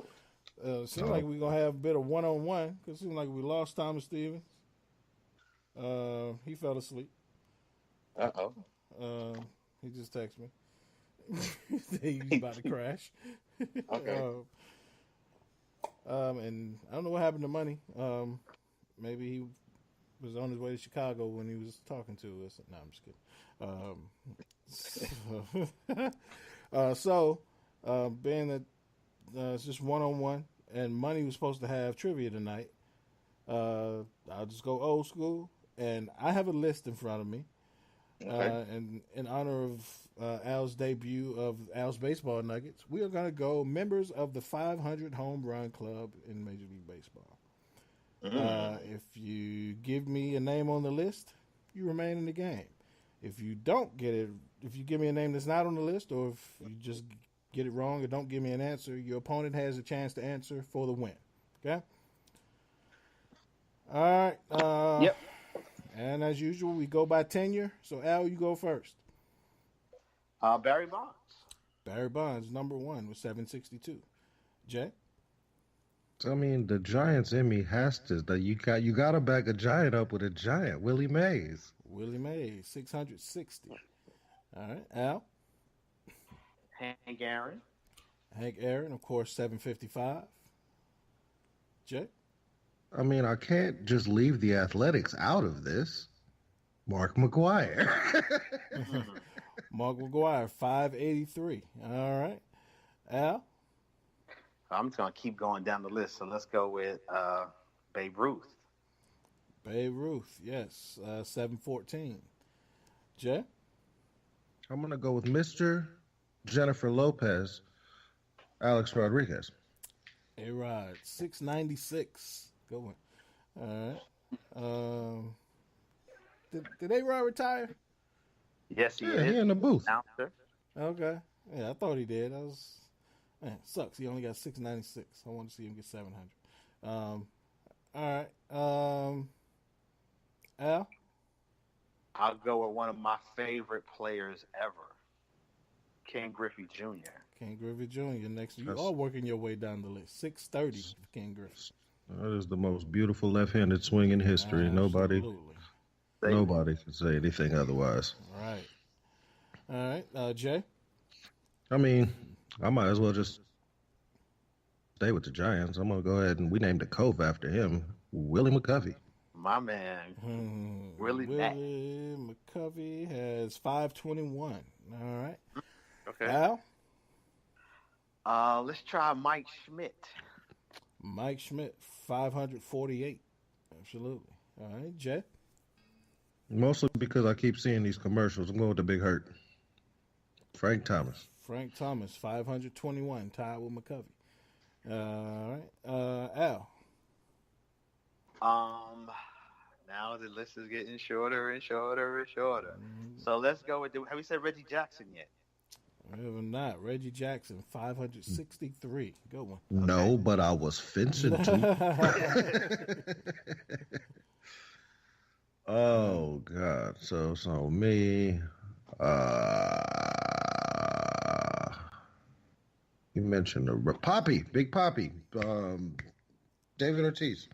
Seems like we're gonna have a bit of one-on-one because it seems like we lost Thomas Stevens. He fell asleep. He just texted me. He's about to crash. Okay. And I don't know what happened to Money. Maybe he was on his way to Chicago when he was talking to us. No, I'm just kidding. Being that it's just one-on-one, and Money was supposed to have trivia tonight, I'll just go old school, and I have a list in front of me. Okay. And in honor of Al's debut of Al's Baseball Nuggets, we are going to go members of the 500 Home Run Club in Major League Baseball. If you give me a name on the list, you remain in the game. If you don't get it, if you give me a name that's not on the list, or if you just get it wrong or don't give me an answer, your opponent has a chance to answer for the win. Okay? All right. Yep. And as usual, we go by tenure. So, Al, you go first. Barry Bonds. Barry Bonds, number 1 with 762. Jay? I mean, the Giants in me has to. You got to back a Giant up with a Giant. Willie Mays. Willie Mays, 660. All right. Al? Hank Aaron. Hank Aaron, of course, 755. Jay? I mean, I can't just leave the Athletics out of this. Mark McGwire. Mark McGwire, 583. All right. Al? I'm just going to keep going down the list. So let's go with Babe Ruth. Babe Ruth, yes, 714. Jay? I'm going to go with Mr. Jennifer Lopez, Alex Rodriguez. A-Rod, 696. Good one. All right. Did A-Rod retire? Yes, he is. He in the booth. Announcer. Okay. Yeah, I thought he did. Man, it sucks. He only got 696. I want to see him get 700. All right. Al? I'll go with one of my favorite players ever, Ken Griffey Jr. Ken Griffey Jr. Next, you are working your way down the list. 630 for Ken Griffey. That is the most beautiful left-handed swing in history. Absolutely. Nobody can say anything otherwise. Right. All right. Jay? I mean, I might as well just stay with the Giants. I'm going to go ahead and we named a cove after him, Willie McCovey. My man. Willie McCovey has 521. All right. Okay. Al? Let's try Mike Schmidt. Mike Schmidt, 548. Absolutely. All right. Jay? Mostly because I keep seeing these commercials. I'm going with the Big Hurt. Frank Thomas. Frank Thomas, 521, tied with McCovey. All right. Al? Now the list is getting shorter and shorter and shorter. So let's go with have we said Reggie Jackson yet? We have not. Reggie Jackson, 563. Good one. No, but I was fencing to. Oh God. So me. You mentioned the Poppy, Big Poppy, David Ortiz.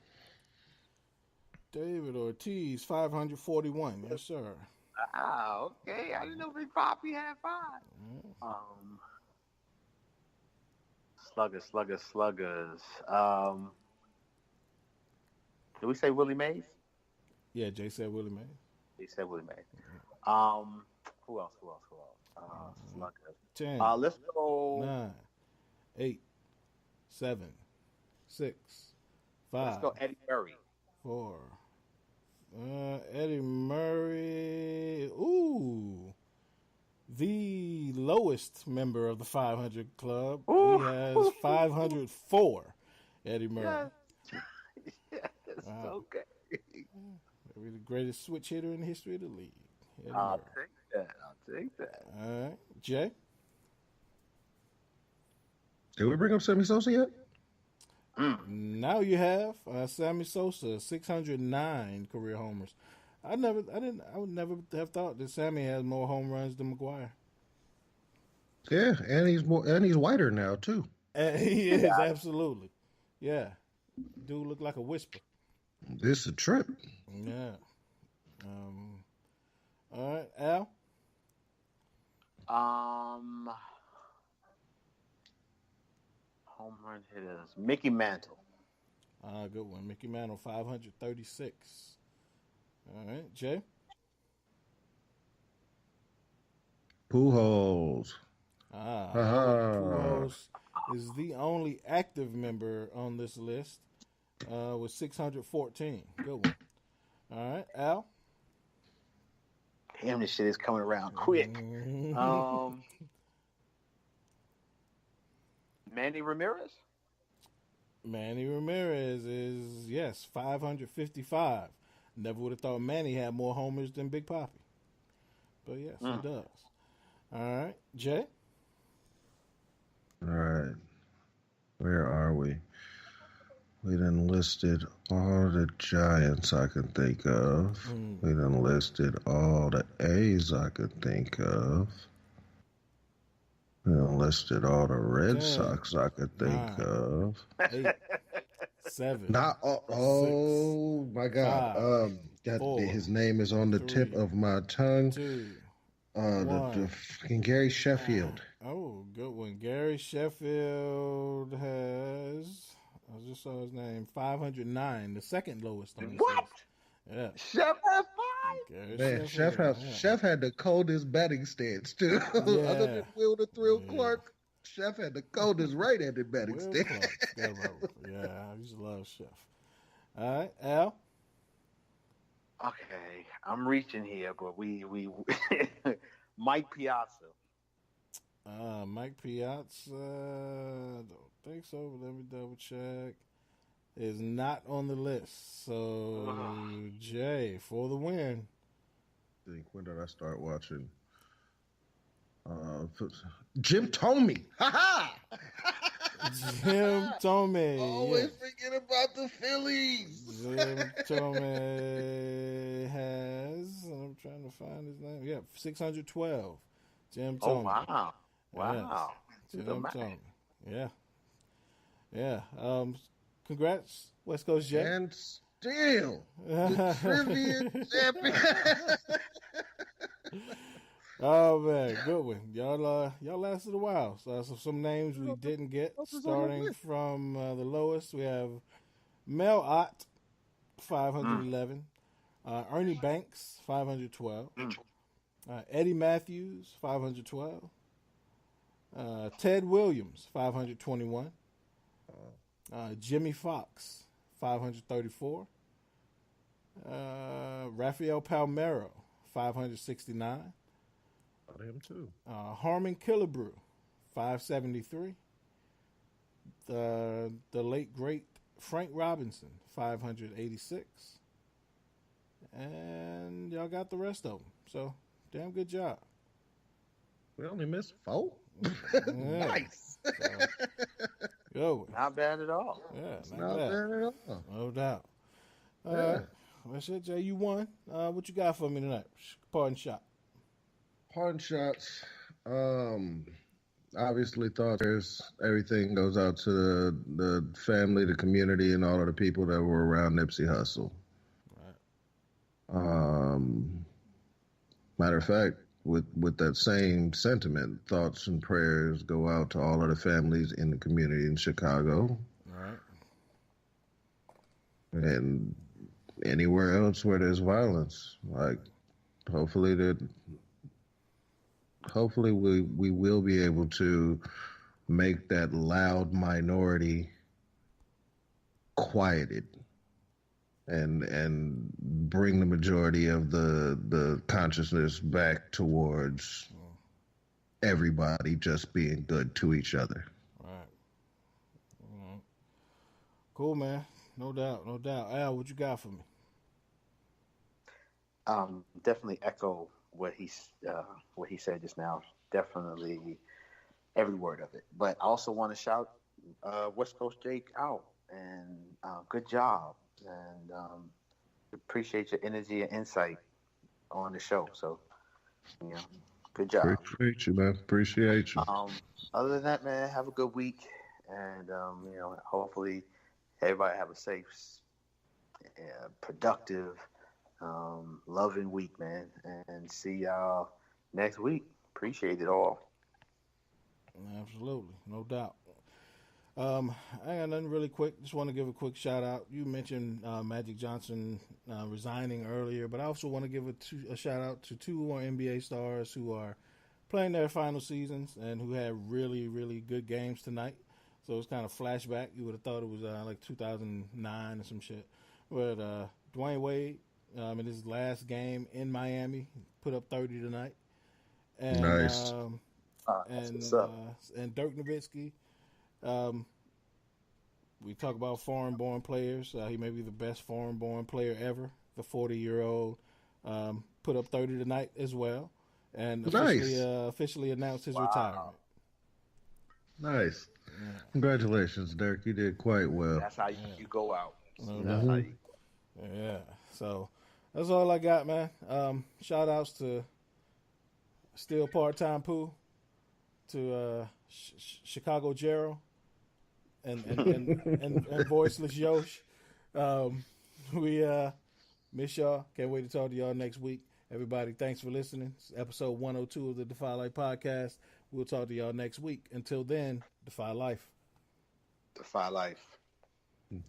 David Ortiz, 541. Yes, sir. Okay. I didn't know Big Poppy had 5. Sluggers. Did we say Willie Mays? Yeah, Jay said Willie Mays. He said Willie Mays. Who else? Slugger. 10. Let's go. 9, 8, 7, 6, 5. Let's go Eddie Murray. 4. Eddie Murray. Ooh. The lowest member of the 500 Club. Ooh. He has 504. Eddie Murray. Yes, wow. okay. Maybe the greatest switch hitter in the history of the league. I'll take that. All right. Jay? Did we bring up Sammy Sosa yet? Now you have Sammy Sosa, 609 career homers. I would never have thought that Sammy has more home runs than McGwire. Yeah, and he's whiter now too. He is, absolutely. Yeah. Dude look like a whisper. This is a trip. Yeah. All right, Al? Home run hitters. Mickey Mantle. Good one. Mickey Mantle, 536. All right, Jay? Pujols. Pujols is the only active member on this list with 614. Good one. All right, Al? Damn, this shit is coming around quick. Manny Ramirez? Manny Ramirez is, yes, 555. Never would have thought Manny had more homers than Big Papi. But, yes, he does. All right. Jay? All right. Where are we? We done listed all the Giants I can think of. We done listed all the A's I could think of. We done listed all the Red Sox I could think of. 8, 7. Not oh my God! His name is on the 3, tip of my tongue. 2, the fucking Gary Sheffield. Oh, good one. Gary Sheffield has. I just saw his name. 509, the second lowest on this What? list. Yeah. Chef has 5? Man, Chef had the coldest batting stance too. Yeah. Other than Will the Thrill Clark, Chef had the coldest right-handed batting stance. Yeah, I used to love Chef. All right, Al. Okay, I'm reaching here, but we Mike Piazza. Mike Piazza, don't think so, but let me double check. Is not on the list. So, Jay, for the win. I think, when did I start watching? Jim Thome. Ha-ha! Jim Thome. Always forget about the Phillies. Jim Thome has, I'm trying to find his name. Yeah, 612. Jim Thome. Oh, wow. Wow. Yes. Jim Thome. Yeah. Yeah. Congrats, West Coast Jay. And still, the trivia champion. Oh man, good one. Y'all lasted a while. So some names we didn't get. Starting from the lowest, we have Mel Ott, 511. Ernie Banks, 512. Eddie Matthews, 512. Ted Williams, 521. Jimmy Fox, 534. Rafael Palmeiro, 569. Him too. Harmon Killebrew, 573. The late great Frank Robinson, 586. And y'all got the rest of them. So, damn good job. We only missed 4. Nice. So, go. Not bad at all. Yeah, not bad at all. No doubt. All right. Well, shit, Jay, you won. What you got for me tonight? Pardon shot. Pardon shots. Obviously, thoughts. Everything goes out to the family, the community, and all of the people that were around Nipsey Hussle. Right. Matter of fact, with that same sentiment, thoughts and prayers go out to all of the families in the community in Chicago. Right. And anywhere else where there's violence, like Hopefully we will be able to make that loud minority quieted and bring the majority of the consciousness back towards everybody just being good to each other. All right. Cool, man. No doubt. Al, what you got for me? Definitely echo what he said just now. Definitely every word of it. But I also want to shout West Coast Jake out, and good job, and appreciate your energy and insight on the show. So, good job. Appreciate you, man. Appreciate you. Other than that, man, have a good week, and hopefully everybody have a safe, productive, loving week, man, and see y'all next week. Appreciate it all. Absolutely, no doubt. I got nothing really quick. Just want to give a quick shout out. You mentioned Magic Johnson resigning earlier, but I also want to give a shout out to two more NBA stars who are playing their final seasons and who had really, really good games tonight. So it's kind of flashback. You would have thought it was like 2009 or some shit. But Dwayne Wade, in his last game in Miami, put up 30 tonight. And, nice. And Dirk Nowitzki. We talk about foreign-born players. He may be the best foreign-born player ever. The 40-year-old put up 30 tonight as well, and officially announced his retirement. Nice. Yeah. Congratulations, Dirk. You did quite well. That's how you go out. Yeah. So that's all I got, man. Shout outs to Still Part-Time Pooh, to Chicago Gerald, and Voiceless Yosh. We miss y'all. Can't wait to talk to y'all next week. Everybody, thanks for listening. It's episode 102 of the Defy Life Podcast. We'll talk to y'all next week. Until then, Defy Life. Defy Life.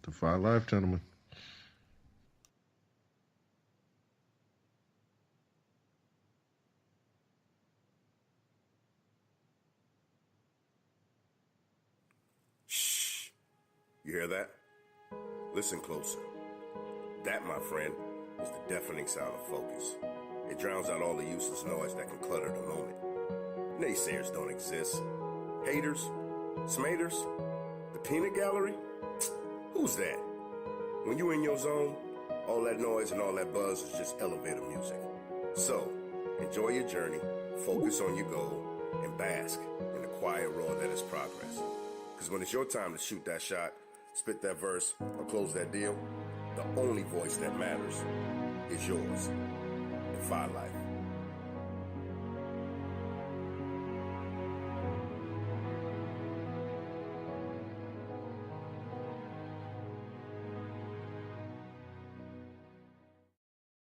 Defy Life, gentlemen. You hear that? Listen closer. That, my friend, is the deafening sound of focus. It drowns out all the useless noise that can clutter the moment. Naysayers don't exist. Haters? Smaters? The peanut gallery? Who's that? When you're in your zone, all that noise and all that buzz is just elevator music. So, enjoy your journey, focus on your goal, and bask in the quiet roar that is progress. Because when it's your time to shoot that shot, spit that verse, or close that deal, the only voice that matters is yours. Defy Life.